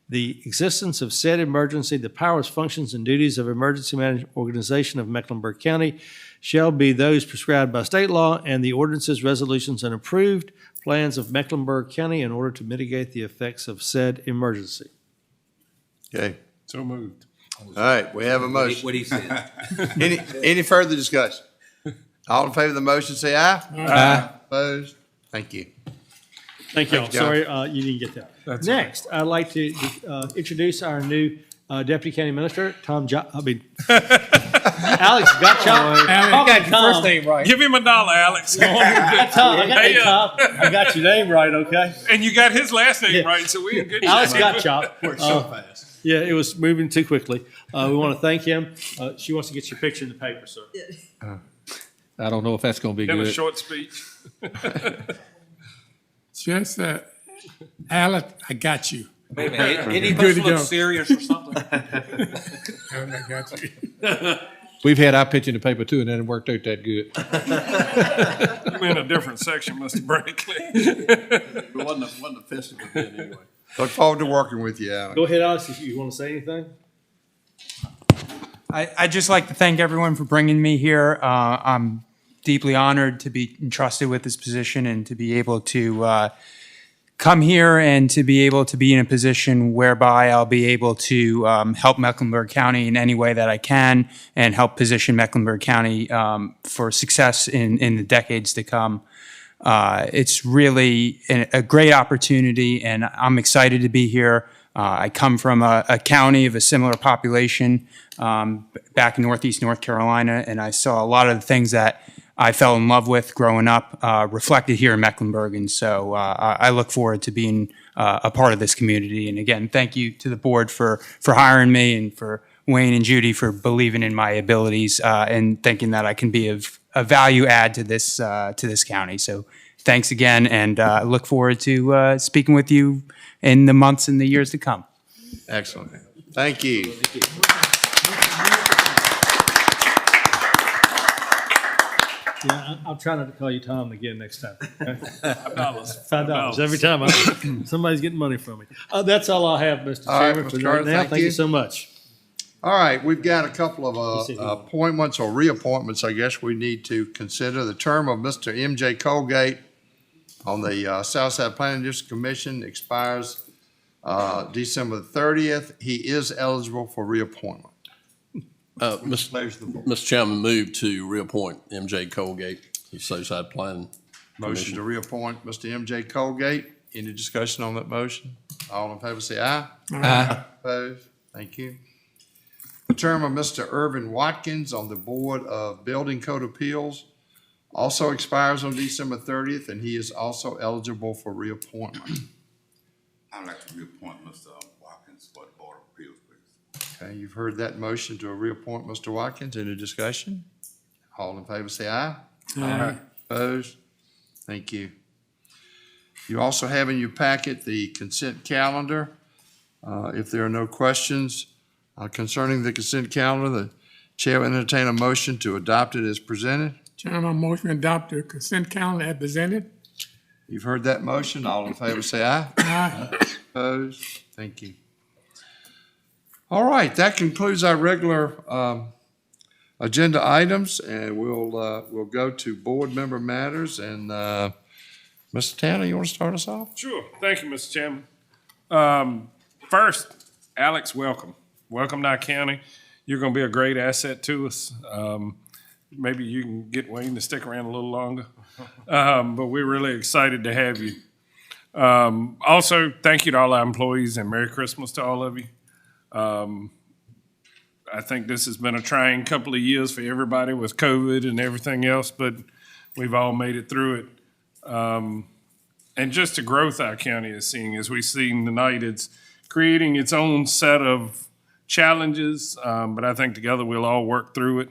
the existence of said emergency, the powers, functions, and duties of Emergency Management Organization of Mecklenburg County shall be those prescribed by state law and the ordinances, resolutions, and approved plans of Mecklenburg County in order to mitigate the effects of said emergency. Okay. So moved. All right, we have a motion. What he said. Any further discussion? All in favor of the motion, say aye. Aye. Opposed? Thank you. Thank you all. Thank you, John. Sorry you didn't get that. Next, I'd like to introduce our new Deputy County Administrator, Alex Gottschalk. Alex, got your first name right. Give him $1, Alex. Come on. Hey, Tom, I got your name right, okay? And you got his last name right, so we in good Alex shape. Gottschalk. Worked so fast. Yeah, it was moving too quickly. We want to thank him. She wants to get your picture in the paper, sir. I don't know if that's going to be Give him a good. short speech. just, Alex, I got you. Wait a minute, any You're of good us to look go. serious or something? I got you. We've had our picture in the paper too, and it didn't work out that good. I'm in a different section, Mr. Brinkley. It wasn't a festival then anyway. Look forward to working with you, Alex. Go ahead, Alex, if you want to say anything. I'd just like to thank everyone for bringing me here. I'm deeply honored to be entrusted with this position and to be able to come here and to be able to be in a position whereby I'll be able to help Mecklenburg County in any way that I can and help position Mecklenburg County for success in the decades to come. It's really a great opportunity, and I'm excited to be here. I come from a county of a similar population back in Northeast North Carolina, and I saw a lot of the things that I fell in love with growing up reflected here in Mecklenburg, and so I look forward to being a part of this community. And again, thank you to the board for hiring me, and for Wayne and Judy for believing in my abilities and thinking that I can be of a value add to this county. So thanks again, and I look forward to speaking with you in the months and the years to come. Excellent. Thank you. Yeah, I'll try not to call you Tom again next time. Okay? $5. $5 every time. Somebody's getting money from me. That's all I have, Mr. All right, Chairman, for Mr. right Carter, now. thank Thank you you. so much. All right, we've got a couple of You said appointments or reappointments, I guess we need to consider. The term of Mr. M.J. Colgate on the Southside Planning District Commission expires December 30th. He is eligible for reappointment. Mr. Chairman, move to reappoint M.J. Colgate to Southside Planning Motion Commission. to reappoint Mr. M.J. Colgate. Any discussion on that motion? All in favor say aye. Aye. Opposed? Thank you. The term of Mr. Irvin Watkins on the Board of Building Code Appeals also expires on December 30th, and he is also eligible for reappointment. I'd like to reappoint Mr. Watkins for the Board of Appeals, please. Okay, you've heard that motion to reappoint Mr. Watkins. Any discussion? All in favor say aye. Aye. Opposed? Thank you. You also have in your packet the consent calendar. If there are no questions concerning the consent calendar, the chair will entertain a motion to adopt it as presented. Chairman, motion to adopt the consent calendar as presented. You've heard that motion. All in favor say aye. Aye. Opposed? Thank you. All right, that concludes our regular agenda items, and we'll go to board member matters. And Mr. Tanner, you want to start us off? Sure. Thank you, Mr. Chairman. First, Alex, welcome. Welcome to our county. You're going to be a great asset to us. Maybe you can get Wayne to stick around a little longer. But we're really excited to have you. Also, thank you to all our employees, and Merry Christmas to all of you. I think this has been a trying couple of years for everybody with COVID and everything else, but we've all made it through it. And just the growth our county is seeing, as we've seen tonight, it's creating its own set of challenges, but I think together we'll all work through it.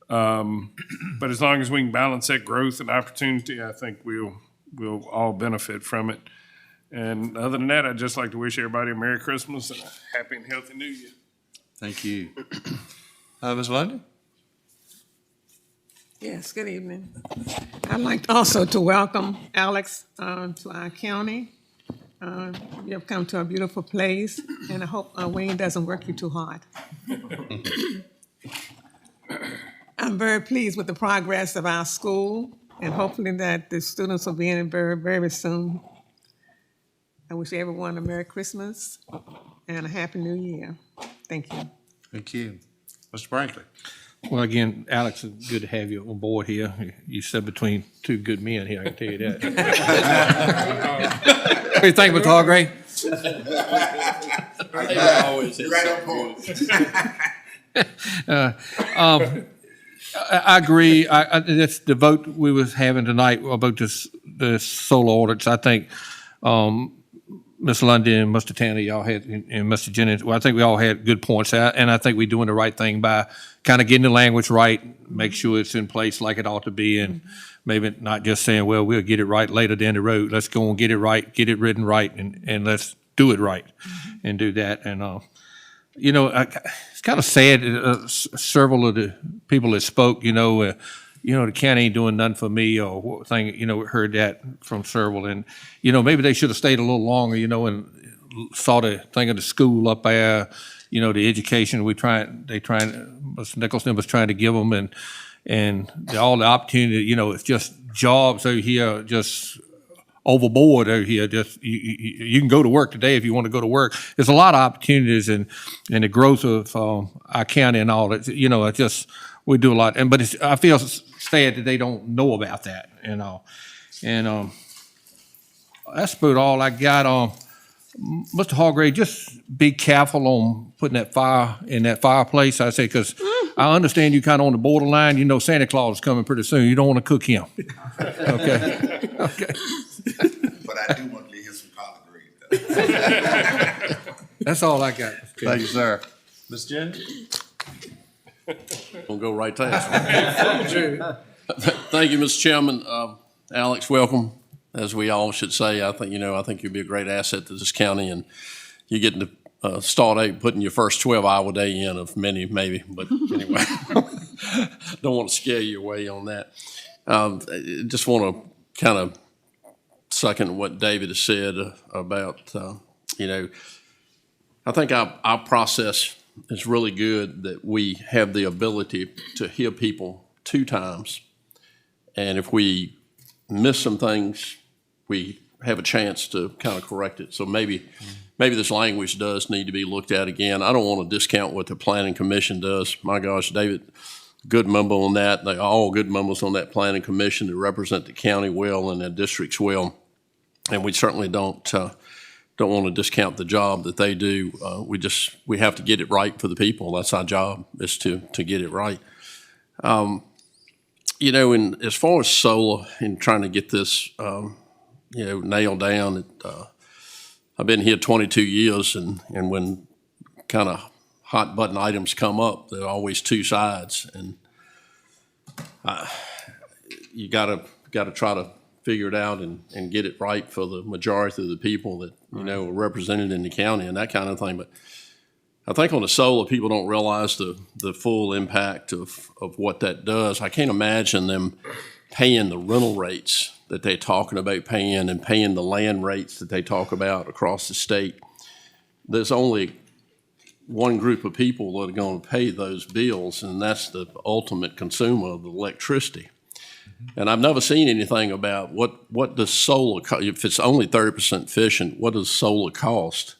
But as long as we can balance that growth and opportunity, I think we'll all benefit from it. And other than that, I'd just like to wish everybody a Merry Christmas and a happy and healthy New Year. Thank you. Ms. Lundy? Yes, good evening. I'd like also to welcome Alex to our county. You have come to a beautiful place, and I hope Wayne doesn't work you too hard. I'm very pleased with the progress of our school, and hopefully that the students will be in it very, very soon. I wish everyone a Merry Christmas and a Happy New Year. Thank you. Thank you. Mr. Brinkley? Well, again, Alex, it's good to have you on board here. You sit between two good men here, I can tell you that. What do you think, Mr. Hargrave? I agree. That's the vote we was having tonight about the solar ordinance. I think Ms. Lundy and Mr. Tanner, y'all had, and Mr. Jennings, well, I think we all had good points out, and I think we're doing the right thing by kind of getting the language right, make sure it's in place like it ought to be, and maybe not just saying, well, we'll get it right later down the road. Let's go and get it right, get it written right, and let's do it right and do that. And, you know, it's kind of sad, several of the people that spoke, the county ain't doing nothing for me or thing, heard that from several. And, maybe they should have stayed a little longer, and saw the thing of the school up there, the education Mr. Nicholson was trying to give them and all the opportunity, it's just jobs over here, just overboard over here. Just you can go to work today if you want to go to work. There's a lot of opportunities and the growth of our county and all that. It just we do a lot. But I feel sad that they don't know about that. And that's about all I got. Mr. Hargrave, just be careful on putting that fire in that fireplace. I say because I understand you kind of on the borderline. Santa Claus is coming pretty soon. You don't want to cook him. Okay. Okay. But I do want to leave him some collard greens. That's all I got. Thank you, sir. Ms. Jennings? We'll go right to that. Thank you, Mr. Chairman. Alex, welcome. As we all should say, I think you'll be a great asset to this county, and you're getting to start out putting your first 12-hour day in of many, maybe. But anyway, don't want to scare you away on that. Just want to kind of second what David has said about, I think our process is really good that we have the ability to hear people 2 times. And if we miss some things, we have a chance to kind of correct it. So maybe this language does need to be looked at again. I don't want to discount what the Planning Commission does. My gosh, David, good member on that. They're all good members on that Planning Commission that represent the county well and their districts well. And we certainly don't want to discount the job that they do. We have to get it right for the people. That's our job, is to get it right. And as far as solar and trying to get this, nailed down, I've been here 22 years, and when kind of hot button items come up, there are always 2 sides, and you gotta try to figure it out and get it right for the majority of the people that are represented in the county and that kind of thing. But I think on the solar, people don't realize the full impact of what that does. I can't imagine them paying the rental rates that they're talking about paying and paying the land rates that they talk about across the state. There's only one group of people that are going to pay those bills, and that's the ultimate consumer of the electricity. And I've never seen anything about what does solar, if it's only 30% efficient, what does solar cost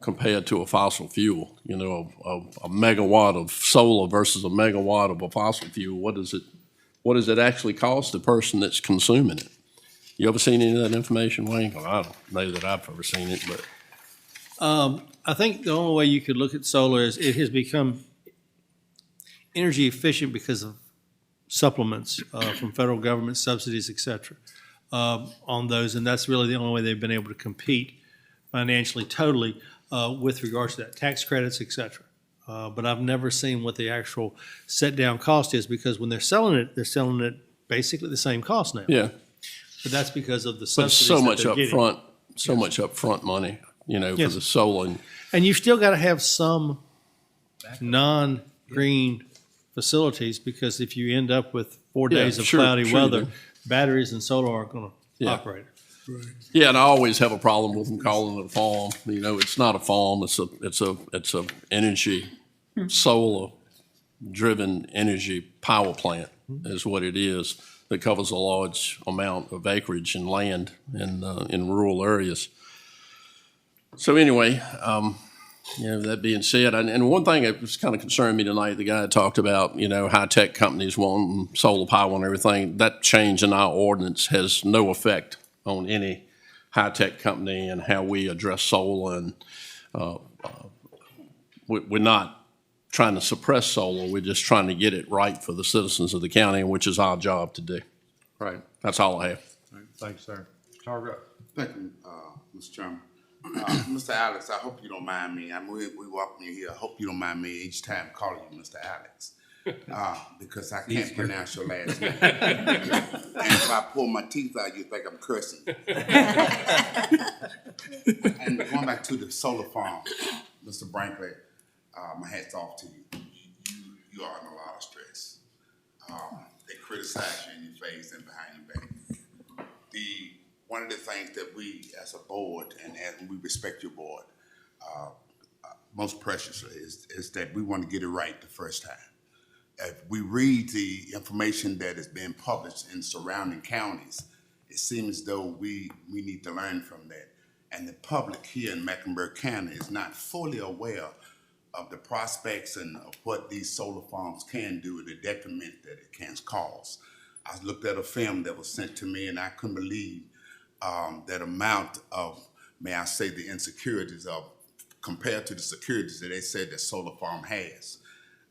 compared to a fossil fuel? A megawatt of solar versus a megawatt of a fossil fuel, what does it actually cost the person that's consuming it? You ever seen any of that information, Wayne? Well, I don't know that I've ever seen it, but. I think the only way you could look at solar is it has become energy efficient because of supplements from federal government, subsidies, et cetera, on those. And that's really the only way they've been able to compete financially totally with regards to that, tax credits, et cetera. but I've never seen what the actual set-down cost is, because when they're selling it basically the same cost now. Yeah, But that's because of the but subsidies so that much they're getting. upfront, much upfront money, for Yes. the solar. And you've still got to have some non-green facilities, because if you end up with 4 Yeah, days of sure, cloudy sure, weather, then. batteries and solar aren't going to Yeah. operate. Yeah, and I always have a problem with them calling it a farm. It's not a farm. It's a energy, solar-driven energy power plant is what it is, that covers a large amount of acreage and land in rural areas. So anyway, that being said, and one thing that was kind of concerned me tonight, the guy talked about, high-tech companies wanting solar power and everything. That change in our ordinance has no effect on any high-tech company and how we address solar. And we're not trying to suppress solar. We're just trying to get it right for the citizens of the county, which is our job to do. Right. That's all I have. Thanks, sir. Target. Thank you, Mr. Chairman. Mr. Alex, I hope you don't mind me. We welcome you here. I hope you don't mind me each time calling you Mr. Alex. Because I can't pronounce your last name. And if I pull my teeth out, you think I'm cursing. And going back to the solar farm, Mr. Brinkley, my hat's off to you. You are in a lot of stress. They criticize you in your face and behind your back. One of the things that we as a board, and we respect your board, most precious is that we want to get it right the first time. If we read the information that is being published in surrounding counties, it seems as though we need to learn from that. And the public here in Mecklenburg County is not fully aware of the prospects and of what these solar farms can do and the detriment that it can cause. I looked at a film that was sent to me, and I couldn't believe that amount of, may I say, the insecurities of compared to the securities that they said that solar farm has.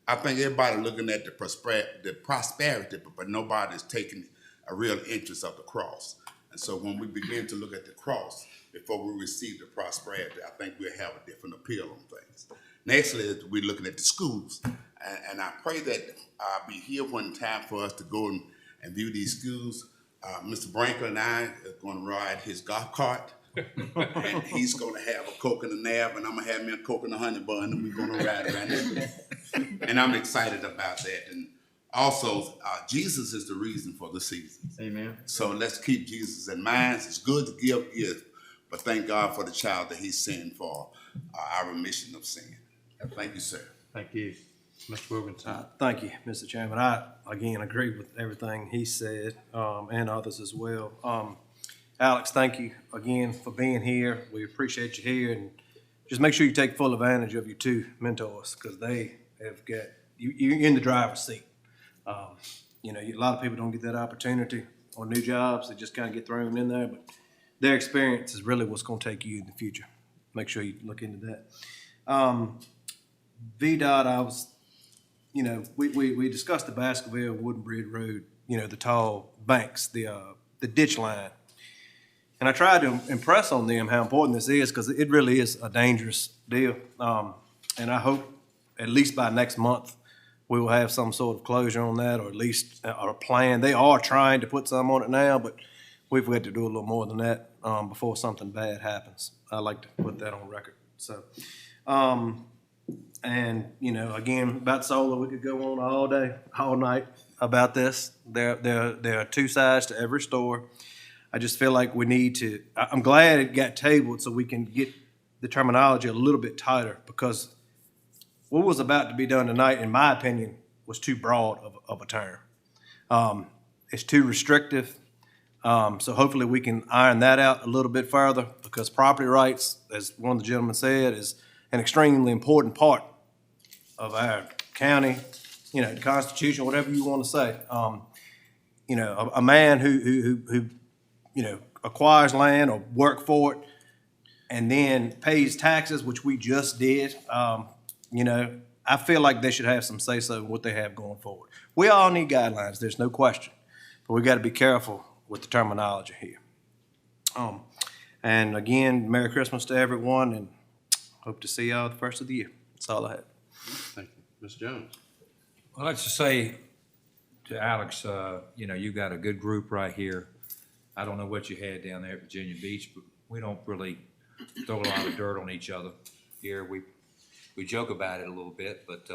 I think everybody looking at the prosperity, but nobody's taking a real interest of the cross. And so when we begin to look at the cross before we receive the prosperity, I think we'll have a different appeal on things. Nextly, we're looking at the schools, and I pray that I'll be here when time for us to go and view these schools. Mr. Brinkley and I are going to ride his golf cart, and he's going to have a Coke and a nab, and I'm going to have me a Coke and a honey bun, and we're going to ride around there. And I'm excited about that. And also, Jesus is the reason for the seasons. Amen. So let's keep Jesus in mind. It's good to give gifts, but thank God for the child that he sent for our remission of sin. Thank you, sir. Thank you. Mr. Wilkinson. Thank you, Mr. Chairman. I, again, agree with everything he said, and others as well. Alex, thank you again for being here. We appreciate you here, and just make sure you take full advantage of your two mentors, because they have got, you're in the driver's seat. A lot of people don't get that opportunity on new jobs. They just kind of get thrown in there, but their experience is really what's going to take you in the future. Make sure you look into that. VDOT, I was, we discussed the Baskerville Wooden Bridge Road, the tall banks, the ditch line. And I tried to impress on them how important this is, because it really is a dangerous deal. And I hope at least by next month, we will have some sort of closure on that, or at least a plan. They are trying to put some on it now, but we've got to do a little more than that before something bad happens. I like to put that on record. So, again, about solar, we could go on all day, all night about this. There are two sides to every story. I just feel like we need to, I'm glad it got tabled so we can get the terminology a little bit tighter, because what was about to be done tonight, in my opinion, was too broad of a term. It's too restrictive. So hopefully we can iron that out a little bit further, because property rights, as one of the gentlemen said, is an extremely important part of our county, the Constitution, whatever you want to say. A man who acquires land or work for it and then pays taxes, which we just did, I feel like they should have some say-so in what they have going forward. We all need guidelines, there's no question, but we got to be careful with the terminology here. And again, Merry Christmas to everyone, and hope to see y'all the first of the year. That's all I have. Thank you. Mr. Jones? Well, let's just say to Alex, you got a good group right here. I don't know what you had down there at Virginia Beach, but we don't really throw a lot of dirt on each other here. We joke about it a little bit, but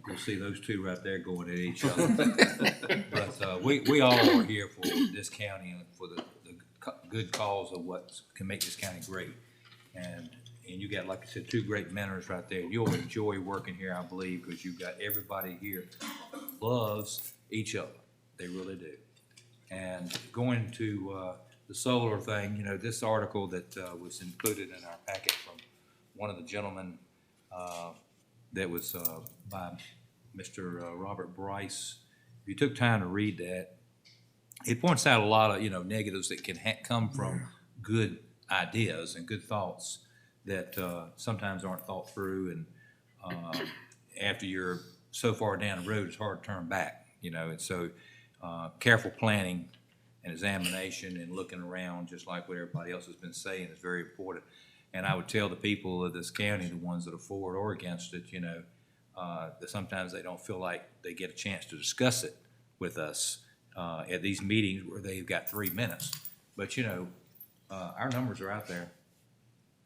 you'll see those two right there going at each other. But we all are here for this county and for the good cause of what can make this county great. And you got, like I said, two great mentors right there. You'll enjoy working here, I believe, because you've got everybody here loves each other. They really do. And going to the solar thing, this article that was included in our packet from one of the gentlemen that was by Mr. Robert Bryce. If you took time to read that, it points out a lot of negatives that can come from good ideas and good thoughts that sometimes aren't thought through, and after you're so far down the road, it's hard to turn back. And so careful planning and examination and looking around, just like what everybody else has been saying, is very important. And I would tell the people of this county, the ones that are for it or against it, that sometimes they don't feel like they get a chance to discuss it with us at these meetings where they've got 3 minutes. But, our numbers are out there.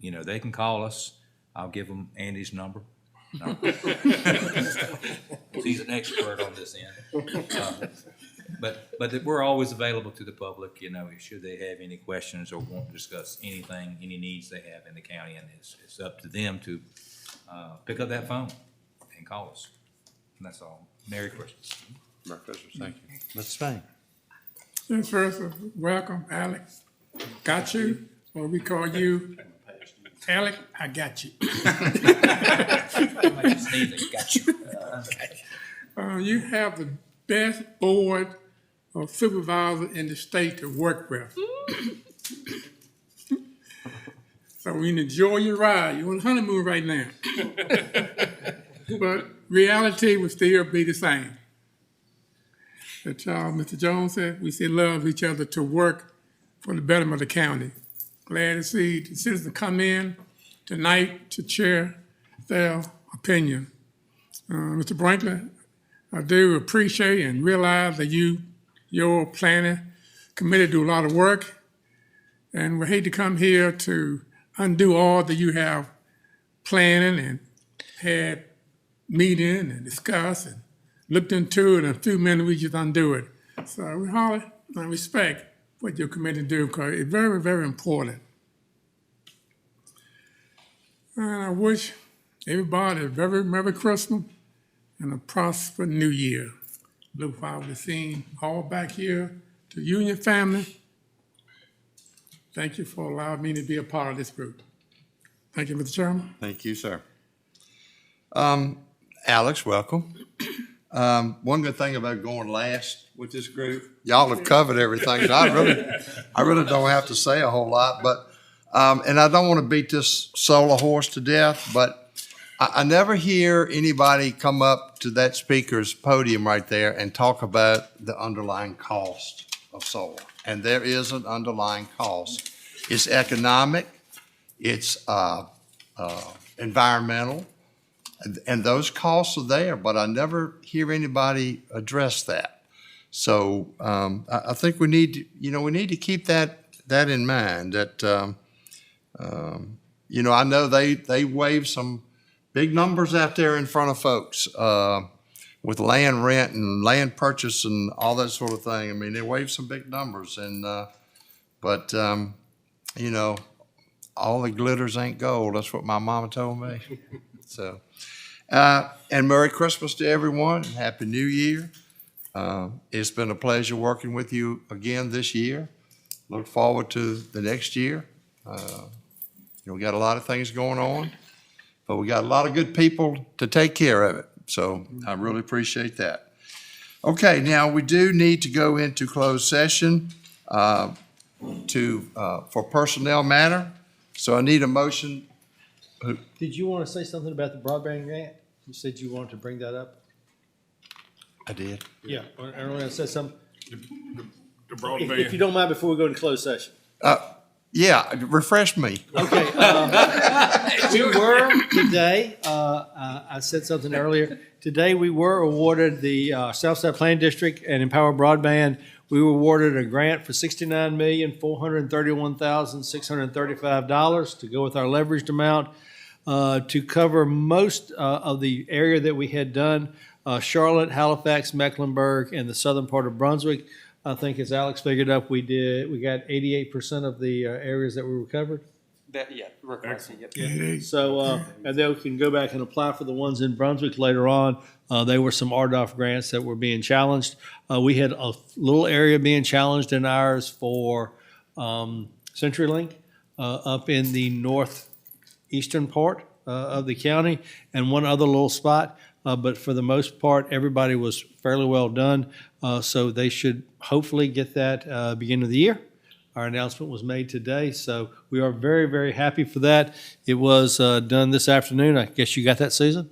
They can call us. I'll give them Andy's number. No. He's an expert on this end. But we're always available to the public, should they have any questions or want to discuss anything, any needs they have in the county, and it's up to them to pick up that phone and call us. And that's all. Merry Christmas. Merry Christmas. Thank you. Mr. Spain? Just first, welcome, Alex. Got you, or we call you Alex, I got you. Got you. You have the best board of supervisors in the state to work with. So we enjoy your ride. You're on honeymoon right now. But reality will still be the same. That Mr. Jones said, we still love each other to work for the betterment of the county. Glad to see the citizens come in tonight to share their opinion. Mr. Brinkley, I do appreciate and realize that your planning committee do a lot of work, and we hate to come here to undo all that you have planning and had meeting and discussed and looked into it, and in a few minutes we just undo it. So we holler and respect what your committee do, because it's very, very important. And I wish everybody a very Merry Christmas and a prosperous New Year. Look forward to seeing all back here, to you and your family. Thank you for allowing me to be a part of this group. Thank you, Mr. Chairman. Thank you, sir. Alex, welcome. One good thing about going last with this group, y'all have covered everything. So I really don't have to say a whole lot, but and I don't want to beat this solar horse to death, but I never hear anybody come up to that speaker's podium right there and talk about the underlying cost of solar. And there is an underlying cost. It's economic, it's environmental, and those costs are there, but I never hear anybody address that. So I think we need to keep that in mind. That I know they wave some big numbers out there in front of folks with land rent and land purchase and all that sort of thing. I mean, they wave some big numbers, but all the glitters ain't gold. That's what my mama told me. So, and Merry Christmas to everyone and Happy New Year. It's been a pleasure working with you again this year. Look forward to the next year. We got a lot of things going on, but we got a lot of good people to take care of it. So I really appreciate that. Okay, now we do need to go into closed session for personnel matter. So I need a motion. Did you want to say something about the broadband grant? You said you wanted to bring that up? I did. Yeah, I want to say something. The broadband. If you don't mind, before we go into closed session. Yeah, refresh me. Okay, we were today, I said something earlier. Today, we were awarded the Southside Planning District and Empower Broadband. We were awarded a grant for $69,431,635 to go with our leveraged amount to cover most of the area that we had done, Charlotte, Halifax, Mecklenburg, and the southern part of Brunswick. I think as Alex figured up, we got 88% of the areas that we recovered. So, and then we can go back and apply for the ones in Brunswick later on. They were some RDOF grants that were being challenged. We had a little area being challenged in ours for CenturyLink up in the northeastern part of the county, and one other little spot. But for the most part, everybody was fairly well done. So they should hopefully get that beginning of the year. Our announcement was made today, so we are very, very happy for that. It was done this afternoon. I guess you got that, Susan?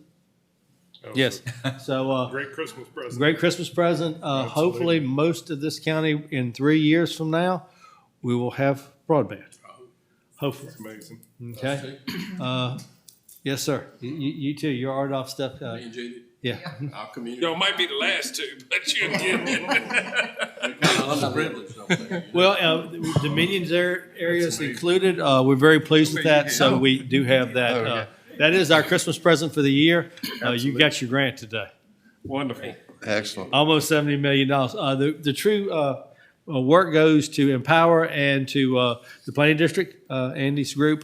Yes. So Great Christmas present. great Christmas present. Hopefully, most of this county in 3 years from now, we will have broadband. Hopefully. That's amazing. Okay. Yes, sir. You too. Your RDOF stuff. Me and Judy, Yeah. our community. Y'all might be the last two, but you'll get it. Underprivileged, don't they? Well, Dominion's area is included. We're very pleased with that, so we do have that. That is our Christmas present for the year. You got your grant today. Wonderful. Excellent. Almost $70 million. The true work goes to Empower and to the Planning District, Andy's group.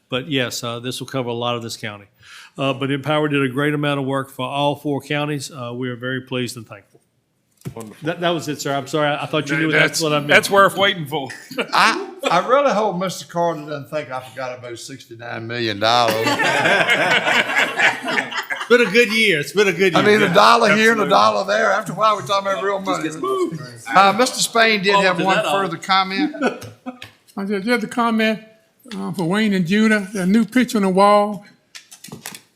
But yes, this will cover a lot of this county. But Empower did a great amount of work for all 4 counties. We are very pleased and thankful. Wonderful. That was it, sir. I'm sorry. I thought you knew that's what I meant. That's worth waiting for. I really hope Mr. Carter doesn't think I forgot about $69 million. It's been a good year. It's been a good year. I mean, a dollar here and a dollar there. After a while, we're talking about real money. Mr. Spain did have one further comment. Just a comment for Wayne and Judah, the new picture on the wall.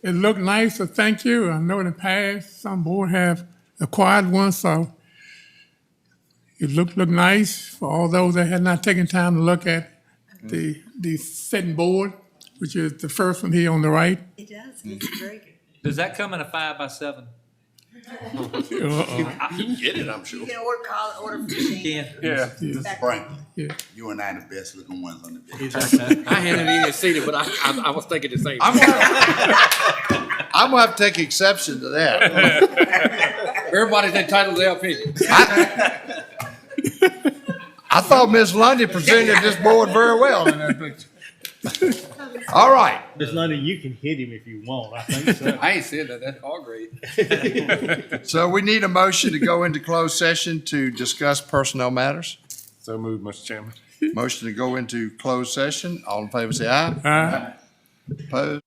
It looked nice, so thank you. I know in the past, some board have acquired one, so it looked nice for all those that had not taken time to look at the setting board, which is the first one here on the right. It does. It's very good. Does that come in a 5x7? You can get it, I'm sure. You can order machine. Yeah. Mr. Franklin, Yeah. you and I the best looking ones on the picture. I hadn't even seen it, but I was thinking the same. I'm gonna have to take exception to that. Everybody's entitled to their opinion. I thought Ms. Lundy presented this board very well in that picture. All right. Ms. Lundy, you can hit him if you want. I think so. I ain't said that. That's all great. So we need a motion to go into closed session to discuss personnel matters. So moved, Mr. Chairman. Motion to go into closed session. All in favor, say aye. Aye. Opposed?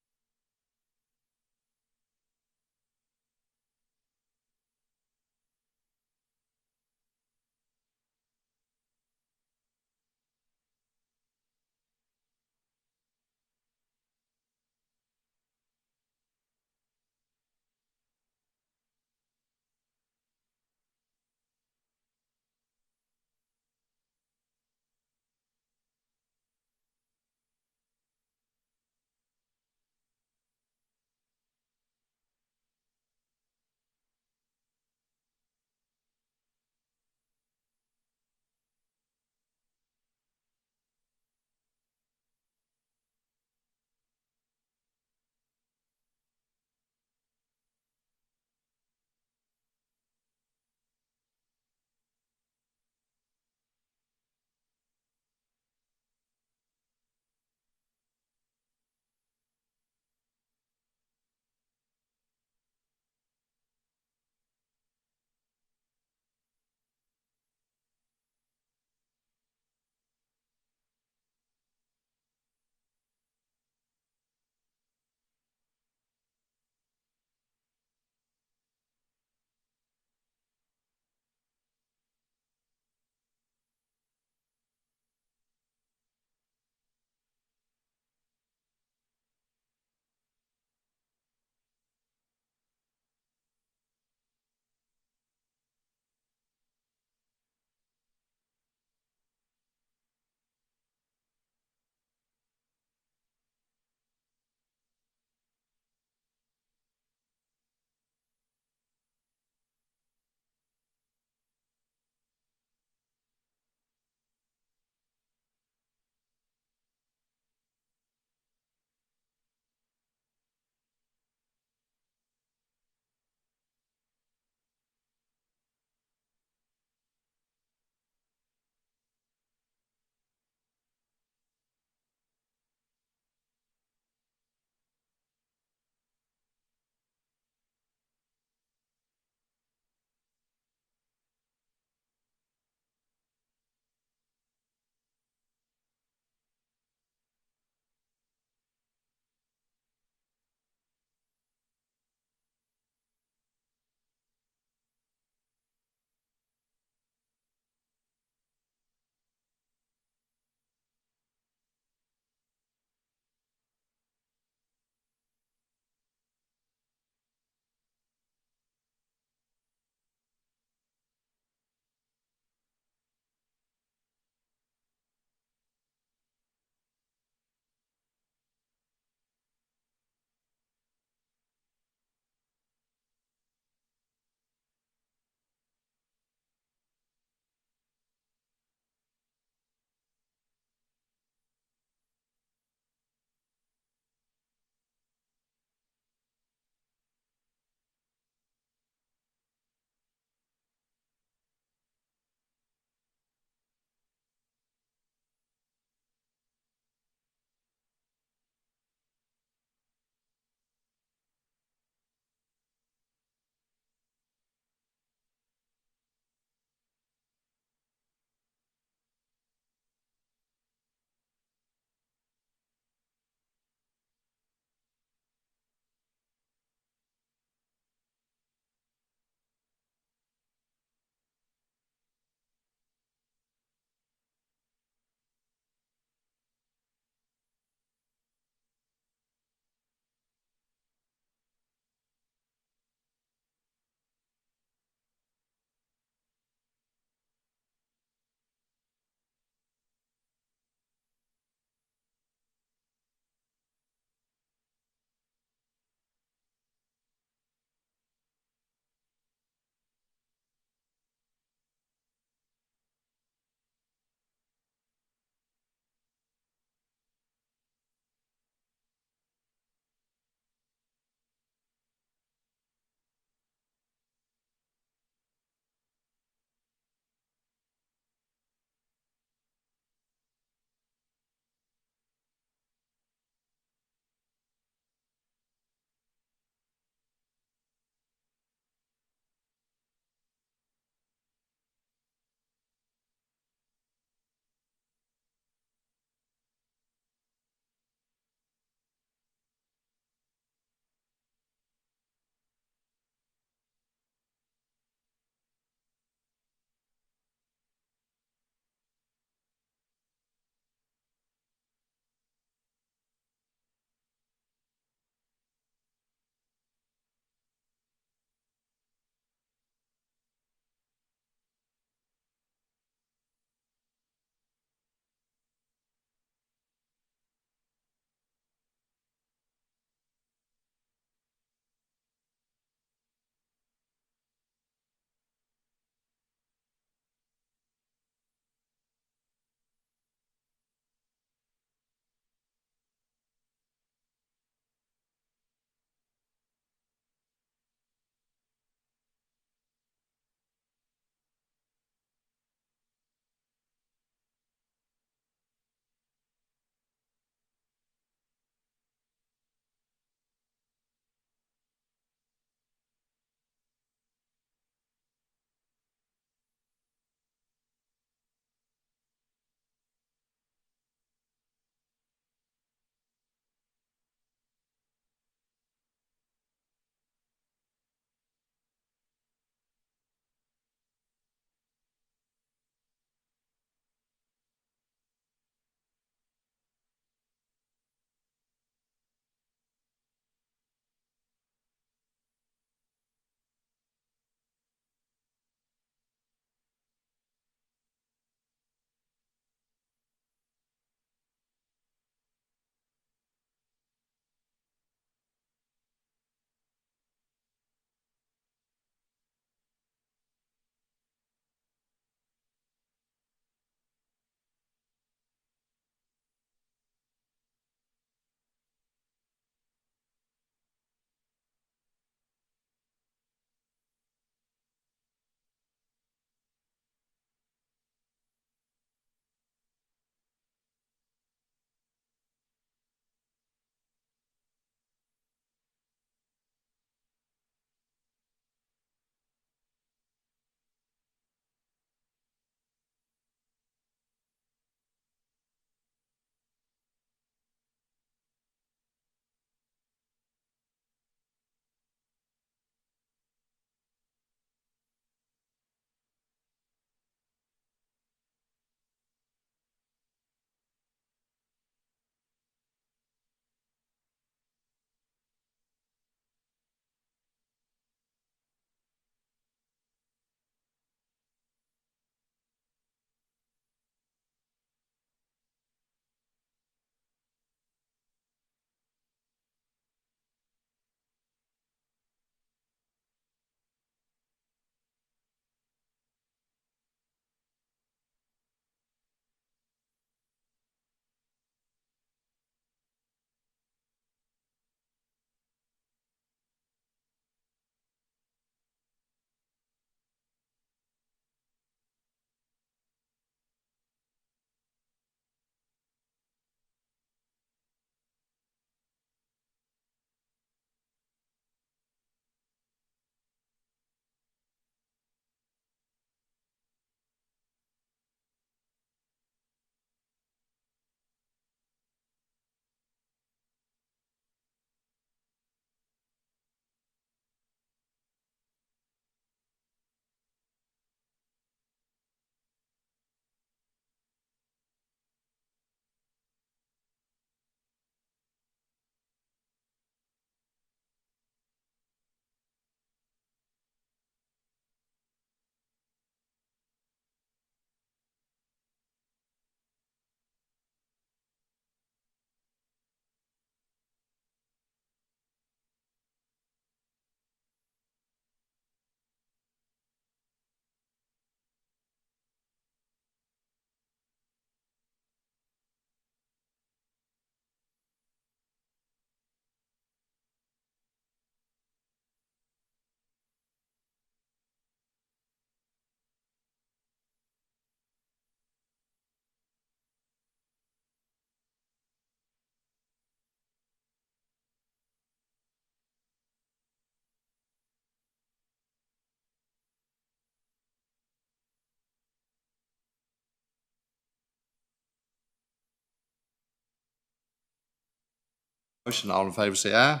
Motion, all in favor say aye.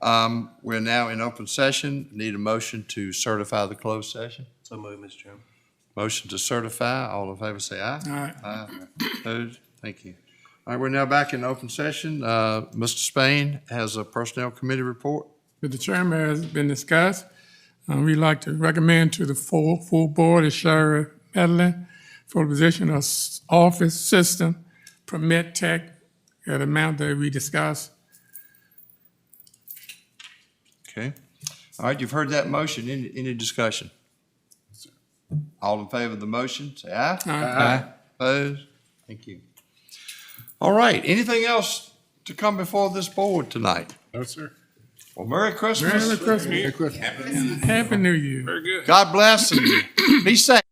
Aye. We're now in open session. Need a motion to certify the closed session. So moved, Mr. Chairman. Motion to certify, all in favor say aye. Aye. Aye. Opposed? Thank you. All right, we're now back in open session. Mr. Spain has a Personnel Committee report. Mr. Chairman, as has been discussed, we'd like to recommend to the full board is Sherry Madeline for the position of office assistant permit tech at amount that we discussed. Okay. All right, you've heard that motion. Any discussion? All in favor of the motion, say aye. Aye. Opposed? Thank you. All right, anything else to come before this board tonight? No, sir. Well, Merry Christmas. Merry Christmas. Happy New Year. Very good. God bless and be safe.